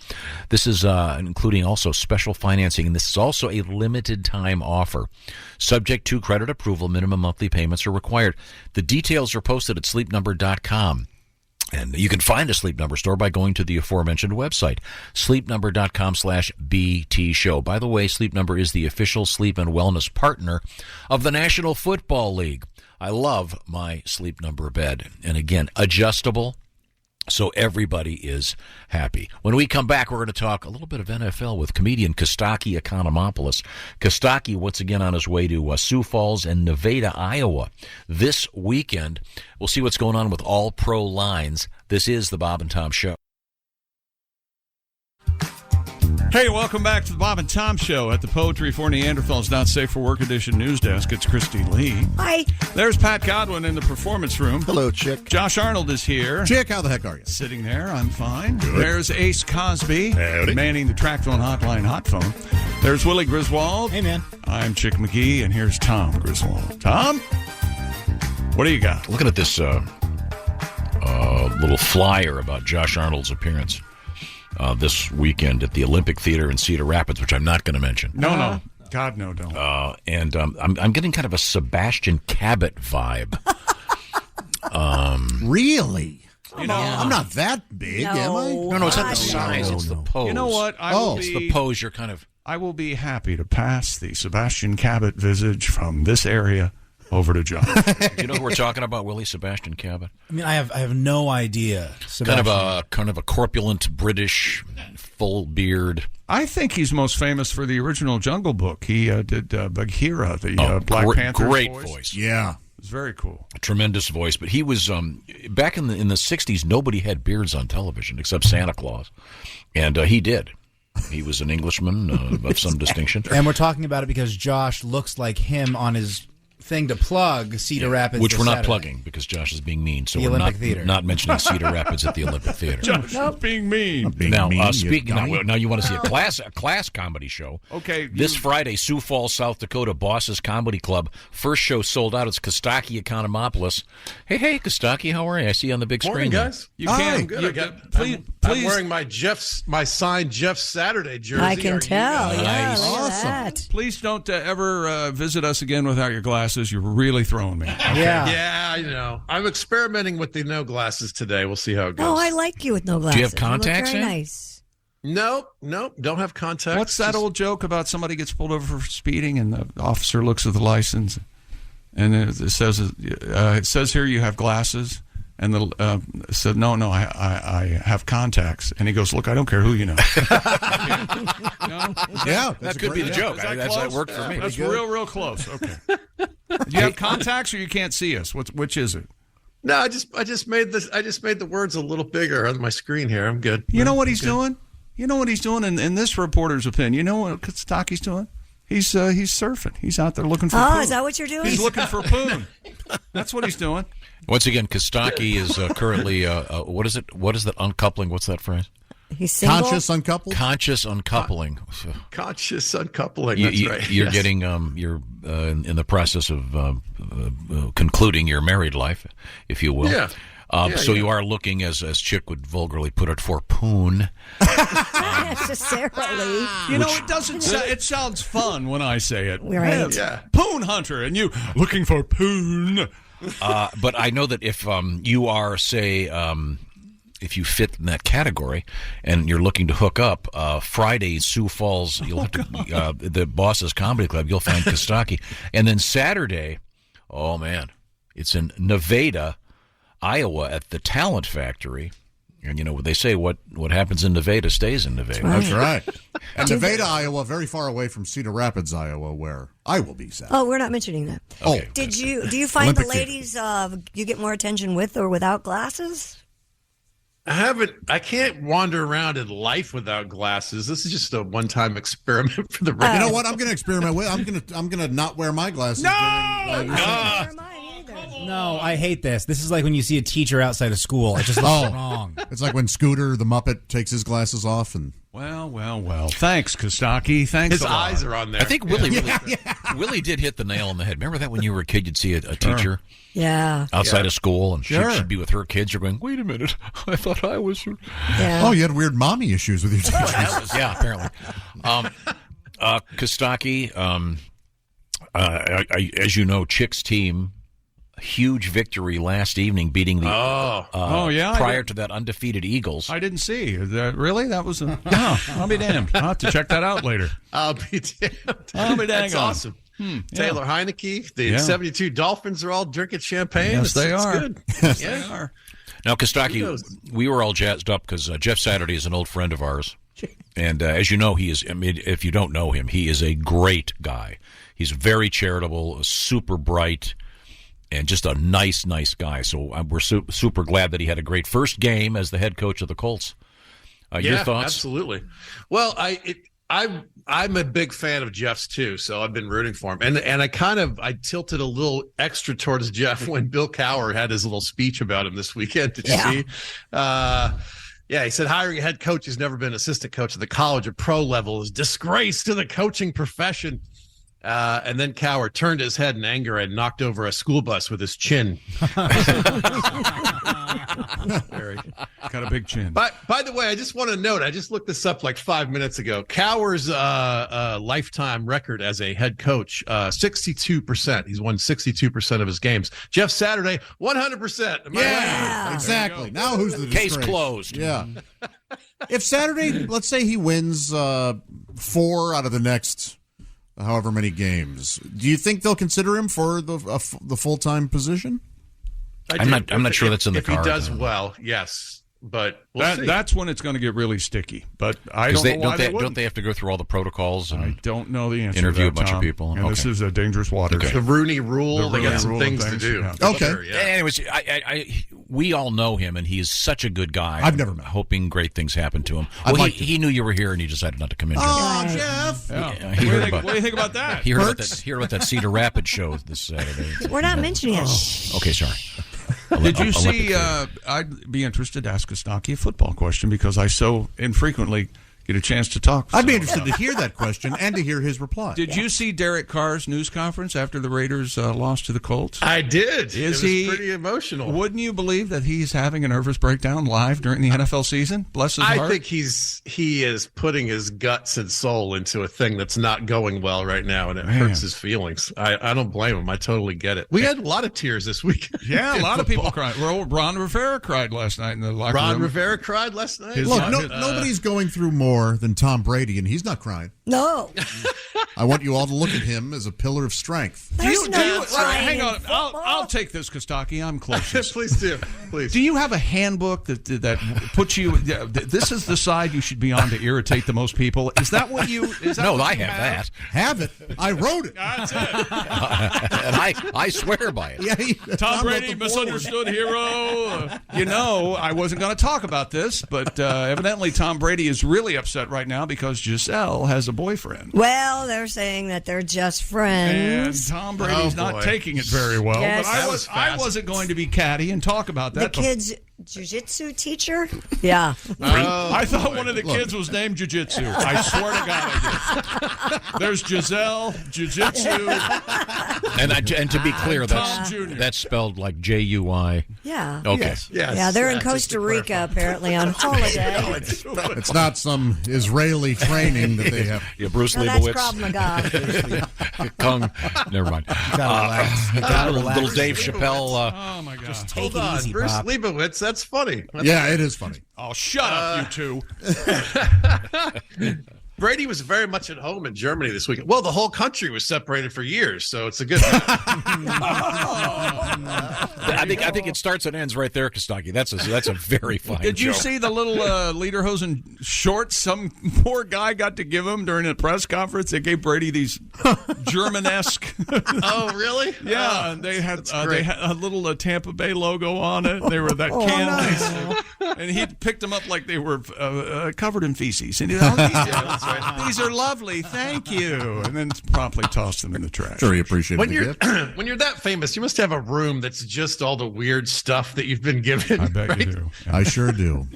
G: This is including also special financing, and this is also a limited time offer. Subject to credit approval, minimum monthly payments are required. The details are posted at sleepnumber.com. And you can find a Sleep Number store by going to the aforementioned website, sleepnumber.com/BT show. By the way, Sleep Number is the official sleep and wellness partner of the National Football League. I love my Sleep Number bed. And again, adjustable, so everybody is happy. When we come back, we're going to talk a little bit of NFL with comedian Kostaki Economopoulos. Kostaki, once again, on his way to Sioux Falls and Nevada, Iowa this weekend. We'll see what's going on with all pro lines. This is the Bob and Tom Show.
C: Hey, welcome back to the Bob and Tom Show at the Poetry for Neanderthals Not Safe for Work Edition news desk. It's Christy Lee.
I: Hi.
C: There's Pat Godwin in the performance room.
K: Hello, Chick.
C: Josh Arnold is here.
J: Chick, how the heck are you?
C: Sitting there, I'm fine.
J: Good.
C: There's Ace Cosby.
L: Howdy.
C: Manning the track phone hotline hot phone. There's Willie Griswold.
H: Hey, man.
C: I'm Chick McGee, and here's Tom Griswold. Tom, what do you got?
G: Looking at this little flyer about Josh Arnold's appearance this weekend at the Olympic Theater in Cedar Rapids, which I'm not going to mention.
C: No. God, no, don't.
G: And I'm getting kind of a Sebastian Cabot vibe.
J: Really?
C: You know,
J: I'm not that big, am I?
G: No, it's not the size. It's the pose.
C: You know what?
G: It's the pose. You're kind of...
C: I will be happy to pass the Sebastian Cabot visage from this area over to John.
G: Do you know who we're talking about, Willie? Sebastian Cabot?
H: I mean, I have no idea.
G: Kind of a corpulent British, full beard.
C: I think he's most famous for the original Jungle Book. He did Bagheera, the Black Panther
G: great voice.
J: Yeah.
C: It was very cool.
G: A tremendous voice. But he was, back in the 60s, nobody had beards on television except Santa Claus. And he did. He was an Englishman of some distinction.
H: And we're talking about it because Josh looks like him on his thing to plug Cedar Rapids,
G: which we're not
H: Saturday.
G: plugging because Josh is being mean. So
H: The
G: we're
H: Olympic Theater.
G: not mentioning Cedar Rapids at the Olympic Theater.
C: Josh is being mean.
G: Speaking now you want to see a class comedy show.
C: Okay.
G: This Friday, Sioux Falls, South Dakota, Bosses Comedy Club. First show sold out. It's Kostaki Economopoulos. Hey, Kostaki, how are you? I see you on the big
Q: Morning,
G: screen.
Q: guys.
C: You can.
Q: Good. I'm wearing my signed Jeff Saturday jersey.
I: I can tell. Yeah,
G: Nice.
I: look at
J: Awesome.
I: that.
C: Please don't ever visit us again without your glasses. You're really throwing me. Okay?
Q: Yeah, I know. I'm experimenting with the no glasses today. We'll see how it goes.
I: Oh, I like you with no glasses.
G: Do you have
I: look
G: contacts
I: very
G: in?
I: nice.
Q: Nope, don't have contacts.
C: What's that old joke about somebody gets pulled over for speeding and the officer looks at the license and it says here you have glasses, and the said no, I have contacts, and he goes, look, I don't care who you know.
J: Yeah,
G: That could be the joke. That worked for me.
C: That's real close. Okay. Do you have contacts or you can't see us? Which is it?
Q: No, I just made this. I just made the words a little bigger on my screen here. I'm good.
C: You know what he's doing? You know what he's doing in this reporter's opinion? You know what Kostaki's doing? He's surfing. He's out there looking for poon.
I: Oh, is that what you're doing?
C: He's looking for poon. That's what he's doing.
G: Once again, Kostaki is currently what is it? What is that uncoupling? What's that phrase?
I: He's single?
J: Conscious uncoupling.
Q: Conscious uncoupling. That's right.
G: You're
Q: Yes.
G: getting you're in the process of concluding your married life, if you will.
Q: Yeah.
G: So you are looking, as Chick would vulgarly put it, for poon.
I: Not necessarily.
C: You know, it doesn't. It sounds fun when I say it.
I: Right.
Q: Yeah.
C: Poon hunter, and you looking for poon.
G: But I know that if you are, say, if you fit in that category and you're looking to hook up, Friday, Sioux Falls, you'll have to the Bosses Comedy Club, you'll find Kostaki. And then Saturday, oh, man, it's in Nevada, Iowa at the Talent Factory. And, you know, they say what happens in Nevada stays in Nevada.
J: That's right. And Nevada, Iowa, very far away from Cedar Rapids, Iowa, where I will be Saturday.
I: Oh, we're not mentioning that.
J: Okay.
I: Do you find
J: Olympic
I: the ladies you get more attention with or without glasses?
Q: I can't wander around in life without glasses. This is just a one-time experiment for the radio.
J: You know what? I'm going to experiment with. I'm going to not wear my glasses.
H: No, I hate this. This is like when you see a teacher outside of school. It just looks wrong.
J: It's like when Scooter the Muppet takes his glasses off and.
C: Well. Thanks, Kostaki. Thanks.
Q: His eyes are on there.
G: I think Willie did hit the nail on the head. Remember that when you were a kid, you'd see a teacher
I: Yeah.
G: outside of school, and
J: Sure.
G: she'd be with her kids. You're going, wait a minute, I thought I was.
I: Yeah.
J: Oh, you had weird mommy issues with your teachers.
G: Yeah, apparently. Kostaki, as you know, Chick's team huge victory last evening, beating the prior to that undefeated Eagles.
C: I didn't see. Really? That was I'll be damned. I'll have to check that out later.
Q: I'll be damned.
C: I'll be dang
Q: That's
C: on.
Q: awesome. Taylor Heineke, the 72 Dolphins are all drinking champagne.
C: Yes, they are.
Q: Good.
C: Yes, they are.
G: Now, Kostaki, we were all jazzed up because Jeff Saturday is an old friend of ours. And as you know, he is, I mean, if you don't know him, he is a great guy. He's very charitable, super bright, and just a nice guy. So we're super glad that he had a great first game as the head coach of the Colts. Your thoughts?
Q: Absolutely. Well, I'm a big fan of Jeff's too, so I've been rooting for him. And I tilted a little extra towards Jeff when Bill Cowher had his little speech about him this weekend. Did you see? Yeah, he said hiring a head coach who's never been assistant coach at the college or pro level is disgrace to the coaching profession. And then Cowher turned his head in anger and knocked over a school bus with his chin.
C: Got a big chin.
Q: By the way, I just want to note, I just looked this up like 5 minutes ago. Cowher's lifetime record as a head coach, 62%. He's won 62% of his games. Jeff Saturday, 100%. Am I right?
J: Exactly. Now who's the
G: case
J: disgrace?
G: closed?
J: Yeah. If Saturday, let's say he wins 4 out of the next however many games, do you think they'll consider him for the full-time position?
G: I'm not sure that's in the
Q: if
G: cards.
Q: If he does well, yes. But we'll see.
C: That's when it's going to get really sticky. But I don't know why
G: don't they have to go through all the protocols? And
C: I don't know the answer.
G: Interview
C: to that,
G: a bunch
C: Tom.
G: of people.
C: And this is a dangerous water.
G: Okay.
Q: The Rooney Rule. They got some things to do.
C: Yeah.
J: Okay.
G: Anyways, we all know him, and he is such a good guy.
J: I've never met him.
G: Hoping great things happen to him. Well, he knew you were here, and he decided not to come in.
J: Oh, Jeff.
C: Yeah.
G: Yeah,
C: What do you think about that?
G: He heard about that Cedar Rapids show this Saturday.
I: We're not mentioning it.
G: Okay, sorry.
C: Did you see? I'd be interested to ask Kostaki a football question because I so infrequently get a chance to talk.
J: I'd be interested to hear that question and to hear his reply.
C: Did you see Derek Carr's news conference after the Raiders lost to the Colts?
Q: I did.
C: Is
Q: it was
C: he
Q: pretty emotional?
C: Wouldn't you believe that he's having a nervous breakdown live during the NFL season? Bless his heart.
Q: I think he is putting his guts and soul into a thing that's not going well right now, and it hurts his feelings. I don't blame him. I totally get it. We had a lot of tears this week.
C: Yeah, a lot of people cried. Well, Ron Rivera cried last night in the locker room.
Q: Ron Rivera cried last night.
J: Look, nobody's going through more than Tom Brady, and he's not crying.
I: No.
J: I want you all to look at him as a pillar of strength.
C: Hang on. I'll take this, Kostaki. I'm closest.
Q: Please do. Please.
C: Do you have a handbook that puts you? This is the side you should be on to irritate the most people. Is that what you?
G: No, I have that.
J: Have it. I wrote it.
C: That's it.
G: And I swear by it.
J: Yeah,
C: Tom Brady, misunderstood hero. I wasn't going to talk about this, but evidently Tom Brady is really upset right now because Giselle has a boyfriend.
I: Well, they're saying that they're just friends.
C: And Tom Brady's not taking it very well.
I: Yes.
C: But I wasn't going to be catty and talk about that.
I: The kid's jiu-jitsu teacher? Yeah.
C: I thought one of the kids was named Jiu-Jitsu. I swear to God I did. There's Giselle, Jiu-Jitsu.
G: And to be clear, that's spelled like J-U-I.
I: Yeah.
G: Okay.
Q: Yes.
I: Yeah, they're in Costa Rica apparently on holiday.
J: It's not some Israeli training that they have.
G: Yeah, Bruce
I: No,
G: Leibowitz.
I: that's Krav Maga.
G: Kung. Never mind. Little Dave Chappelle.
C: Oh, my God.
H: Just
Q: Hold
H: take it
Q: on.
H: easy,
Q: Bruce
H: Pop.
Q: Leibowitz, that's funny.
J: Yeah, it is funny.
C: Oh, shut up, you two.
Q: Brady was very much at home in Germany this weekend. Well, the whole country was separated for years, so it's a good thing.
G: I think it starts and ends right there, Kostaki. That's a very fine
C: Did you
G: joke.
C: see the little lederhosen shorts some poor guy got to give him during a press conference? They gave Brady these German-esque.
Q: Oh, really?
C: Yeah, and they had a little Tampa Bay logo on it. They were that can, and he picked them up like they were covered in feces. And he these are lovely, thank you, and then promptly tossed them in the trash.
J: Sure, he appreciated
Q: When
J: the
Q: you're
J: gift.
Q: when you're that famous, you must have a room that's just all the weird stuff that you've been given.
C: I bet
Q: right?
C: you do.
J: I sure do.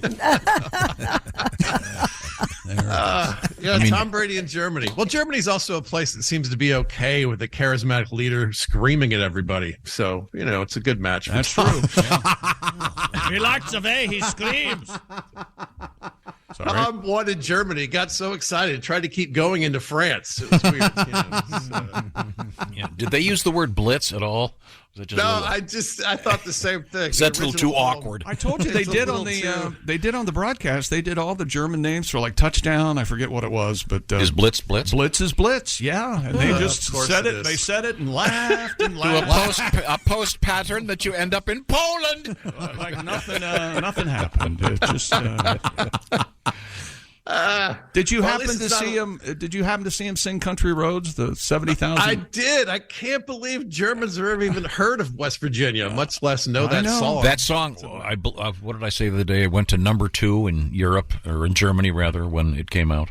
Q: Tom Brady in Germany. Well, Germany's also a place that seems to be okay with a charismatic leader screaming at everybody. So, it's a good match.
C: That's true. He likes the way he screams.
Q: Tom won in Germany, got so excited, tried to keep going into France. It was weird.
G: Did they use the word blitz at all? Is that
Q: I thought the same thing.
G: That's a little too awkward.
C: I told you they did on the broadcast. They did all the German names for like touchdown. I forget what it was, but
G: is Blitz?
C: Blitz is Blitz. Yeah, and they just said it. They said it and laughed and laughed.
G: A post pattern that you end up in Poland.
C: Like nothing happened. It just. Did you happen to see him? Did you happen to see him sing "Country Roads"? The 70,000.
Q: I did. I can't believe Germans have ever even heard of West Virginia, much less know that song.
G: That song. What did I say the other day? It went to number 2 in Europe, or in Germany rather, when it came out.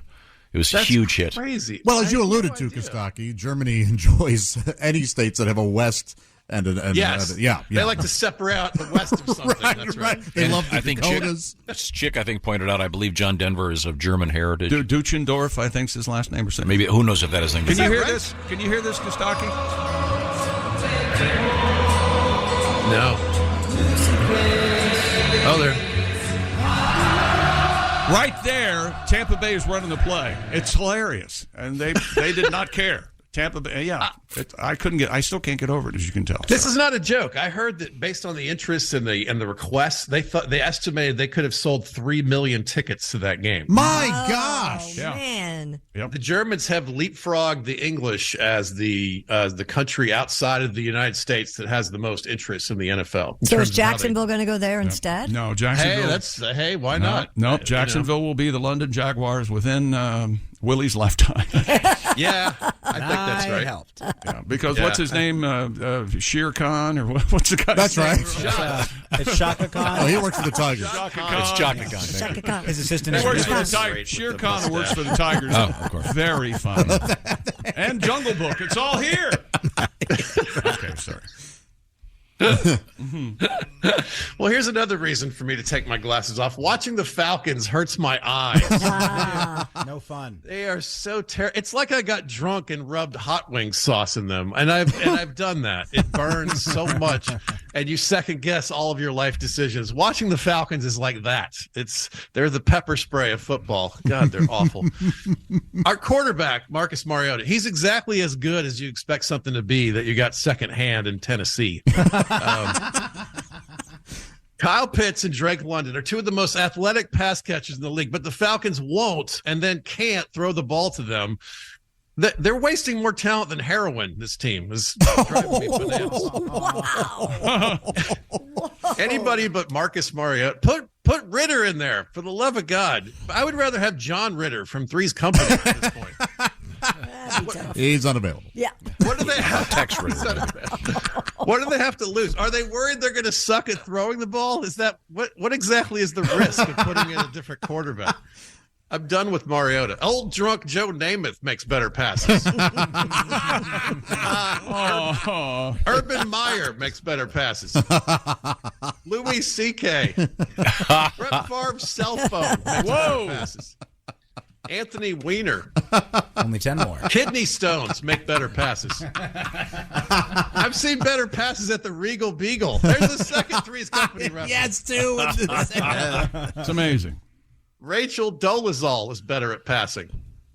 G: It was a huge hit.
Q: Crazy.
J: Well, as you alluded to, Kostaki, Germany enjoys any states that have a West.
Q: Yes. They like to separate out the West or something. That's right.
J: They love the Dakotas.
G: Chick, I think, pointed out, I believe John Denver is of German heritage.
C: Duchendorf, I think, is his last name or something.
G: Maybe, who knows if that is his name.
C: Can you hear this? Can you hear this, Kostaki?
Q: No. Oh, there.
C: Right there, Tampa Bay is running the play. It's hilarious, and they did not care. Tampa Bay, I still can't get over it, as you can tell.
Q: This is not a joke. I heard that based on the interest and the requests, they estimated they could have sold 3 million tickets to that game.
J: My gosh,
I: man!
C: Yep.
Q: The Germans have leapfrogged the English as the country outside of the United States that has the most interest in the NFL.
I: So is Jacksonville going to go there instead?
C: No, Jacksonville.
Q: Hey, why not?
C: No, Jacksonville will be the London Jaguars within Willie's lifetime.
Q: Yeah, I think that's right.
H: Helped.
C: Yeah, because what's his name? Shere Khan, or what's the guy's name?
J: That's right.
H: It's Shaka Khan.
J: Oh, he works for the Tigers.
G: It's Chaka Khan.
I: Shaka Khan.
H: His assistant.
C: He works for the Tigers. Shere Khan works for the Tigers.
G: Oh, of course.
C: Very fun. And Jungle Book. It's all here. Okay, sorry.
Q: Well, here's another reason for me to take my glasses off. Watching the Falcons hurts my eyes.
H: No fun.
Q: They are so terrible. It's like I got drunk and rubbed hot wing sauce in them, and I've done that. It burns so much, and you second guess all of your life decisions. Watching the Falcons is like that. They're the pepper spray of football. God, they're awful. Our quarterback, Marcus Mariota, he's exactly as good as you expect something to be that you got secondhand in Tennessee. Kyle Pitts and Drake London are two of the most athletic pass catchers in the league, but the Falcons won't and then can't throw the ball to them. They're wasting more talent than heroin, this team. Is driving me bananas.
I: Wow.
Q: Anybody but Marcus Mariota. Put Ritter in there, for the love of God. I would rather have John Ritter from Three's Company at this point.
J: He's unavailable.
I: Yeah.
Q: What do they have? What do they have to lose? Are they worried they're going to suck at throwing the ball? Is that what exactly is the risk of putting in a different quarterback? I'm done with Mariota. Old drunk Joe Namath makes better passes. Urban Meyer makes better passes. Louis C.K. Brett Favre's cell phone makes better passes. Anthony Weiner.
H: Only 10 more.
Q: Kidney stones make better passes. I've seen better passes at the Regal Beagle. There's the second Three's Company reference.
J: Yes, too.
C: It's amazing.
Q: Rachel Dolezal is better at passing.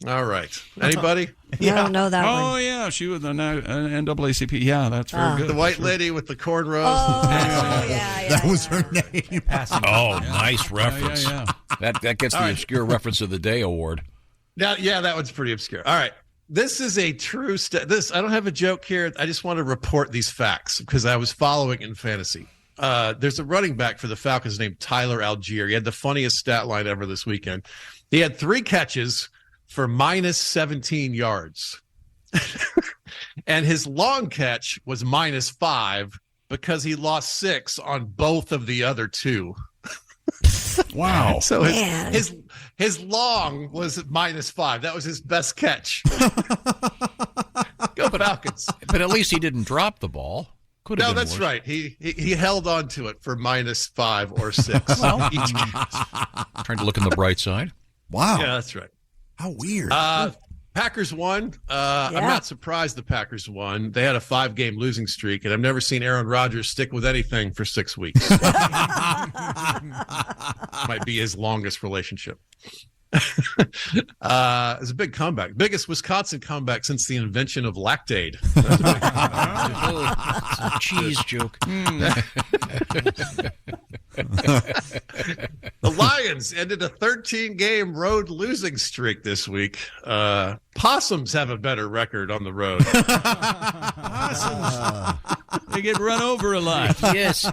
Q: All right. Anybody?
I: Yeah. No, that one.
C: Oh, yeah. She was the NAACP. Yeah, that's very good.
Q: The white lady with the cornrows.
I: Oh, yeah.
J: That was her name.
G: Oh, nice reference.
C: Yeah.
G: That gets the Obscure Reference of the Day award.
Q: Now, that one's pretty obscure. All right. This is a true I don't have a joke here. I just want to report these facts because I was following in fantasy. There's a running back for the Falcons named Tyler Algier. He had the funniest stat line ever this weekend. He had 3 catches for minus 17 yards. And his long catch was minus 5 because he lost 6 on both of the other 2.
C: Wow.
Q: So his long was minus 5. That was his best catch. Go Falcons.
G: But at least he didn't drop the ball.
Q: No, that's worse. Right. He held on to it for minus 5 or 6
G: well,
Q: each catch.
G: Trying to look on the bright side.
J: Wow.
Q: Yeah, that's right.
J: How weird.
Q: Packers won. I'm not surprised the Packers won. They had a 5-game losing streak, and I've never seen Aaron Rodgers stick with anything for 6 weeks. Might be his longest relationship. It's a big comeback. Biggest Wisconsin comeback since the invention of Lactaid.
G: It's a cheese joke.
Q: The Lions ended a 13-game road losing streak this week. Possums have a better record on the road.
C: They get run over a lot.
G: Yes.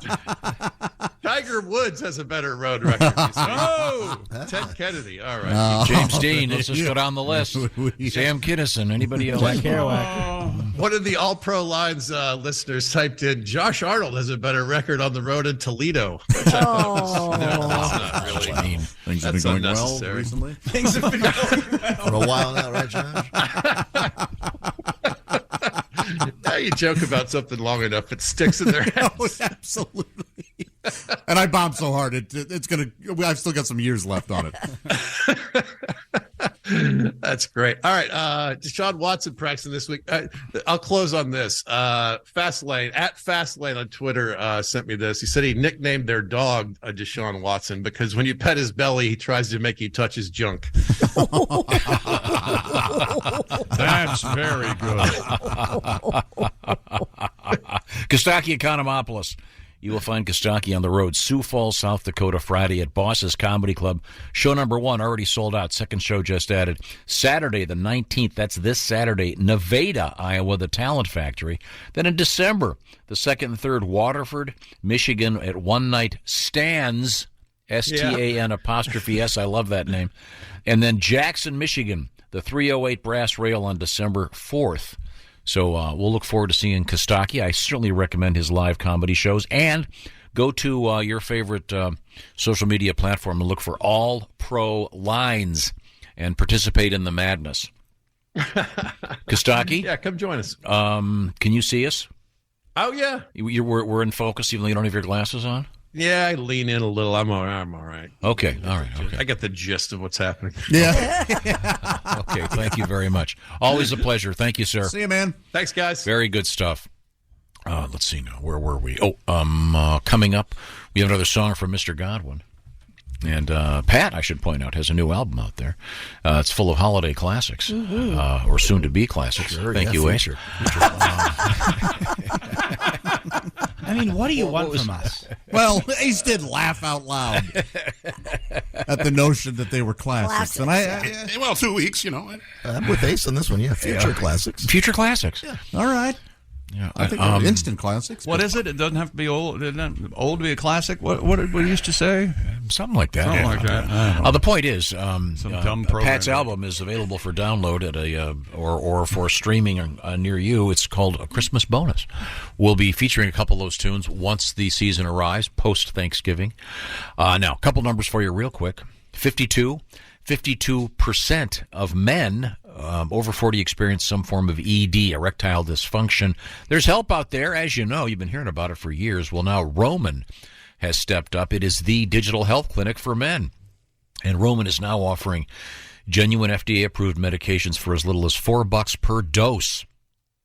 Q: Tiger Woods has a better road record. Oh, Ted Kennedy. All right.
G: James Dean. Let's just go down the list. Sam Kinison. Anybody else?
H: Jack Kerouac.
Q: One of the All-Pro Lines listeners typed in, Josh Arnold has a better record on the road in Toledo. Which I thought that's not really.
G: I mean,
J: things have been going well recently.
H: Things have been going well.
K: For a while now, right, Josh?
Q: Now you joke about something long enough, it sticks in their heads.
J: Oh, absolutely. And I bombed so hard, it's gonna. I've still got some years left on it.
Q: That's great. All right, Deshaun Watson practicing this week. I'll close on this. Fastlane at Fastlane on Twitter sent me this. He said he nicknamed their dog Deshaun Watson because when you pet his belly, he tries to make you touch his junk.
C: That's very good.
G: Kostaki Economopolis. You will find Kostaki on the road, Sioux Falls, South Dakota, Friday at Boss's Comedy Club. Show number 1 already sold out. Second show just added. Saturday, the 19th, that's this Saturday, Nevada, Iowa, the Talent Factory. Then in December, the 2nd and 3rd, Waterford, Michigan at One Night Stands, STAN''S. I love that name. And then Jackson, Michigan, the 308 Brass Rail on December 4th. So we'll look forward to seeing Kostaki. I certainly recommend his live comedy shows. And go to your favorite social media platform and look for All Pro Lines and participate in the madness. Kostaki?
Q: Yeah, come join us.
G: Can you see us?
Q: Oh, yeah.
G: We're in focus even though you don't have your glasses on?
Q: Yeah, I lean in a little. I'm all right.
G: Okay, all right. Okay.
Q: I got the gist of what's happening.
J: Yeah.
G: Okay, thank you very much. Always a pleasure. Thank you, sir.
J: See you, man.
Q: Thanks, guys.
G: Very good stuff. Let's see now. Where were we? Coming up, we have another song from Mr. Godwin. And Pat, I should point out, has a new album out there. It's full of holiday classics, or soon-to-be classics.
K: Sure,
G: Thank you, Ace.
H: I mean, what do you want from us?
J: Well, Ace did laugh out loud at the notion that they were classics. And
L: well, 2 weeks, you know.
K: I'm with Ace on this one, yeah. Future classics.
G: Future classics.
K: Yeah.
J: All right.
G: Yeah,
J: I think they're instant classics.
C: What is it? It doesn't have to be old. It doesn't old to be a classic. What did we used to say?
G: Something like that.
C: Something like that.
G: The point is,
C: Some dumb program.
G: Pat's album is available for download at or for streaming near you. It's called A Christmas Bonus. We'll be featuring a couple of those tunes once the season arrives, post Thanksgiving. Now, a couple numbers for you real quick. 52% of men over 40 experience some form of ED, erectile dysfunction. There's help out there, as you know. You've been hearing about it for years. Well, now Roman has stepped up. It is the digital health clinic for men. And Roman is now offering genuine FDA-approved medications for as little as $4 per dose.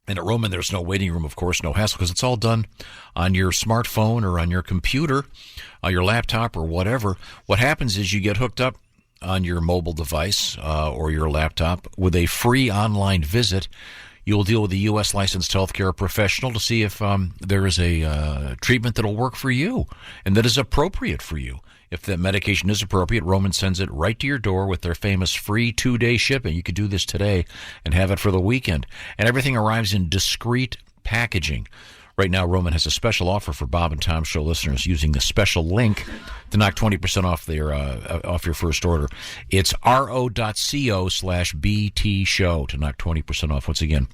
G: And at Roman, there's no waiting room, of course, no hassle, because it's all done on your smartphone or on your computer, your laptop or whatever. What happens is you get hooked up on your mobile device or your laptop with a free online visit. You'll deal with a U.S. licensed healthcare professional to see if there is a treatment that will work for you and that is appropriate for you. If that medication is appropriate, Roman sends it right to your door with their famous free 2-day shipping. You could do this today and have it for the weekend. And everything arrives in discreet packaging. Right now, Roman has a special offer for Bob and Tom Show listeners using the special link to knock 20% off their off your first order. It's ro.co/BT show to knock 20% off. Once again,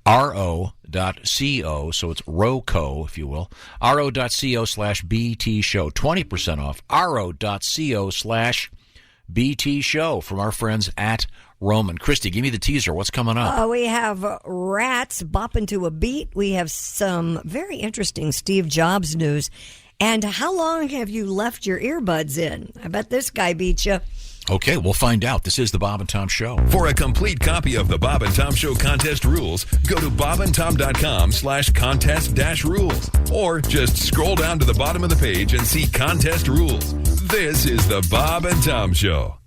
G: ro.co, so it's ROCO, if you will, ro.co/BT show, 20% off, ro.co/BT show from our friends at Roman. Christy, give me the teaser. What's coming up?
I: We have Rats bopping to a beat. We have some very interesting Steve Jobs news. And how long have you left your earbuds in? I bet this guy beat you.
G: Okay, we'll find out. This is the Bob and Tom Show.
O: For a complete copy of the Bob and Tom Show contest rules, go to bobandtom.com/contest-rules. Or just scroll down to the bottom of the page and see contest rules. This is the Bob and Tom Show.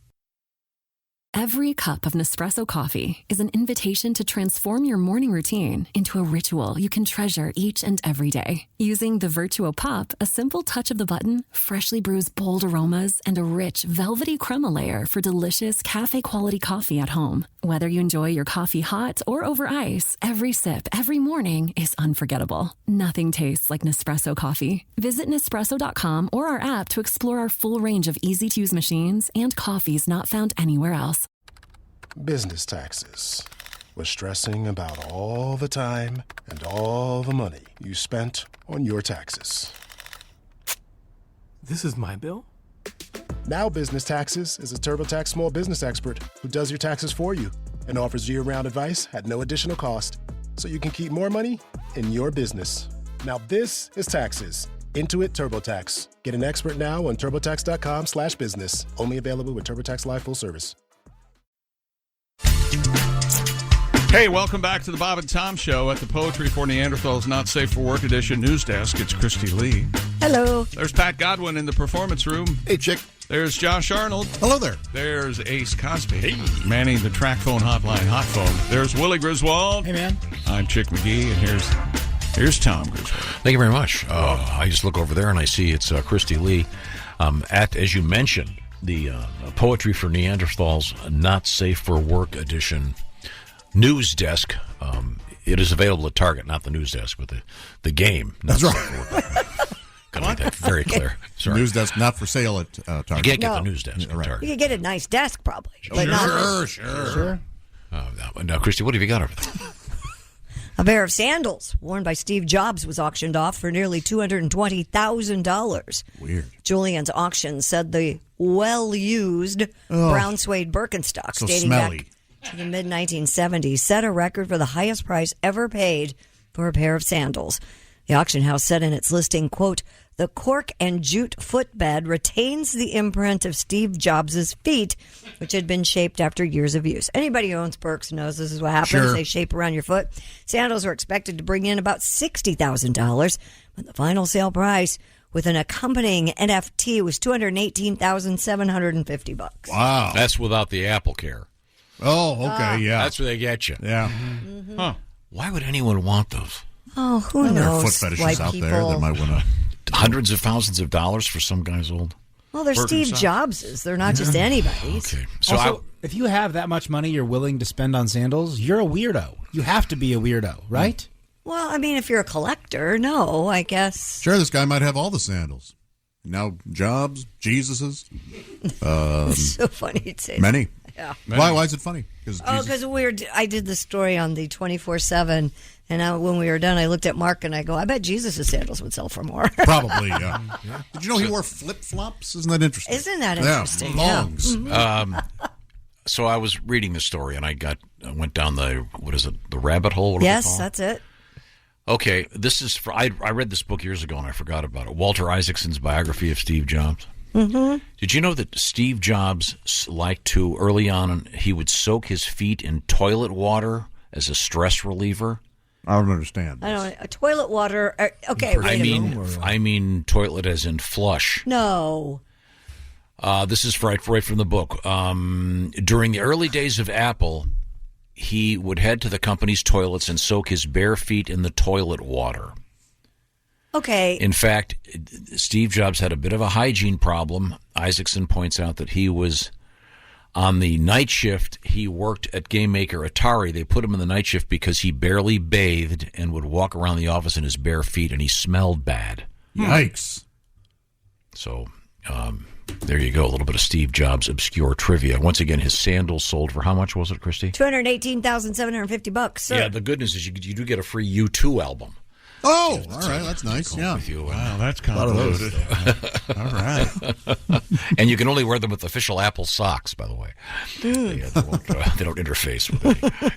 V: Every cup of Nespresso coffee is an invitation to transform your morning routine into a ritual you can treasure each and every day. Using the Virtuo Pup, a simple touch of the button freshly brews bold aromas and a rich, velvety crema layer for delicious cafe-quality coffee at home. Whether you enjoy your coffee hot or over ice, every sip, every morning is unforgettable. Nothing tastes like Nespresso coffee. Visit Nespresso.com or our app to explore our full range of easy-to-use machines and coffees not found anywhere else.
R: Business taxes. We're stressing about all the time and all the money you spent on your taxes.
T: This is my bill?
R: Now Business Taxes is a TurboTax small business expert who does your taxes for you and offers year-round advice at no additional cost, so you can keep more money in your business. Now this is taxes. Intuit TurboTax. Get an expert now on TurboTax.com/business. Only available with TurboTax Live full service.
C: Hey, welcome back to the Bob and Tom Show at the Poetry for Neanderthals Not Safe for Work Edition News Desk. It's Christy Lee.
I: Hello.
C: There's Pat Godwin in the performance room.
K: Hey, chick.
C: There's Josh Arnold.
K: Hello there.
C: There's Ace Cosby. Manning the track phone hotline, hot phone. There's Willie Griswold.
H: Hey, man.
C: I'm Chick McGee, and here's Tom Griswold.
G: Thank you very much. I just look over there and I see it's Christy Lee. As you mentioned, the Poetry for Neanderthals Not Safe for Work Edition News Desk. It is available at Target, not the news desk, but the game.
J: That's right.
G: Gotta make that very clear. Sorry.
J: News desk not for sale at Target.
G: You can't get the news desk at Target.
I: You could get a nice desk, probably.
G: Sure. Now, Christy, what have you got over there?
I: A pair of sandals worn by Steve Jobs was auctioned off for nearly $220,000.
J: Weird.
I: Julian's Auction said the well-used brown suede Birkenstocks dating back to the mid-1970s set a record for the highest price ever paid for a pair of sandals. The auction house said in its listing, quote, "The cork and jute footbed retains the imprint of Steve Jobs' feet, which had been shaped after years of use." Anybody who owns Birks knows this is what happens.
J: Sure.
I: They shape around your foot. Sandals were expected to bring in about $60,000, but the final sale price with an accompanying NFT was $218,750.
J: Wow.
G: That's without the Apple Care.
J: Oh, okay, yeah.
G: That's where they get you.
J: Yeah.
I: Mm-hmm.
G: Huh. Why would anyone want those?
I: Oh, who
J: There are
I: knows?
J: foot fetishes
I: why
J: out
I: people...
J: there that might want to.
G: Hundreds of thousands of dollars for some guy's old.
I: Well, they're Steve Jobs's. They're not just anybody's.
G: Okay.
H: So if you have that much money you're willing to spend on sandals, you're a weirdo. You have to be a weirdo, right?
I: Well, I mean, if you're a collector, no, I guess.
J: Sure, this guy might have all the sandals. Now, Jobs, Jesus's.
I: It's so funny you'd say
J: Many.
I: that. Yeah.
J: Why is it funny?
I: Because I did the story on the 24/7, and when we were done, I looked at Mark and I go, I bet Jesus' sandals would sell for more.
J: Probably, yeah. Did you know he wore flip-flops? Isn't that interesting?
I: Isn't that interesting?
J: Yeah, longs.
I: Mm-hmm.
G: So I was reading the story, and I went down the rabbit hole? What
I: Yes, that's it.
G: Okay, this is for. I read this book years ago, and I forgot about it. Walter Isaacson's biography of Steve Jobs.
I: Mm-hmm.
G: Did you know that Steve Jobs liked to, early on, he would soak his feet in toilet water as a stress reliever?
J: I don't understand.
I: I don't. Toilet water. Okay, wait a minute.
G: I mean toilet as in flush.
I: No.
G: This is right from the book. During the early days of Apple, he would head to the company's toilets and soak his bare feet in the toilet water.
I: Okay.
G: In fact, Steve Jobs had a bit of a hygiene problem. Isaacson points out that he was on the night shift. He worked at game maker Atari. They put him in the night shift because he barely bathed and would walk around the office in his bare feet, and he smelled bad.
J: Yikes.
G: So there you go, a little bit of Steve Jobs obscure trivia. Once again, his sandals sold for how much was it, Christy?
I: $218,750. Sir.
G: Yeah, the good news is you do get a free U2 album.
J: Oh, all right, that's nice. Yeah.
G: With you.
C: Wow, that's convoluted. All right.
G: And you can only wear them with official Apple socks, by the way. They don't interface with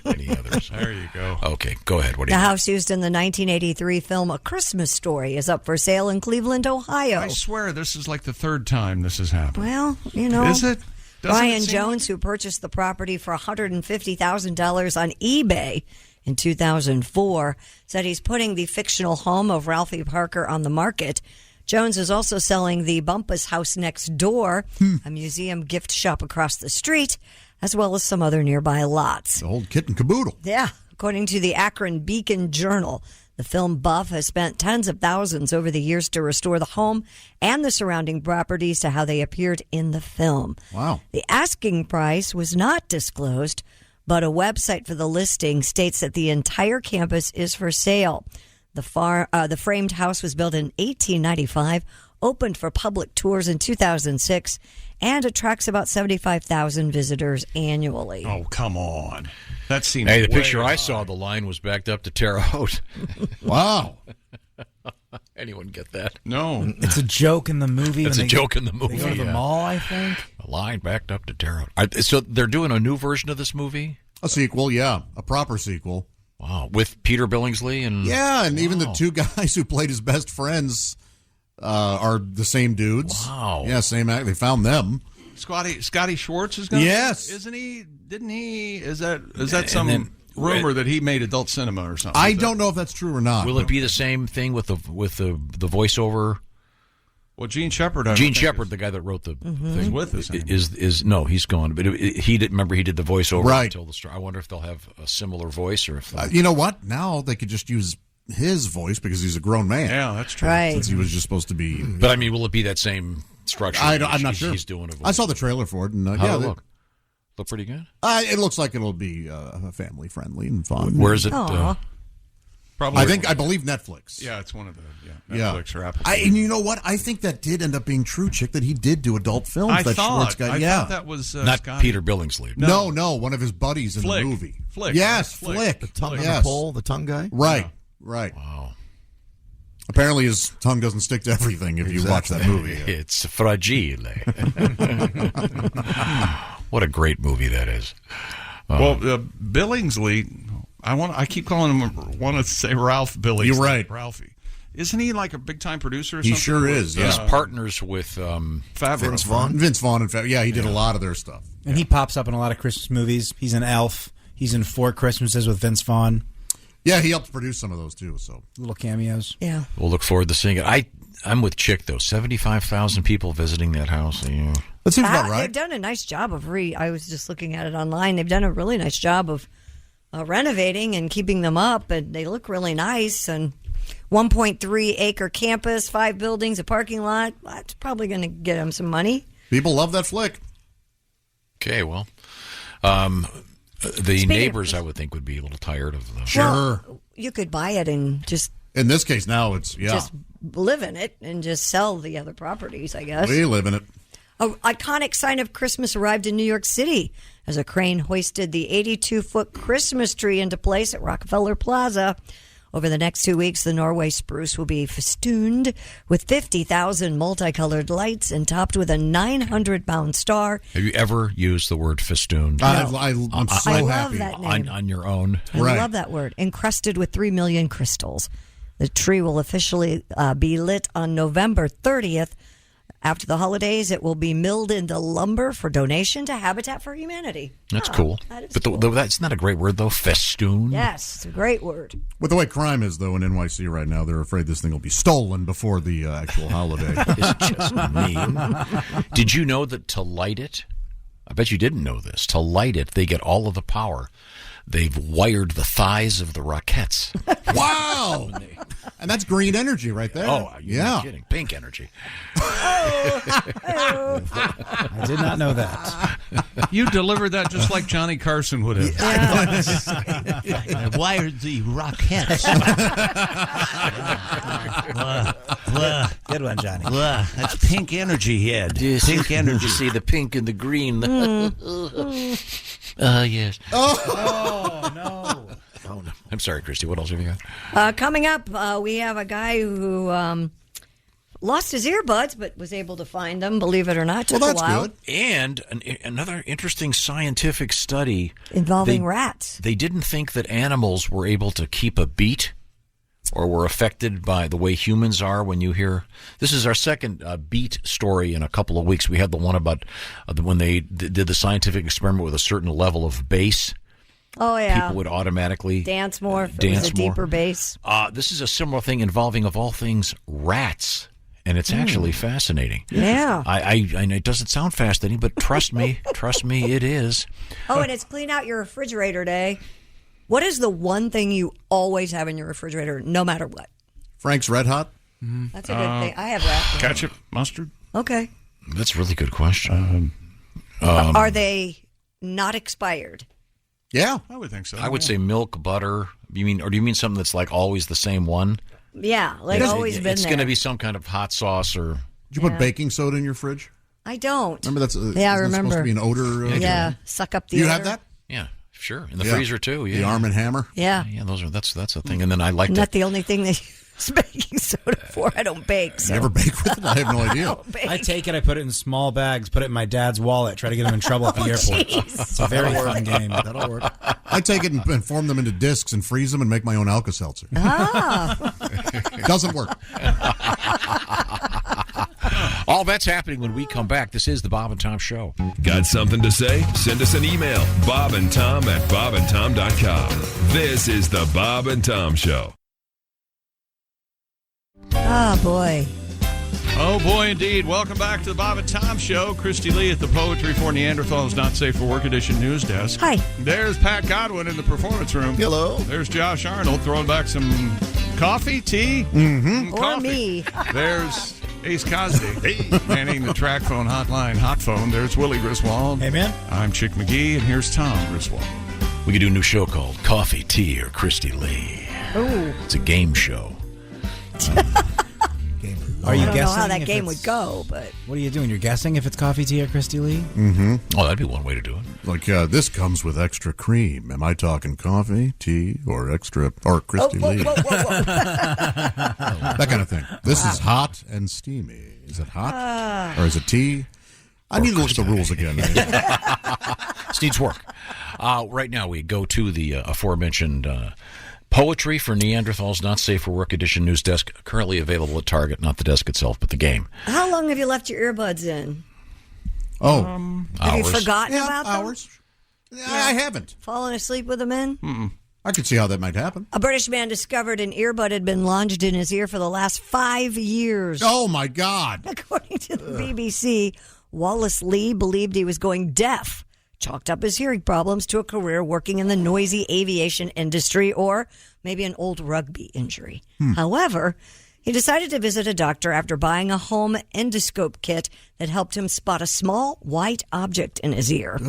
G: any others.
C: There you go.
G: Okay, go ahead. What do
I: The
G: you
I: house used in the 1983 film A Christmas Story is up for sale in Cleveland, Ohio.
C: I swear this is like the third time this has happened.
I: Well, you know.
C: Is it?
I: Ryan Jones, who purchased the property for $150,000 on eBay in 2004, said he's putting the fictional home of Ralphie Parker on the market. Jones is also selling the Bumpus house next door, a museum gift shop across the street, as well as some other nearby lots.
J: The old kit and caboodle.
I: Yeah. According to the Akron Beacon Journal, the film buff has spent tens of thousands over the years to restore the home and the surrounding properties to how they appeared in the film.
J: Wow.
I: The asking price was not disclosed, but a website for the listing states that the entire campus is for sale. The framed house was built in 1895, opened for public tours in 2006, and attracts about 75,000 visitors annually.
C: Oh, come on. That seems
G: Hey, the
C: way
G: picture I
C: high.
G: saw, the line was backed up to Terre Haute.
J: Wow.
G: Anyone get that?
C: No.
H: It's a joke in the movie.
G: It's
H: when
G: a
H: they-
G: joke in the movie.
H: They go to the
G: yeah.
H: mall, I think.
G: A line backed up to Terre Haute. So they're doing a new version of this movie?
J: A sequel, yeah. A proper sequel.
G: Wow. With Peter Billingsley and...
J: Yeah, and even the
G: Wow.
J: two guys who played his best friends are the same dudes.
G: Wow.
J: Yeah, same act. They found them.
C: Scotty Schwartz is going to...
J: Yes.
C: Isn't he? Didn't he? Is that some
G: then-
C: rumor that he made adult cinema or something?
J: I don't know if that's true or not.
G: Will it be the same thing with the voiceover?
C: Well, Gene Shepard. I
G: Gene
C: think,
G: Shepard, the guy that wrote the
C: is
G: thing,
C: with us.
G: is no, he's gone. But he did. Remember, he did the voiceover
J: Right.
G: until the story. I wonder if they'll have a similar voice or if
J: You know what? Now they could just use his voice because he's a grown man.
C: Yeah, that's true.
I: Right.
J: Since he was just supposed to be.
G: But I mean, will it be that same structure?
J: I'm not
G: He's-
J: sure.
G: He's doing a voice.
J: I saw the trailer for it, and
G: How'd
J: yeah,
G: it look? Look pretty good.
J: It looks like it'll be family friendly and fun.
G: Where is it?
I: Aw.
C: Probably.
J: I believe Netflix.
C: Yeah, it's one of the Netflix or Apple.
J: And you know what? I think that did end up being true, Chick. That he did do adult films.
C: I
J: that
C: thought.
J: Schwartz guy.
C: I
J: yeah,
C: thought that was
G: Not
C: Scotty.
G: Peter Billingsley.
J: no, one of his buddies in
C: Flick.
J: the movie.
C: Flick.
J: Yes,
C: Flick.
J: Flick.
K: The tongue on
J: Yes.
K: the pole, the tongue guy?
J: Right, right.
G: Wow.
J: Apparently, his tongue doesn't stick to everything if you watch that movie.
G: It's fragile. What a great movie that is.
C: Well, Billingsley. I keep calling him. Want to say Ralph Billingsley?
J: You're right.
C: Ralphie. Isn't he like a big time producer? Or
J: He
C: something?
J: sure is.
G: He's
J: Yeah.
G: partners with
C: Favreau.
K: Vince Vaughn?
J: Vince Vaughn, in fact, yeah, he did a lot of their stuff.
H: And he pops up in a lot of Christmas movies. He's an elf. He's in 4 Christmases with Vince Vaughn.
J: Yeah, he helped produce some of those too. So
H: Little cameos.
I: Yeah.
G: We'll look forward to seeing it. I'm with Chick though. 75,000 people visiting that house. Yeah.
J: that seems about
I: They've
J: right.
I: done a nice job of I was just looking at it online. They've done a really nice job of renovating and keeping them up, and they look really nice. And 1.3 acre campus, 5 buildings, a parking lot. That's probably going to get them some money.
J: People love that flick.
G: Okay, well, the neighbors I would think would be a little tired of the.
I: Well, you could buy it and just
J: In this case, now it's
I: just live in it and just sell the other properties, I guess.
J: we live in it.
I: An iconic sign of Christmas arrived in New York City as a crane hoisted the 82-foot Christmas tree into place at Rockefeller Plaza. Over the next 2 weeks, the Norway spruce will be festooned with 50,000 multicolored lights and topped with a 900-pound star.
G: Have you ever used the word festoon?
J: I'm so
I: I love
J: happy.
I: that name.
G: On your own.
I: I love that word. Encrusted with 3 million crystals. The tree will officially be lit on November 30th. After the holidays, it will be milled into lumber for donation to Habitat for Humanity.
G: That's cool.
I: That is
G: But
I: cool.
G: that's not a great word, though. Festoon.
I: Yes, it's a great word.
J: With the way crime is, though, in NYC right now, they're afraid this thing will be stolen before the actual holiday.
G: It's just mean. Did you know that to light it, I bet you didn't know this, to light it, they get all of the power. They've wired the thighs of the Rockettes.
J: Wow! And that's green energy right there.
G: Oh, you're
J: yeah.
G: not kidding. Pink energy.
H: I did not know that.
C: You delivered that just like Johnny Carson would have.
B: I wired the Rockettes.
H: Good one, Johnny.
B: That's pink energy head. Pink energy.
G: See the pink and the green. Yes.
H: Oh, no.
G: Oh, no. I'm sorry, Christy. What else have you got?
I: Coming up, we have a guy who lost his earbuds but was able to find them, believe it or not. Took a while.
G: And another interesting scientific study
I: Involving rats.
G: They didn't think that animals were able to keep a beat or were affected by the way humans are when you hear. This is our second beat story in a couple of weeks. We had the one about when they did the scientific experiment with a certain level of bass.
I: Oh, yeah.
G: People would automatically
I: dance more if it
G: dance
I: was a
G: more.
I: deeper bass.
G: This is a similar thing involving, of all things, rats. and it's actually fascinating.
I: Yeah.
G: I it doesn't sound fascinating, but trust me, it is.
I: Oh, and it's Clean Out Your Refrigerator Day. What is the one thing you always have in your refrigerator, no matter what?
J: Frank's Red Hot.
I: That's a good thing. I have that.
C: Ketchup, mustard.
I: Okay.
G: That's a really good question.
I: Are they not expired?
J: Yeah,
C: I would think so.
G: I would say milk, butter. You mean, or do you mean something that's like always the same one?
I: Yeah, like always been
G: It's
I: there.
G: going to be some kind of hot sauce or.
J: Did you put baking soda in your fridge?
I: I don't.
J: Remember that's
I: I remember.
J: supposed to be an odor.
I: Suck up the.
J: You
I: odor.
J: have that?
G: Yeah, sure. In the freezer too. Yeah.
J: The Arm and Hammer.
I: Yeah.
G: Yeah, that's a thing. And then I like to.
I: Not the only thing they use baking soda for. I don't bake. So.
J: Never bake with it. I have no idea.
H: I take it, I put it in small bags, put it in my dad's wallet, try to get him in trouble at the airport. It's a very fun game.
J: That'll work. I take it and form them into discs and freeze them and make my own Alka-Seltzer. Doesn't work.
G: All that's happening when we come back. This is the Bob and Tom Show.
O: Got something to say? Send us an email, bobandtom@bobandtom.com. This is the Bob and Tom Show.
I: Oh, boy.
C: Oh, boy, indeed. Welcome back to the Bob and Tom Show. Christy Lee at the Poetry for Neanderthals Not Safe for Work Edition news desk.
I: Hi.
C: There's Pat Godwin in the performance room.
J: Hello.
C: There's Josh Arnold throwing back some coffee, tea,
J: Mm-hmm.
I: Or
C: coffee.
I: me.
C: There's Ace Cosby manning the track phone hotline, hot phone. There's Willie Griswold.
H: Hey, man.
C: I'm Chick McGee, and here's Tom Griswold.
G: We could do a new show called Coffee, Tea, or Christy Lee.
I: Ooh.
G: It's a game show.
H: Are you
I: I don't know
H: guessing
I: how that
H: if
I: game
H: it's-
I: would go, but
H: What are you doing? You're guessing if it's coffee, tea, or Christy Lee?
J: Mm-hmm.
G: Oh, that'd be one way to do it.
J: Like, this comes with extra cream. Am I talking coffee, tea, or extra, or Christy Lee?
I: whoa.
J: That kind of thing. This is hot and steamy. Is it hot? Or is it tea? I need to look at the rules again.
G: This needs work. Right now, we go to the aforementioned Poetry for Neanderthals Not Safe for Work Edition news desk, currently available at Target, not the desk itself, but the game.
I: how long have you left your earbuds in?
J: Oh,
I: Have you
G: hours.
I: forgotten
J: Yeah,
I: about them?
J: hours. I haven't.
I: Fallen asleep with them in?
J: I could see how that might happen.
I: A British man discovered an earbud had been lodged in his ear for the last 5 years.
J: Oh, my God.
I: According to the BBC, Wallace Lee believed he was going deaf, chalked up his hearing problems to a career working in the noisy aviation industry or maybe an old rugby injury. However, he decided to visit a doctor after buying a home endoscope kit that helped him spot a small white object in his ear.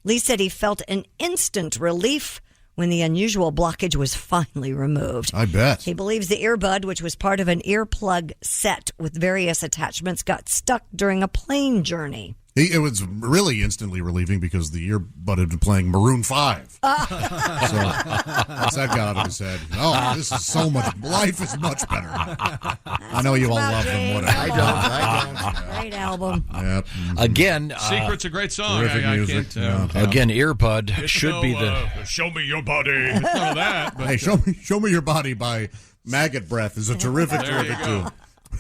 I: Lee said he felt an instant relief when the unusual blockage was finally removed.
J: I bet.
I: He believes the earbud, which was part of an earplug set with various attachments, got stuck during a plane journey.
J: It was really instantly relieving because the earbud had been playing Maroon 5. So once that got out of his head, oh, this is so much, life is much better. I know you all love them, whatever.
K: I don't.
I: Great album.
J: Yep.
G: Again,
C: Secret's a great song.
J: Terrific
C: I
J: music.
C: can't,
J: Yeah.
G: again, earbud
C: It's
G: should
C: no,
G: be the.
C: show me your body. It's none of that. But
J: Hey, show me your body by Maggot Breath is a terrific
C: There you go.
J: tune.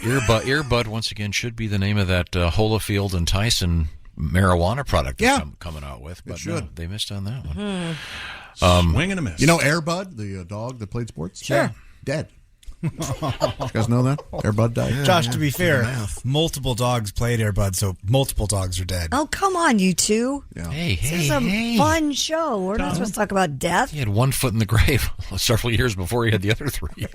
G: Earbud, once again, should be the name of that Holyfield and Tyson marijuana product they're coming out with. But
J: should.
G: no, they missed on that one.
C: swing and a miss.
J: You know Airbud, the dog that played sports?
I: Sure.
J: Dead. You guys know that? Airbud died.
H: Josh, to be fair, multiple dogs played Airbud, so multiple dogs are dead.
I: Oh, come on, you two.
J: Yeah.
I: This is a fun show. We're not supposed to talk about death.
G: He had one foot in the grave several years before he had the other three.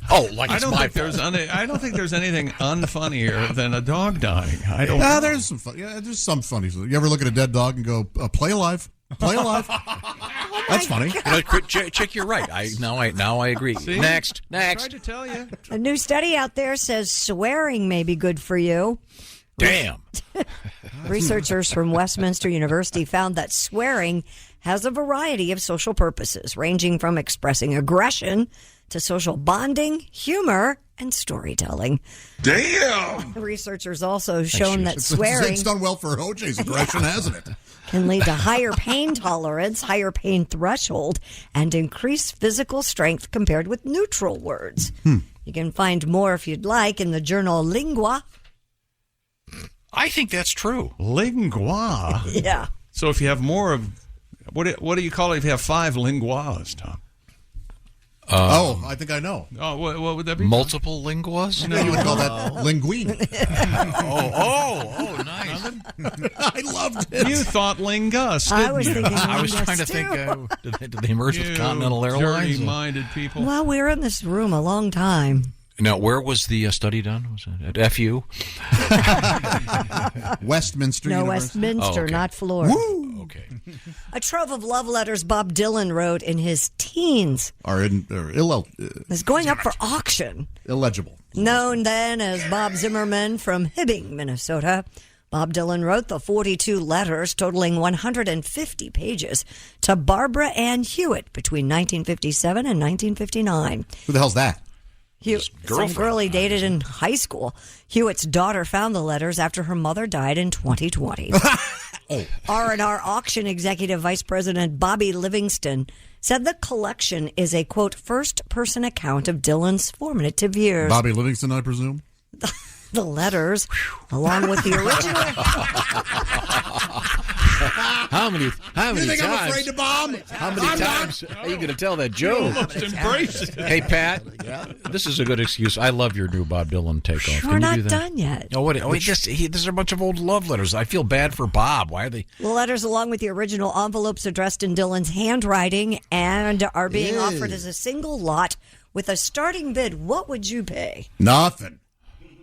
G: Oh, like
C: I
G: it's
C: don't
G: my
C: think there's I don't think there's anything unfunnier than a dog dying. I don't.
J: Yeah,
C: know.
J: there's some fun. Yeah, there's some funny. You ever look at a dead dog and go, "Play alive, play alive"? That's funny.
G: You know, Chick, you're right. Now I agree.
C: See?
G: Next.
C: I tried to tell you.
I: A new study out there says swearing may be good for you.
G: Damn.
I: Researchers from Westminster University found that swearing has a variety of social purposes, ranging from expressing aggression to social bonding, humor, and storytelling.
K: Damn!
I: Researchers also shown that
J: It's
I: swearing
J: done well for OJ's aggression, hasn't it?
I: can lead to higher pain tolerance, higher pain threshold, and increased physical strength compared with neutral words. You can find more if you'd like in the journal Lingua.
G: I think that's true.
C: Lingua.
I: Yeah.
C: So if you have more of what do you call it if you have 5 linguas, Tom?
J: I think I know.
C: Oh, what would that be?
G: Multiple linguas?
J: No, you would call that linguine.
G: Nice.
J: I loved it.
C: You thought lingus.
I: I was thinking
G: I was
I: lingus,
G: trying to
I: too.
G: think, did they merge with Continental Airlines?
C: Dirty-minded people.
I: Well, we were in this room a long time.
G: Now, where was the study done? Was it at FU?
J: Westminster
I: No,
J: University.
I: Westminster,
G: okay.
I: not Florida.
J: Woo!
G: Okay.
I: A trove of love letters Bob Dylan wrote in his teens
J: Are
I: is going up for auction.
J: illegible.
I: Known then as Bob Zimmerman from Hibbing, Minnesota, Bob Dylan wrote the 42 letters totaling 150 pages to Barbara Ann Hewitt between 1957 and 1959.
J: Who the hell's that?
I: Some girl he dated in high school. Hewitt's daughter found the letters after her mother died in 2020. R&R Auction Executive Vice President Bobby Livingston said the collection is a, quote, first-person account of Dylan's formative years.
J: Bobby Livingston, I presume?
I: The letters, along with the original...
G: How many
J: You think
G: times?
J: I'm afraid to bomb?
G: How many times are you going to tell that joke?
C: Almost embrace it.
G: Hey, Pat, this is a good excuse. I love your new Bob Dylan takeoff.
I: We're
G: Can you
I: not
G: do that?
I: done yet.
G: Oh, these are a bunch of old love letters. I feel bad for Bob. Why are they?
I: The letters, along with the original envelopes addressed in Dylan's handwriting, and are being offered as a single lot with a starting bid. What would you pay?
J: Nothing.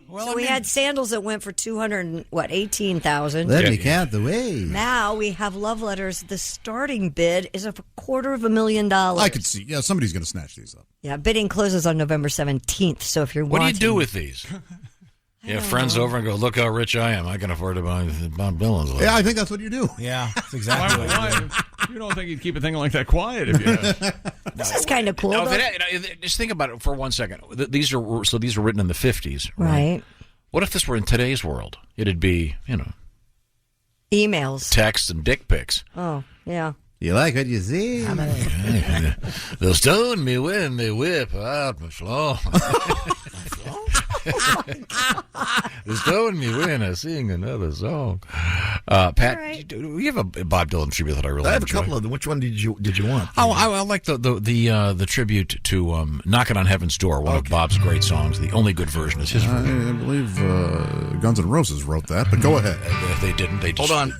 I: Well, so we had sandals that went for $218,000.
B: Let me count the ways.
I: Now we have love letters. The starting bid is of $250,000.
J: I could see. Yeah, somebody's going to snatch these up.
I: Yeah, bidding closes on November 17th. So if you're
G: What
I: wanting,
G: do you do with these? You have friends over and go, look how rich I am. I can afford to buy Bob Dylan's letters.
J: Yeah, I think that's what you do.
H: Yeah, that's exactly what you do.
C: You don't think you'd keep a thing like that quiet if you had.
I: This is kind of cool.
G: No,
I: though.
G: just think about it for 1 second. These are written in the 50s,
I: Right.
G: What if this were in today's world? It'd be,
I: Emails.
G: text and dick pics.
I: Oh, yeah.
B: You like what you see?
G: They'll stone me when they whip out my floor. They'll stone me when I sing another song. Pat,
I: right.
G: we have a Bob Dylan tribute that I really
K: I have
G: enjoy.
K: a couple of them. Which one did you want?
G: Oh, I like the tribute to "Knocking on Heaven's Door," one of Bob's great songs. The only good version is his version.
J: I believe Guns N' Roses wrote that, but go ahead.
G: They didn't. They just
K: Hold on.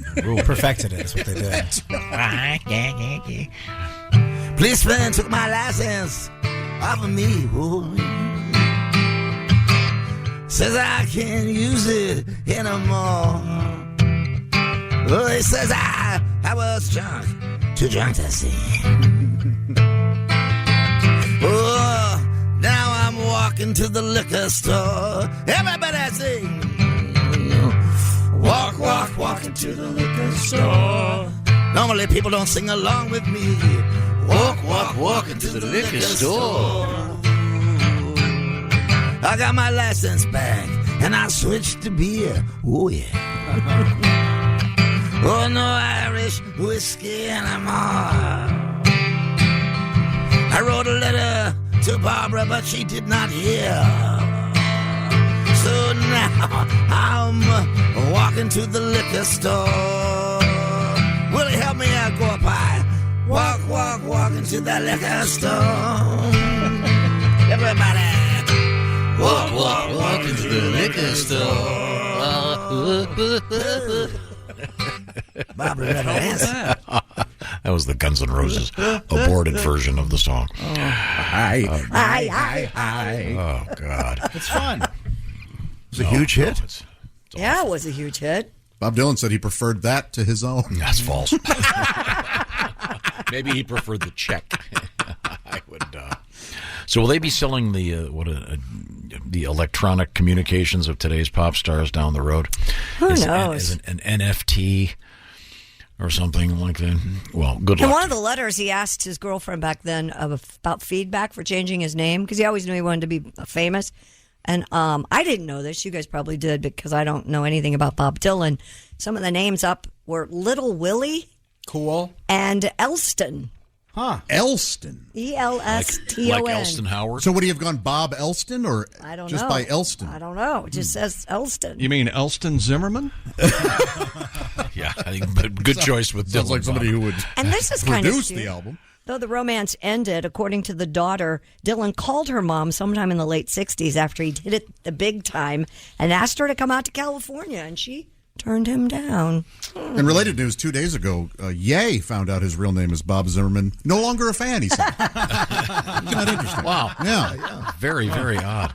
H: Perfected it is what they did.
K: Policeman took my license off of me. Ooh. Says I can't use it anymore. Oh, he says I was drunk, too drunk to see. Oh, now I'm walking to the liquor store. Everybody sing. Walk, walk, walking to the liquor store. Normally people don't sing along with me. Walk, walk, walking to the liquor store. I got my license back and I switched to beer. Oh yeah. Oh, no Irish whiskey anymore. I wrote a letter to Barbara, but she did not hear. So now I'm walking to the liquor store. Will you help me out, go up high? Walk, walk, walking to the liquor store. Everybody. Walk, walk, walking to the liquor store. Barbara never answered.
G: That was the Guns N' Roses aborted version of the song.
K: Hi.
G: Oh, God.
H: It's fun.
K: It was a huge hit.
I: Yeah, it was a huge hit.
J: Bob Dylan said he preferred that to his own.
G: That's false. Maybe he preferred the check. I would. So will they be selling the electronic communications of today's pop stars down the road?
I: Who knows?
G: As an NFT or something like that. Well, good luck.
I: In one of the letters, he asked his girlfriend back then about feedback for changing his name because he always knew he wanted to be famous. And I didn't know this. You guys probably did because I don't know anything about Bob Dylan. Some of the names up were Little Willie.
H: Cool.
I: And Elston.
H: Huh.
J: Elston.
I: Elston.
G: Like Elston Howard?
J: So would he have gone Bob Elston or
I: I don't
J: just
I: know.
J: by Elston?
I: I don't know. It just says Elston.
C: You mean Elston Zimmerman?
G: Yeah, I think good choice with Dylan.
J: Sounds like somebody who would
I: And this is kind of
J: produce
I: cute.
J: the album.
I: Though the romance ended, according to the daughter, Dylan called her mom sometime in the late 60s after he'd hit it the big time and asked her to come out to California, and she turned him down.
J: In related news, 2 days ago, Ye found out his real name is Bob Zimmerman. No longer a fan, he said. Isn't that interesting?
G: Wow.
J: Yeah.
G: Very, very odd.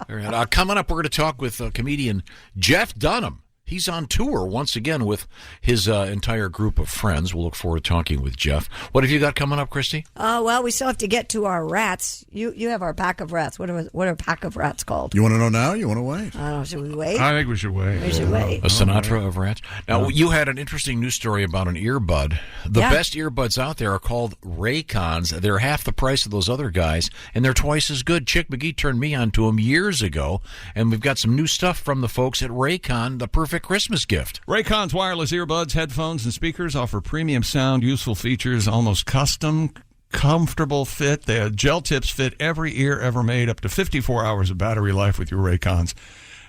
G: Very odd. Coming up, we're going to talk with comedian Jeff Dunham. He's on tour once again with his entire group of friends. We'll look forward to talking with Jeff. What have you got coming up, Christy?
I: Well, we still have to get to our rats. You have our pack of rats. What are a pack of rats called?
J: You want to know now? You want to wait?
I: Should we wait?
C: I think we should wait.
I: We should wait.
G: A Sinatra of rats. Now, you had an interesting news story about an earbud. The best earbuds out there are called Raycons. They're half the price of those other guys, and they're twice as good. Chick McGee turned me on to them years ago, and we've got some new stuff from the folks at Raycon, the perfect Christmas gift.
C: Raycon's wireless earbuds, headphones, and speakers offer premium sound, useful features, almost custom, comfortable fit. The gel tips fit every ear ever made, up to 54 hours of battery life with your Raycons.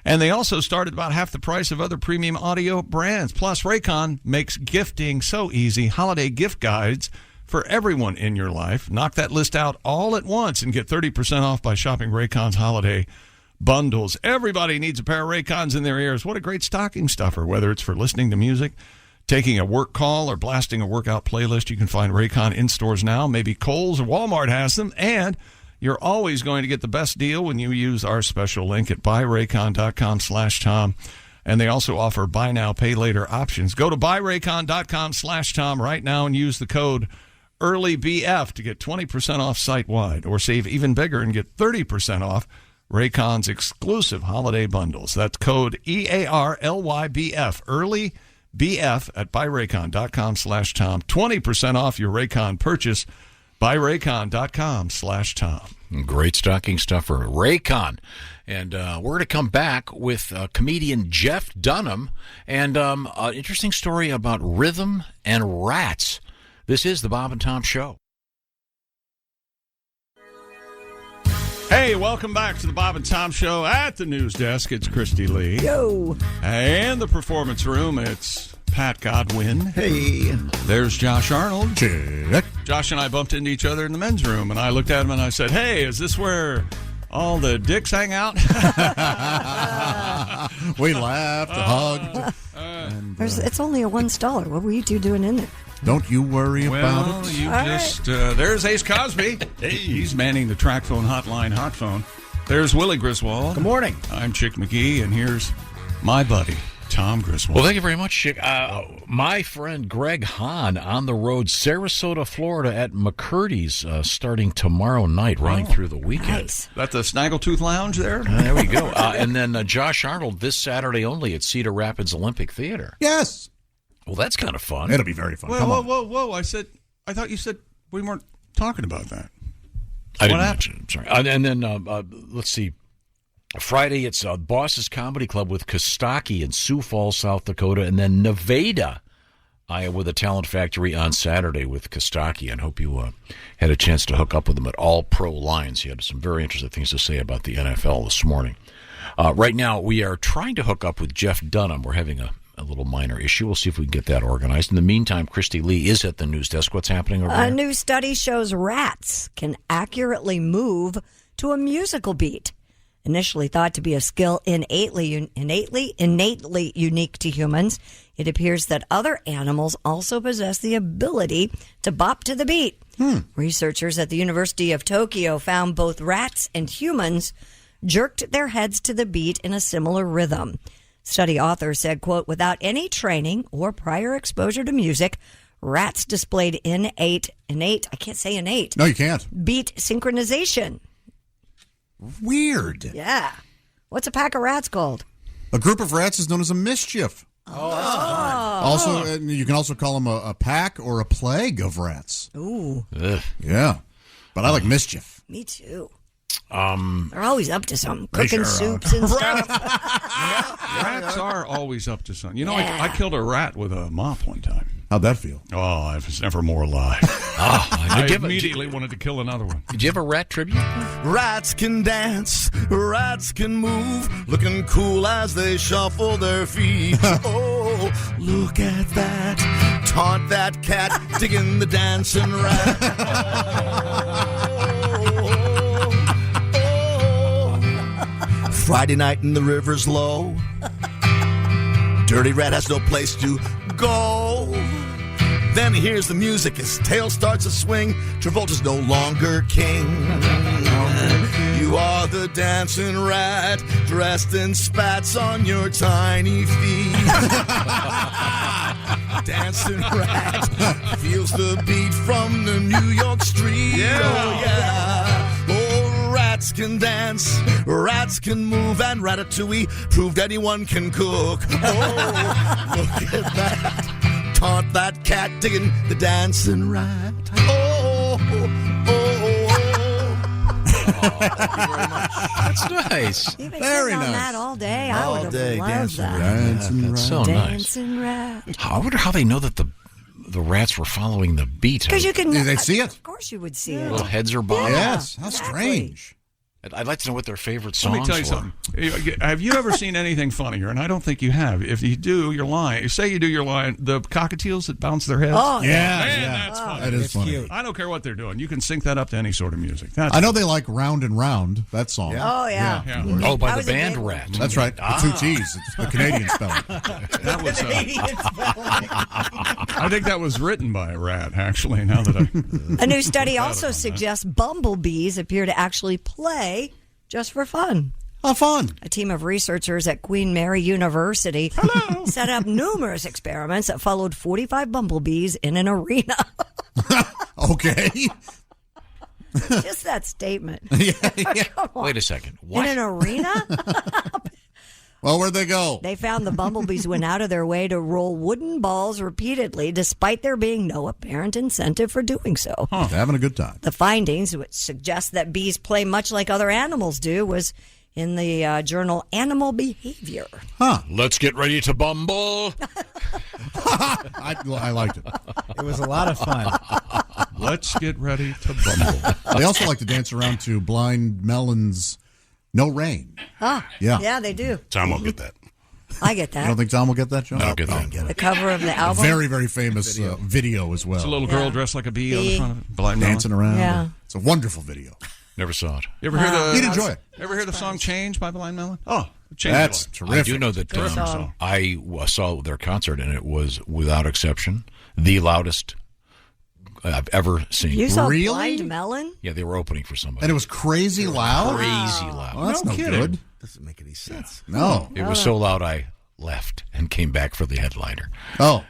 C: And they also start at about half the price of other premium audio brands. Plus, Raycon makes gifting so easy. Holiday gift guides for everyone in your life. Knock that list out all at once and get 30% off by shopping Raycon's holiday bundles. Everybody needs a pair of Raycons in their ears. What a great stocking stuffer, whether it's for listening to music, taking a work call, or blasting a workout playlist. You can find Raycon in stores now. Maybe Kohl's or Walmart has them, and you're always going to get the best deal when you use our special link at buyraycon.com/Tom. And they also offer buy now, pay later options. Go to buyraycon.com/Tom right now and use the code EARLYBF to get 20% off site-wide, or save even bigger and get 30% off Raycon's exclusive holiday bundles. That's code EARLYBF, early BF at buyraycon.com/Tom. 20% off your Raycon purchase. Buyraycon.com/Tom.
G: Great stocking stuffer, Raycon. And we're going to come back with comedian Jeff Dunham and an interesting story about rhythm and rats. This is the Bob and Tom Show.
C: Hey, welcome back to the Bob and Tom Show. At the news desk, it's Christy Lee.
I: Yo.
C: And the performance room, it's Pat Godwin.
B: Hey.
C: There's Josh Arnold.
J: Check.
C: Josh and I bumped into each other in the men's room, and I looked at him and I said, hey, is this where all the dicks hang out?
J: We laughed, hugged.
I: It's only a $1. What were you two doing in there?
J: Don't you worry about it.
C: You just there's Ace Cosby. Hey, he's manning the track phone hotline hot phone. There's Willie Griswold.
H: Good morning.
C: I'm Chick McGee, and here's my buddy, Tom Griswold.
G: Well, thank you very much, Chick. My friend Greg Hahn on the road, Sarasota, Florida at McCurdy's starting tomorrow night, running through the weekend.
I: Nice.
C: That the Snaggletooth Lounge there?
G: There we go. And then Josh Arnold this Saturday only at Cedar Rapids Olympic Theater.
J: Yes.
G: Well, that's kind of fun.
J: It'll be very fun.
C: Whoa. I thought you said we weren't talking about that.
G: I didn't mention it. I'm sorry. And then, let's see. Friday, it's Boss's Comedy Club with Kostaki in Sioux Falls, South Dakota. And then Nevada, Iowa, the Talent Factory on Saturday with Kostaki. And hope you had a chance to hook up with him at All Pro Lines. He had some very interesting things to say about the NFL this morning. Right now, we are trying to hook up with Jeff Dunham. We're having a little minor issue. We'll see if we can get that organized. In the meantime, Christy Lee is at the news desk. What's happening over there?
I: A new study shows rats can accurately move to a musical beat. Initially thought to be a skill innately unique to humans, it appears that other animals also possess the ability to bop to the beat. Researchers at the University of Tokyo found both rats and humans jerked their heads to the beat in a similar rhythm. Study authors said, quote, without any training or prior exposure to music, rats displayed innate, I can't say innate.
J: No, you can't.
I: Beat synchronization.
J: Weird.
I: Yeah. What's a pack of rats called?
J: A group of rats is known as a mischief. Also, you can also call them a pack or a plague of rats.
I: Ooh.
G: Ugh.
J: Yeah. But I like mischief.
I: Me too. They're always up to something, cooking soups and stuff.
C: Rats are always up to something. You know, I killed a rat with a mop one time.
J: How'd that feel?
C: Oh, I was never more alive. I immediately wanted to kill another one.
G: Did you have a rat tribute?
K: Rats can dance, rats can move, looking cool as they shuffle their feet. Oh, look at that Taunt that cat, digging the dancing rat. Friday night and the river's low. Dirty rat has no place to go. Then he hears the music, his tail starts to swing. Travolta's no longer king. You are the dancing rat, dressed in spats on your tiny feet. Dancing rat feels the beat from the New York street.
M: Yeah.
K: Oh, yeah. Oh, rats can dance, rats can move, and Ratatouille proved anyone can cook. Oh, look at that. Taunt that cat, digging the dancing rat. Oh, oh,
G: Thank you very much. That's nice.
I: You've been
J: Very
I: sitting on
J: nice.
I: that all day. I
K: All
I: would have
K: day
I: loved
K: dancing
I: that.
J: Dancing
G: That's so
J: rat.
G: nice.
I: Dancing rat.
G: I wonder how they know that the rats were following the beat.
I: Because you can.
J: Did they see it?
I: Of course, you would see
G: Their
I: it.
G: little heads are bobbing.
J: Yes. How
I: exactly.
J: strange.
G: I'd like to know what their favorite songs
C: Let me tell you
G: were.
C: something. Have you ever seen anything funnier? And I don't think you have. If you do, you're lying. You say you do, you're lying. The cockatiels that bounce their heads.
I: Oh,
J: Yeah,
C: Man,
J: yeah.
C: that's funny.
J: That is funny.
H: cute.
C: I don't care what they're doing. You can sync that up to any sort of music. That's
J: I know they like Round and Round, that song.
I: Oh, yeah.
C: Yeah.
G: Oh, by
I: That
G: the
I: was a
G: band
I: big one.
G: Rat.
J: That's right. The two T's. It's the Canadian spelling.
C: That was. I think that was written by a rat. Actually, now that I.
I: A new study also suggests bumblebees appear to actually play just for fun.
J: Oh, fun.
I: A team of researchers at Queen Mary University set up numerous experiments that followed 45 bumblebees in an arena.
J: Okay.
I: Just that statement. Come on.
G: Wait a second.
I: In
G: What?
I: an arena?
J: Well, where'd they go?
I: They found the bumblebees went out of their way to roll wooden balls repeatedly, despite there being no apparent incentive for doing so.
J: They're having a good time.
I: The findings, which suggest that bees play much like other animals do, was in the journal Animal Behavior.
J: Huh.
G: Let's get ready to bumble.
J: I liked it.
H: It was a lot of fun.
C: Let's get ready to bumble.
J: They also like to dance around to Blind Melon's No Rain.
I: Ah,
J: Yeah.
I: yeah, they do.
L: Tom will get that.
I: I get
J: You
I: that.
J: don't think Tom will get that, John?
G: I don't get that.
I: The cover of the
J: A
I: album.
J: very, very famous video as well.
C: It's a little girl dressed like a bee on the
I: Bee.
C: front of it. Blind Melon.
J: Dancing around.
I: Yeah.
J: It's a wonderful video.
G: Never saw it.
C: You ever hear the?
J: You'd enjoy it.
C: Ever hear the song "Change" by Blind Melon? Oh, change
J: That's
C: it.
J: terrific.
G: I do know that
I: Good song.
G: I saw their concert, and it was, without exception, the loudest I've ever seen.
I: You saw
J: Really?
I: Blind Melon?
G: Yeah, they were opening for somebody.
J: And it was crazy loud?
G: Crazy loud.
J: Well, that's
C: No
J: no,
C: kidding.
J: good.
K: Doesn't make any sense.
J: No.
G: It was so loud I left and came back for the headliner.
J: Oh.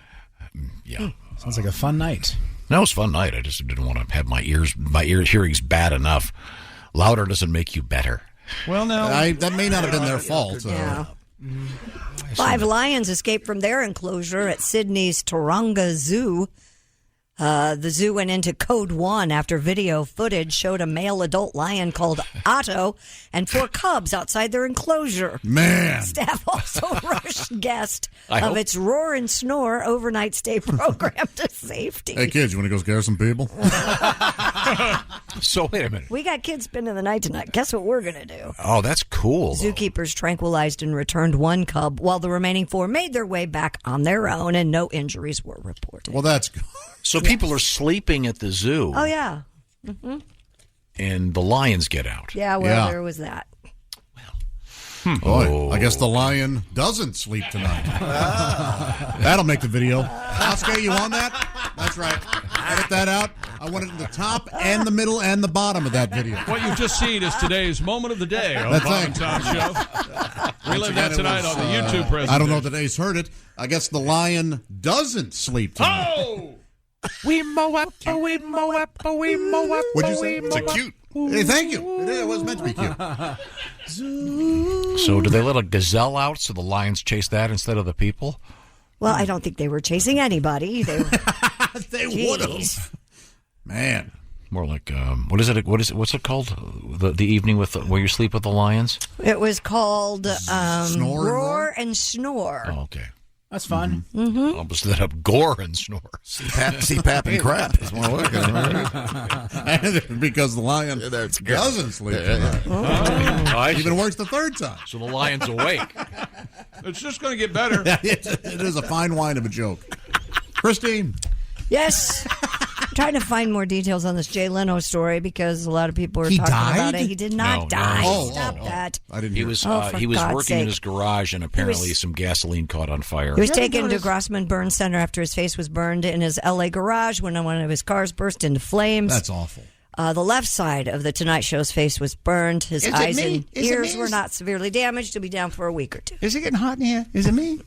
G: Yeah.
H: Sounds like a fun night.
G: No, it was a fun night. I just didn't want to have my ear hearing's bad enough. Louder doesn't make you better.
C: Well, now
J: That may not have been their fault.
I: Yeah. 5 lions escaped from their enclosure at Sydney's Taronga Zoo. The zoo went into Code 1 after video footage showed a male adult lion called Otto and 4 cubs outside their enclosure.
J: Man.
I: Staff also rushed guests
G: I
I: of
G: hope-
I: its Roar and Snore overnight stay program to safety.
J: Hey, kids, you want to go scare some people?
G: So, wait a minute.
I: We got kids spending the night tonight. Guess what we're going to do?
G: Oh, that's cool. though.
I: Zookeepers tranquilized and returned 1 cub, while the remaining 4 made their way back on their own, and no injuries were reported.
J: Well, that's good.
G: So people are sleeping at the zoo,
I: Oh, yeah. Hmm.
G: and the lions get out.
I: Yeah, well,
J: Yeah.
I: there was that.
J: Boy, I guess the lion doesn't sleep tonight. That'll make the video. Oscar, you on that? That's right. Edit that out. I want it in the top and the middle and the bottom of that video.
C: what you've just seen is today's moment of the day on
J: That's
C: Bob
J: right.
C: and Tom Show. Relive that
J: It
C: tonight
J: was,
C: on the YouTube presentation.
J: I don't know if today's heard it. I guess the lion doesn't sleep tonight.
C: Oh!
G: We mow up, we mow up, we mow up.
J: What'd you say?
L: It's a cute.
J: Hey, thank you. It was meant to be cute.
G: So, do they let a gazelle out so the lions chase that instead of the people?
I: Well, I don't think they were chasing anybody. They
J: would have.
I: Jeez.
J: Man.
G: More like what is it? What's it called? The evening with where you sleep with the lions?
I: It was called
J: Snore and
I: Roar and Snore.
G: Oh, okay.
H: That's fun.
I: Mm-hmm.
G: Almost lit up gore and snore.
K: CPAP and crap. That's more working. Right?
J: Because the lion doesn't sleep tonight.
G: Oh,
J: Even worse the third time.
G: So the lion's awake.
C: It's just going to get better.
J: It is a fine wine of a joke. Christine.
I: Yes. I'm trying to find more details on this Jay Leno story because a lot of people are
G: He
I: talking
G: died?
I: about it. He did not
G: No,
I: die.
G: no.
I: Stop that.
J: I didn't
G: He
J: hear.
G: was
I: for
G: he was
I: God's
G: working in
I: sake.
G: his garage, and apparently
I: was-
G: some gasoline caught on fire.
I: He was taken to Grossman Burn Center after his face was burned in his L.A. garage when one of his cars burst into flames.
J: That's awful.
I: The left side of the Tonight Show's face was burned. His
B: Is it
I: eyes
B: me?
I: and
B: Is it
I: ears
B: me?
I: were not severely damaged. He'll be down for a week or two.
B: Is it getting hot in here? Is it me?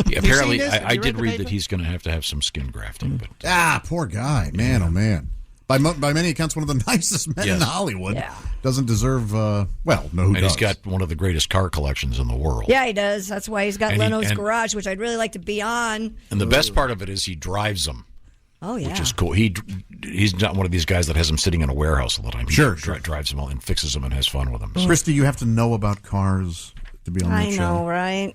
G: Yeah, apparently,
B: You see this? Have
G: I
B: you
G: did
B: read the
G: read
B: paper?
G: that he's going to have some skin grafting. But
J: Poor guy. Man, oh man. By many accounts, one of the nicest men in
G: Yes.
J: Hollywood.
I: Yeah.
J: Doesn't deserve. Well, no, who
G: and
J: does?
G: he's got one of the greatest car collections in the world.
I: Yeah, he does. That's why he's got
G: And he-
I: Leno's
G: and-
I: garage, which I'd really like to be on.
G: And the best part of it is he drives them.
I: Oh, yeah.
G: Which is cool. He's not one of these guys that has them sitting in a warehouse all the time. He drives them all and fixes them and has fun with them.
J: Christy, you have to know about cars to be on
I: I
J: that show.
I: know, right?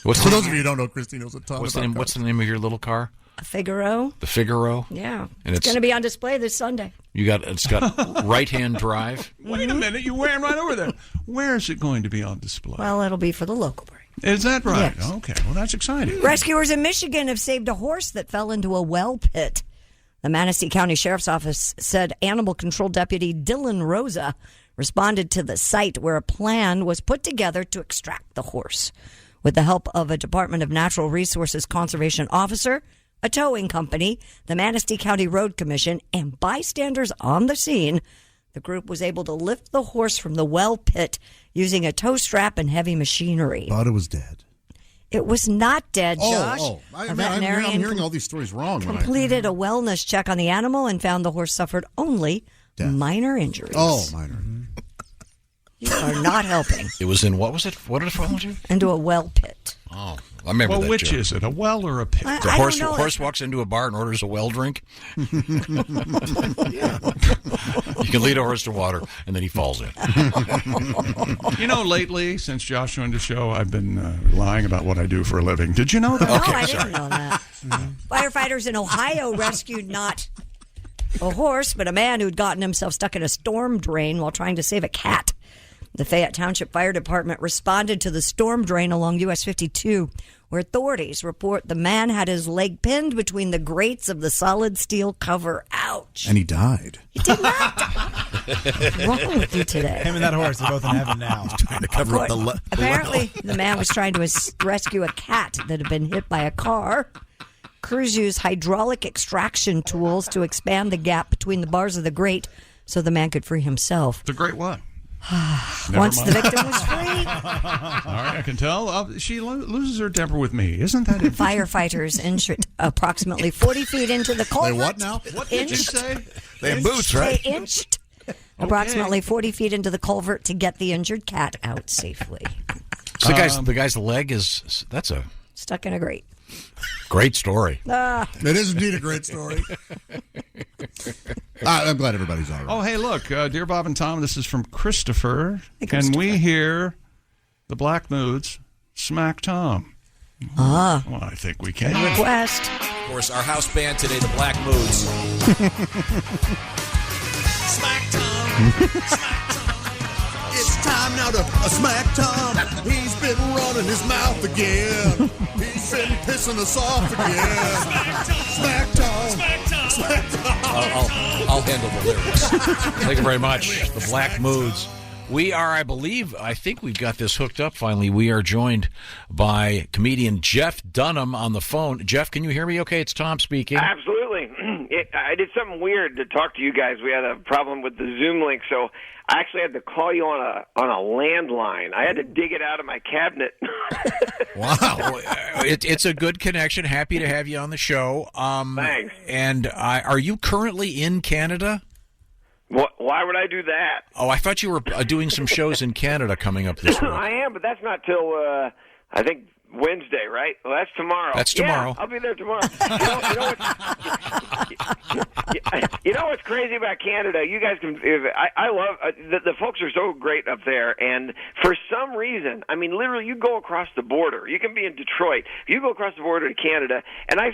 G: What's
J: For
G: the-
J: those of you who don't know, Christy knows a ton
G: What's
J: about
G: the name?
J: cars.
G: What's the name of your little car?
I: A Figaro.
G: The Figaro.
I: Yeah.
G: And
I: It's going to be on display this Sunday.
G: It's got right-hand drive.
C: Wait a minute, you ran right over there. Where is it going to be on display?
I: Well, it'll be for the local break.
C: Is that right?
I: Yes.
C: Okay, well, that's exciting.
I: Rescuers in Michigan have saved a horse that fell into a well pit. The Manistee County Sheriff's Office said Animal Control Deputy Dylan Rosa responded to the site where a plan was put together to extract the horse. With the help of a Department of Natural Resources conservation officer, a towing company, the Manistee County Road Commission, and bystanders on the scene, the group was able to lift the horse from the well pit using a tow strap and heavy machinery.
J: Thought it was dead.
I: It was not dead, Josh.
J: I'm
I: A veterinarian
J: hearing all these stories wrong. when I-
I: completed a wellness check on the animal and found the horse suffered only minor injuries.
J: Oh, minor.
I: You are not helping.
G: It was in, what was it? What did it fall into?
I: Into a well pit.
G: Oh, I remember
C: Well,
G: that
C: which
G: joke.
C: is it, a well or a pit?
I: I
G: The
I: don't
G: horse,
I: know.
G: horse walks into a bar and orders a well drink. You can lead a horse to water, and then he falls in.
C: You know, lately, since Josh joined the show, I've been lying about what I do for a living. Did you know that?
I: No, I didn't know that. Firefighters in Ohio rescued not a horse, but a man who'd gotten himself stuck in a storm drain while trying to save a cat. The Fayette Township Fire Department responded to the storm drain along US 52, where authorities report the man had his leg pinned between the grates of the solid steel cover. Ouch.
J: And he died.
I: What's wrong with you today?
H: Him and that horse are both in heaven now.
K: Trying to cover up the
I: Apparently, the man was trying to rescue a cat that had been hit by a car. Crews used hydraulic extraction tools to expand the gap between the bars of the grate so the man could free himself.
C: The great what?
I: Once
C: mind.
I: the victim was free,
C: All right, I can tell. She loses her temper with me. Isn't that it?
I: firefighters inched approximately 40 feet into the culvert.
J: They what now?
C: What did you say?
K: They have boots, right?
I: They inched approximately 40 feet into the culvert to get the injured cat out safely.
G: So the guy's leg is, that's a
I: Stuck in a grate.
G: great story.
J: It is indeed a great story. I'm glad everybody's all right.
C: Oh, hey, look, dear Bob and Tom, this is from Christopher.
I: Hey,
C: Can
I: Christopher.
C: we hear the Black Moods smack Tom?
I: Ah.
C: Well, I think we can.
I: Request.
G: Of course, our house band today, the Black Moods.
K: Smack Tom. Smack Tom. It's time now to smack Tom. He's been running his mouth again. He's been pissing us off again. Smack Tom. Smack Tom. Smack Tom.
G: I'll handle the lyrics. Thank you very much. The Black Moods. We are, I think we've got this hooked up finally. We are joined by comedian Jeff Dunham on the phone. Jeff, can you hear me okay? It's Tom speaking.
S: Absolutely. I did something weird to talk to you guys. We had a problem with the Zoom link, so I actually had to call you on a landline. I had to dig it out of my cabinet.
G: Wow. It's a good connection. Happy to have you on the show.
S: Thanks.
G: And are you currently in Canada?
S: Why would I do that?
G: Oh, I thought you were doing some shows in Canada coming up this week.
S: I am, but that's not till, I think, Wednesday, right? Well, that's tomorrow.
G: That's tomorrow.
S: Yeah, I'll be there tomorrow. You know what's crazy about Canada? You guys can. I love the folks are so great up there, and for some reason, I mean, literally, you go across the border. You can be in Detroit. You go across the border to Canada, and I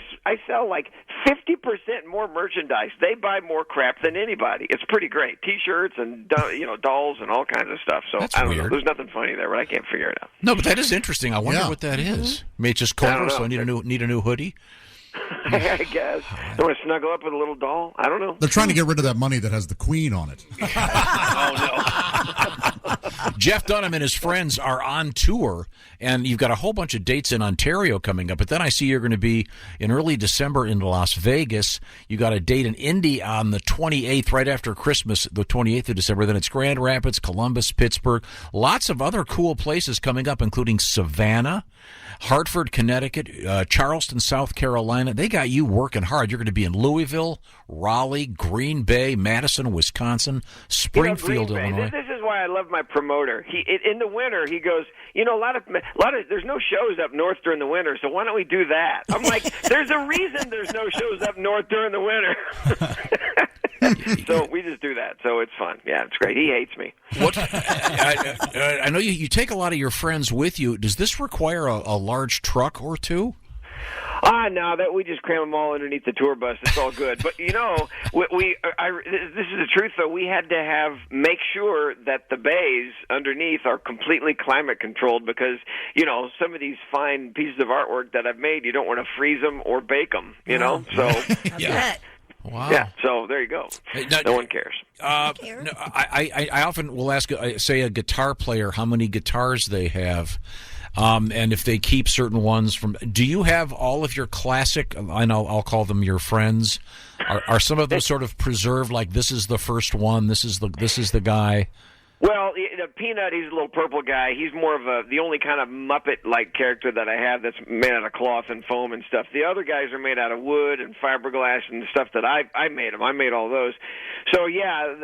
S: sell like 50% more merchandise. They buy more crap than anybody. It's pretty great. T-shirts and dolls and all kinds of stuff. So
G: That's
S: I don't know.
G: weird.
S: There's nothing funny there, but I can't figure it out.
G: No, but that is interesting. I wonder what that is. Maybe it's just colder,
S: I don't know.
G: so I need a new hoodie.
S: I guess. I want to snuggle up with a little doll. I don't know.
J: They're trying to get rid of that money that has the Queen on it.
G: Jeff Dunham and his friends are on tour, and you've got a whole bunch of dates in Ontario coming up. But then I see you're going to be in early December in Las Vegas. You got a date in Indy on the 28th, right after Christmas, the 28th of December. Then it's Grand Rapids, Columbus, Pittsburgh. Lots of other cool places coming up, including Savannah, Hartford, Connecticut, Charleston, South Carolina. They got you working hard. You're going to be in Louisville, Raleigh, Green Bay, Madison, Wisconsin, Springfield,
S: Green Bay,
G: Illinois.
S: This is why I love my promoter. In the winter, he goes, a lot of there's no shows up north during the winter, so why don't we do that? I'm like, there's a reason there's no shows up north during the winter. So we just do that. So it's fun. Yeah, it's great. He hates me.
G: What? I know you take a lot of your friends with you. Does this require a large truck or two?
S: No, that we just cram them all underneath the tour bus. It's all good. But this is the truth though. We had to make sure that the bays underneath are completely climate controlled because some of these fine pieces of artwork that I've made, you don't want to freeze them or bake them. So
G: yeah. Wow.
S: Yeah, so there you go. No one cares.
G: I often will ask, say, a guitar player how many guitars they have, and if they keep certain ones from. Do you have all of your classic? I know I'll call them your friends. Are some of those sort of preserved? Like this is the first one. This is the guy.
S: Well, Peanut, he's a little purple guy. He's more of the only kind of Muppet-like character that I have that's made out of cloth and foam and stuff. The other guys are made out of wood and fiberglass and stuff that I made them. I made all those. So, yeah,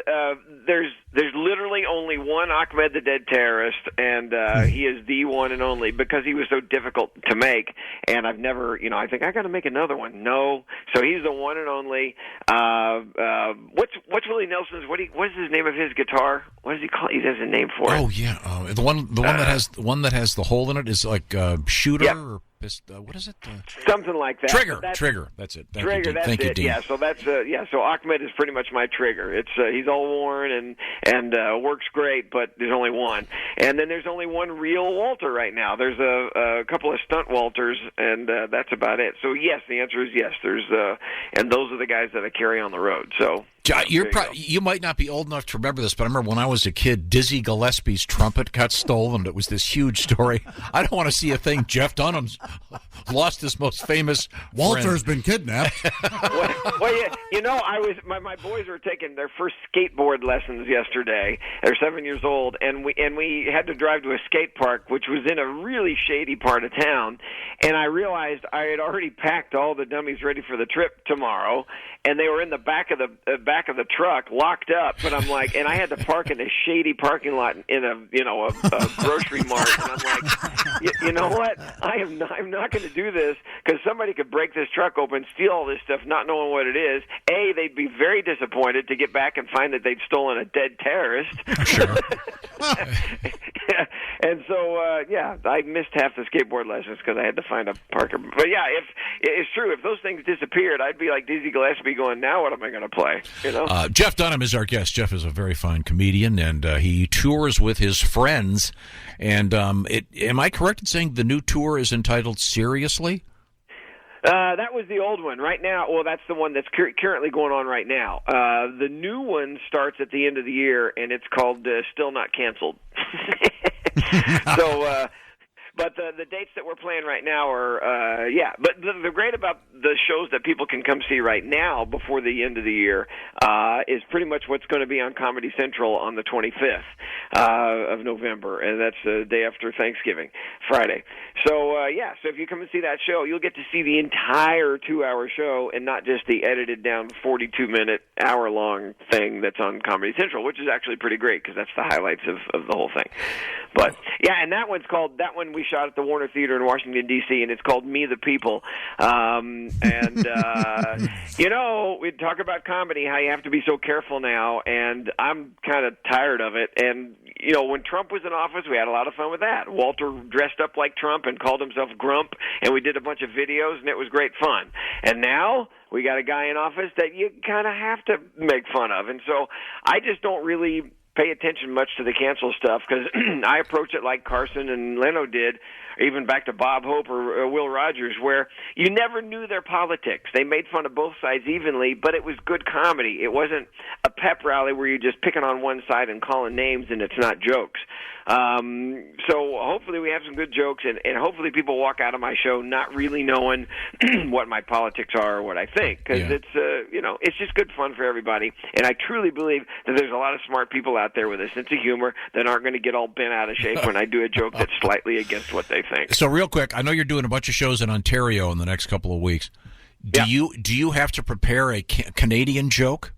S: there's literally only one Ahmed the Dead Terrorist, and he is the one and only because he was so difficult to make. And I've never, I think I got to make another one. No. So he's the one and only. What's Willie Nelson's? What is his name of his guitar? What does he call? He has a name for it.
G: Oh yeah, the one that has the hole in it is like shooter.
S: Yep.
G: Or what is it?
S: Something like that.
G: Trigger. That's it.
S: Trigger. That's it.
G: Dean.
S: Yeah. So that's So Ahmed is pretty much my trigger. It's he's all worn and works great, but there's only one. And then there's only one real Walter right now. There's a couple of stunt Walters, and that's about it. So yes, the answer is yes. There's and those are the guys that I carry on the road. So.
G: You might not be old enough to remember this, but I remember when I was a kid, Dizzy Gillespie's trumpet got stolen. It was this huge story. I don't want to see a thing. Jeff Dunham's lost his most famous
J: Walter's been kidnapped.
S: My boys were taking their first skateboard lessons yesterday. They're 7 years old, and we had to drive to a skate park, which was in a really shady part of town. And I realized I had already packed all the dummies ready for the trip tomorrow, and they were in the back of the truck, locked up. But I'm like, and I had to park in a shady parking lot in a grocery mart. And I'm like, you know what? I'm not going to do this because somebody could break this truck open, steal all this stuff, not knowing what it is. A, they'd be very disappointed to get back and find that they'd stolen a dead terrorist.
G: Sure.
S: And so, I missed half the skateboard lessons because I had to find a parker. But yeah, if it's true, if those things disappeared, I'd be like Dizzy Gillespie going, now what am I going to play?
G: Jeff Dunham is our guest. Jeff is a very fine comedian, and he tours with his friends. And am I correct in saying the new tour is entitled Seriously?
S: That was the old one. Right now, well, that's the one that's currently going on right now. The new one starts at the end of the year, and it's called Still Not Canceled. So, but the dates that we're playing right now are, But the great about the shows that people can come see right now before the end of the year is pretty much what's going to be on Comedy Central on the 25th of November, and that's the day after Thanksgiving, Friday. So, so if you come and see that show, you'll get to see the entire 2-hour show and not just the edited down 42-minute, hour-long thing that's on Comedy Central, which is actually pretty great because that's the highlights of the whole thing. But, yeah, and that one we shot at the Warner Theater in Washington, D.C., and it's called Me the People. We talk about comedy, how you have to be so careful now, and I'm kind of tired of it. And, when Trump was in office, we had a lot of fun with that. Walter dressed up like Trump and called himself Grump, and we did a bunch of videos, and it was great fun. And now we got a guy in office that you kind of have to make fun of. And so I just don't really pay attention much to the cancel stuff because I approach it like Carson and Leno did, even back to Bob Hope or Will Rogers, where you never knew their politics. They made fun of both sides evenly, but it was good comedy. It wasn't a pep rally where you're just picking on one side and calling names and it's not jokes. So hopefully we have some good jokes, and hopefully people walk out of my show not really knowing what my politics are or what I think, because it's it's just good fun for everybody. And I truly believe that there's a lot of smart people out there with a sense of humor that aren't going to get all bent out of shape when I do a joke that's slightly against what they think.
G: So real quick, I know you're doing a bunch of shows in Ontario in the next couple of weeks. Do you have to prepare a Canadian joke?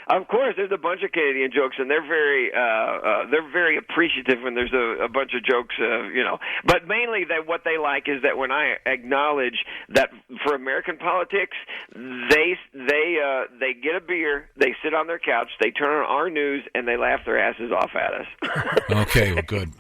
S: Of course there's a bunch of Canadian jokes, and they're very appreciative when there's a bunch of jokes, But mainly what they like is that when I acknowledge that for American politics, they get a beer, they sit on their couch, they turn on our news, and they laugh their asses off at us.
G: Okay, well, good.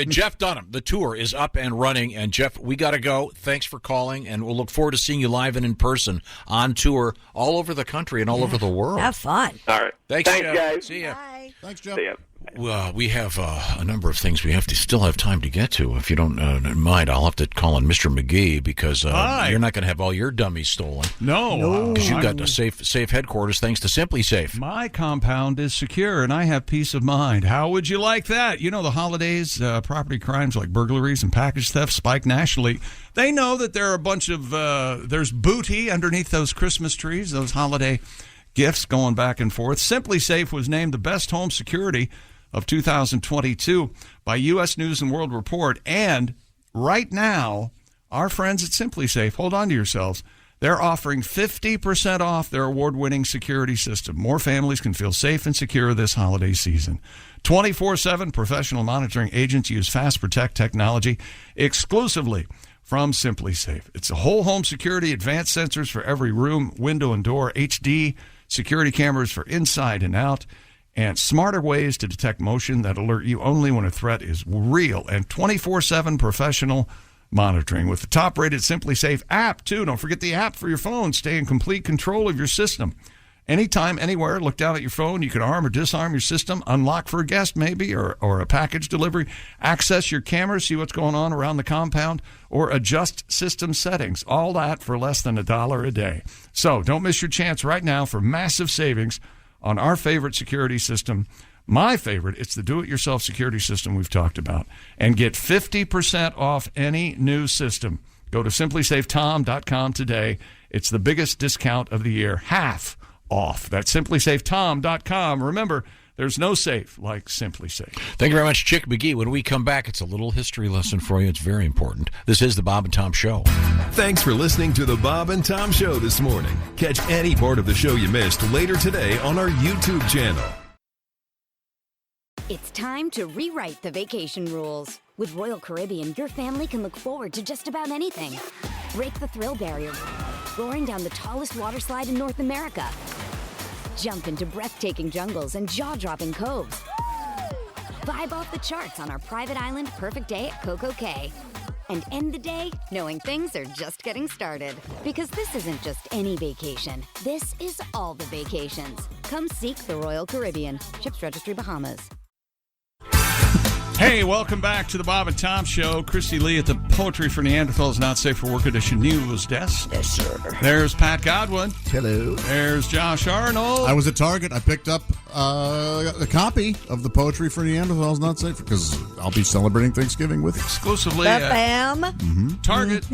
G: Jeff Dunham, the tour is up and running, and Jeff, we got to go. Thanks for calling, and we'll look forward to seeing you live and in person on tour all over the country and all over the world.
I: Have fun.
S: All right.
G: Thanks
S: Jeff.
G: guys. See ya.
I: Bye.
J: Thanks, Jeff.
S: See ya.
G: Well, we have a number of things we still have time to get to. If you don't mind, I'll have to call on Mr. McGee because you're not going to have all your dummies stolen.
C: No.
G: Because you've got a safe headquarters thanks to Simply Safe.
C: My compound is secure, and I have peace of mind. How would you like that? You know, the holidays, property crimes like burglaries and package theft spike nationally. They know that there are a bunch of there's booty underneath those Christmas trees, those holiday gifts going back and forth. Simply Safe was named the best home security of 2022 by U.S. News and World Report. And right now, our friends at Simply Safe, hold on to yourselves, they're offering 50% off their award-winning security system. More families can feel safe and secure this holiday season. 24/7 professional monitoring agents use Fast Protect technology exclusively from Simply Safe. It's a whole home security, advanced sensors for every room, window, and door, HD security cameras for inside and out, and smarter ways to detect motion that alert you only when a threat is real, and 24/7 professional monitoring with the top-rated Simply Safe app, too. Don't forget the app for your phone. Stay in complete control of your system. Anytime, anywhere, look down at your phone. You can arm or disarm your system, unlock for a guest maybe, or a package delivery, access your cameras, see what's going on around the compound, or adjust system settings. All that for less than $1 a day. So don't miss your chance right now for massive savings on our favorite security system. My favorite, it's the do-it-yourself security system we've talked about. And get 50% off any new system. Go to simplysafetom.com today. It's the biggest discount of the year. Half off. That's simplysafetom.com. Remember, there's no safe like Simply Safe.
G: Thank you very much, Chick McGee. When we come back, it's a little history lesson for you. It's very important. This is the Bob and Tom Show.
O: Thanks for listening to the Bob and Tom Show this morning. Catch any part of the show you missed later today on our YouTube channel.
D: It's time to rewrite the vacation rules. With Royal Caribbean, your family can look forward to just about anything. Break the thrill barrier, roaring down the tallest water slide in North America. Jump into breathtaking jungles and jaw-dropping coves. Vibe off the charts on our private island Perfect Day at Coco Cay. And end the day knowing things are just getting started. Because this isn't just any vacation. This is all the vacations. Come seek the Royal Caribbean. Ships Registry, Bahamas.
C: Hey, welcome back to the Bob and Tom Show. Christy Lee at the Poetry for Neanderthals Not Safe for Work Edition News Desk.
B: Yes, sir.
C: There's Pat Godwin.
J: Hello.
C: There's Josh Arnold.
J: I was at Target. I picked up a copy of the Poetry for Neanderthals Not Safe because I'll be celebrating Thanksgiving with it.
C: Exclusively
I: Bam.
C: Target.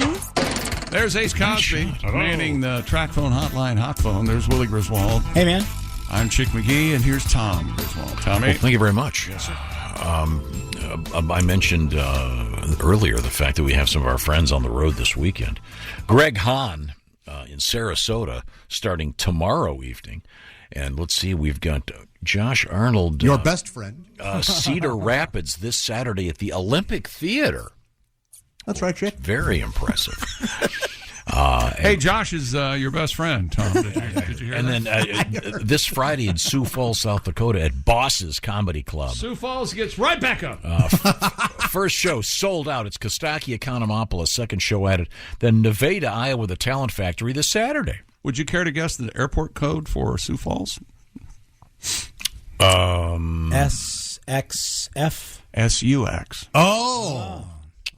C: There's Ace Cosby manning the track phone hotline, hot phone. There's Willie Griswold.
H: Hey, man.
C: I'm Chick McGee, and here's Tom Griswold. Tommy.
G: Well, thank you very much.
C: Yes, sir.
G: I mentioned earlier the fact that we have some of our friends on the road this weekend. Greg Hahn in Sarasota starting tomorrow evening. And let's see, we've got Josh Arnold.
J: Your best friend.
G: Cedar Rapids this Saturday at the Olympic Theater.
J: That's right, Chick.
G: Very impressive.
C: Hey, Josh is your best friend, Tom. Did you hear
G: and
C: that?
G: then this Friday in Sioux Falls, South Dakota at Boss's Comedy Club.
C: Sioux Falls gets right back up.
G: First show sold out. It's Kostaki Economopolis. Second show added. Then Nevada, Iowa, the Talent Factory this Saturday.
C: Would you care to guess the airport code for Sioux Falls?
H: SXF.
C: SUX.
J: Oh.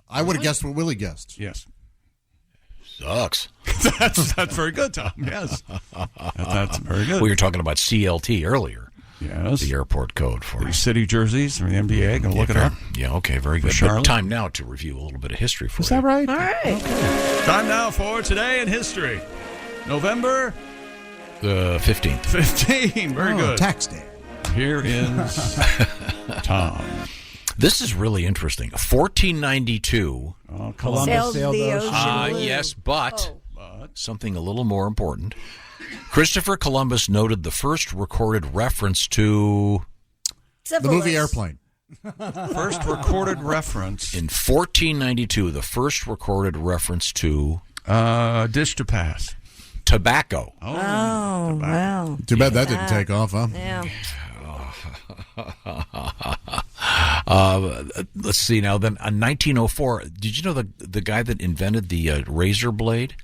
J: I would have guessed what Willie guessed.
C: Yes.
G: Sucks.
C: That's very good, Tom. Yes. That's very good.
G: We were talking about CLT earlier.
C: Yes.
G: The airport code for
C: the city jerseys from the NBA. Gonna look it up.
G: Yeah, okay, very good.
C: Charlotte.
G: But time now to review a little bit of history for you.
C: Is that right?
I: All right.
C: Okay. Time now for Today in History. November
G: the 15th.
C: 15. Very good.
J: Tax day.
C: Here is Tom.
G: This is really interesting. 1492.
H: Columbus sailed the ocean blue.
G: Yes, but something a little more important. Christopher Columbus noted the first recorded reference to
J: the movie Airplane.
C: First recorded reference.
G: In 1492, the first recorded reference to
C: dish to pass.
G: Tobacco.
I: Oh, wow.
J: Too bad that didn't take off, huh?
I: Yeah.
G: Let's see now. Then, in 1904, did you know the guy that invented the razor blade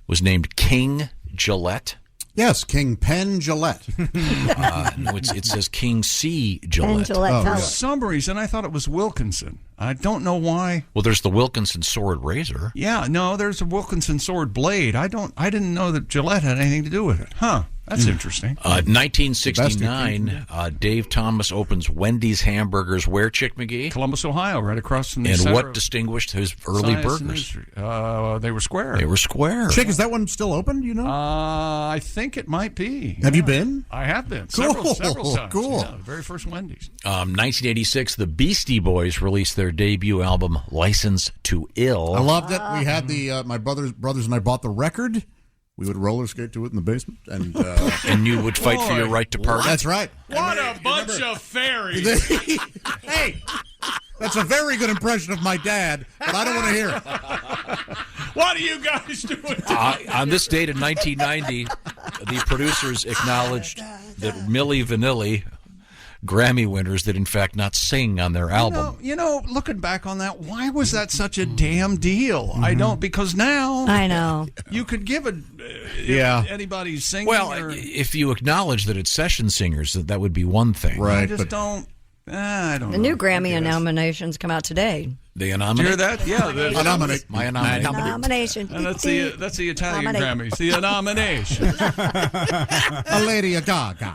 G: was named King Gillette?
J: Yes, King Penn Gillette.
G: No, it says King C. Gillette.
I: Penn Gillette.
C: For some reason, I thought it was Wilkinson. I don't know why.
G: Well, there's the Wilkinson sword razor.
C: Yeah, no, there's a Wilkinson sword blade. I didn't know that Gillette had anything to do with it. Huh. That's interesting.
G: 1969, Dave Thomas opens Wendy's Hamburgers. Where, Chick McGee?
C: Columbus, Ohio, right across from the
G: And
C: center
G: what
C: of
G: distinguished his early
C: Science and
G: burgers?
C: History. They were square.
G: They were square.
J: Chick, is that one still open? Do you know?
C: I think it might be.
J: Have you been?
C: I have been.
J: Cool.
C: Several times.
J: Cool.
C: Yeah, the very first Wendy's.
G: 1986, the Beastie Boys released their debut album, License to Ill.
J: I loved it. We had the my brothers and I bought the record. We would roller skate to it in the basement, and
G: and you would fight for your right to party.
J: That's right.
C: What a bunch of fairies!
J: Hey, that's a very good impression of my dad, but I don't want to hear it.
C: What are you guys doing?
G: On this date in 1990, the producers acknowledged that Milli Vanilli, Grammy winners, did in fact not sing on their album.
C: You know, looking back on that, why was that such a damn deal? I don't, because now
I: I know
C: you could give a anybody's singing.
G: Well, if you acknowledge that it's session singers, that would be one thing.
J: Right.
C: I just don't. I don't know.
I: The new Grammy nominations come out today.
G: They
C: Did you
G: nominate?
C: hear that? Yeah.
J: Nominate.
G: My nomination.
I: Nomination.
C: And that's the Italian
I: Nominate.
C: Grammys. The nomination.
J: A Lady Gaga.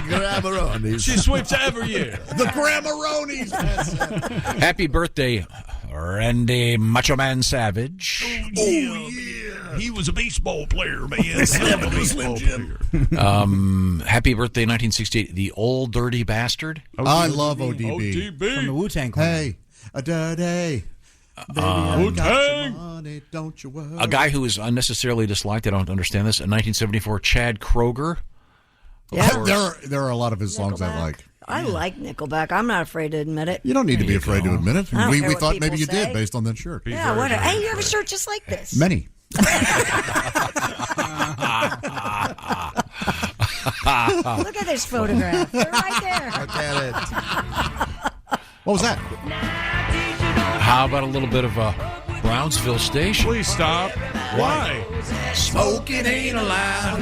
K: Grammaronis.
C: She sweeps every year.
J: The Grammaronis.
G: Happy birthday, Randy Macho Man Savage.
C: Oh, yeah. He was a baseball player, man.
K: Slim Jim.
G: Happy birthday, 1968, the Old Dirty Bastard.
J: I love ODB.
H: From the Wu-Tang Clan.
J: Hey, a dirty. Baby, I got your money, don't you worry.
G: A guy who is unnecessarily disliked, I don't understand this, in 1974, Chad Kroger.
I: Yeah.
J: There are a lot of his songs I like.
I: I like Nickelback. I'm not afraid to admit it.
J: You don't need to be afraid to admit it.
I: I don't
J: We
I: care what
J: thought maybe
I: people
J: you
I: say.
J: did based on that shirt.
I: Yeah, what? Hey, you have a shirt just like this.
J: Many.
I: Look at this photograph. They're right there.
K: Look at it.
J: What was that?
G: How about a little bit of Brownsville Station?
C: Please stop. Why?
K: Smoking ain't allowed.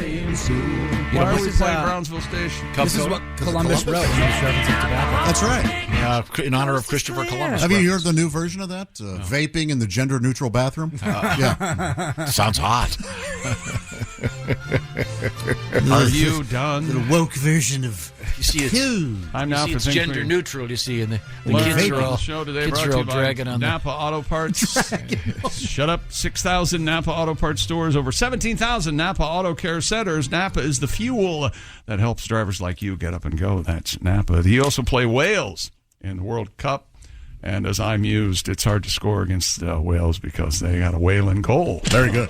C: Why are we playing Brownsville Station?
H: This is what Columbus wrote. He was referencing tobacco.
J: That's right.
G: In honor of Christopher Columbus.
J: Have you heard the new version of that? Vaping in the gender-neutral bathroom? Yeah.
G: Sounds hot.
C: Are you done?
B: The woke version of
G: You see,
C: I'm now
G: it's
C: for
G: gender neutral. You see, and the
C: Learn
G: kids are
C: the
G: all
C: show today
G: kids
C: brought
G: are
C: to
G: all
C: you by
G: dragging on
C: Napa Auto Parts. Shut up. 6,000 Napa Auto Parts stores, over 17,000 Napa Auto Care centers. Napa is the fuel that helps drivers like you get up and go. That's Napa. You also play Wales in the World Cup. And as I mused, it's hard to score against Wales because they got a whaling goal.
J: Very good.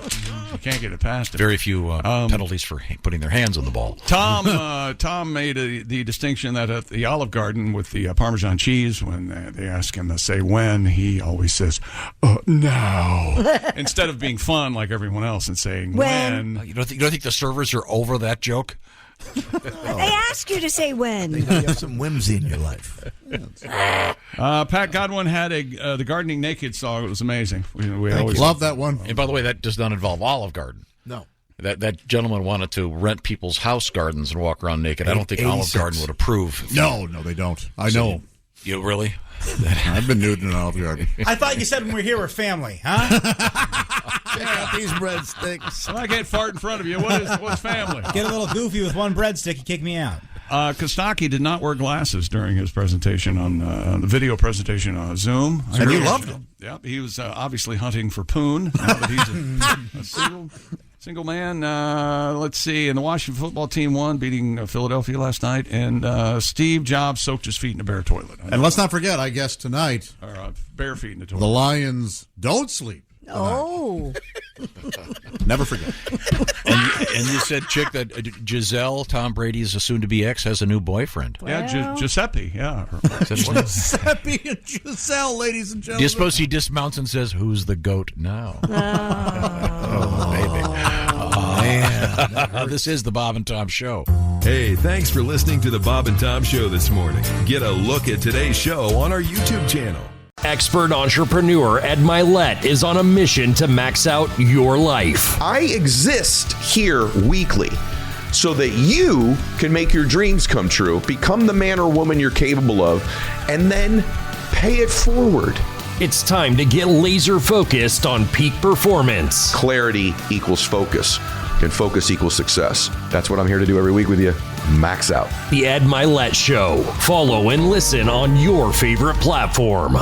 C: You can't get it past it.
G: Very few penalties for putting their hands on the ball.
C: Tom made the distinction that at the Olive Garden with the Parmesan cheese, when they ask him to say when, he always says, now. Instead of being fun like everyone else and saying when.
G: You don't think the servers are over that joke?
I: They ask you to say when.
K: You have some whimsy in your life.
C: Pat Godwin had the Gardening Naked song. It was amazing. We always
J: love that one.
G: And by the way, that does not involve Olive Garden.
K: No.
G: That gentleman wanted to rent people's house gardens and walk around naked. I don't think
J: 86.
G: Olive Garden would approve.
J: No, they don't. I know.
G: You really?
J: I've been nude in an Olive Garden.
H: I thought you said when we're here we're family, huh?
J: Check out these breadsticks.
C: Well, I can't fart in front of you. What's family?
H: Get a little goofy with one breadstick, you kick me out.
C: Kostaki did not wear glasses during his presentation on the video presentation on Zoom.
J: And you loved him.
C: Yep, he was obviously hunting for Poon. Now that he's a single man. Let's see. And the Washington football team won, beating Philadelphia last night. And Steve Jobs soaked his feet in a bear toilet.
J: And let's not forget, I guess tonight,
C: Or bare feet in the toilet.
J: the Lions don't sleep.
I: Oh.
J: Never forget.
G: And you said, Chick, that Giselle, Tom Brady's soon-to-be ex, has a new boyfriend.
C: Yeah, Giuseppe. Yeah.
J: Giuseppe and Giselle, ladies and gentlemen.
G: Do you suppose he dismounts and says, "Who's the goat now?" Oh, baby. Man. This is the Bob and Tom Show.
O: Hey, thanks for listening to the Bob and Tom Show this morning. Get a look at today's show on our YouTube channel.
E: Expert entrepreneur Ed Milet is on a mission to max out your life.
T: I exist here weekly so that you can make your dreams come true, become the man or woman you're capable of, and then pay it forward.
E: It's time to get laser focused on peak performance.
T: Clarity equals focus, and focus equals success. That's what I'm here to do every week with you. Max out.
E: The Ed Milet Show. Follow and listen on your favorite platform.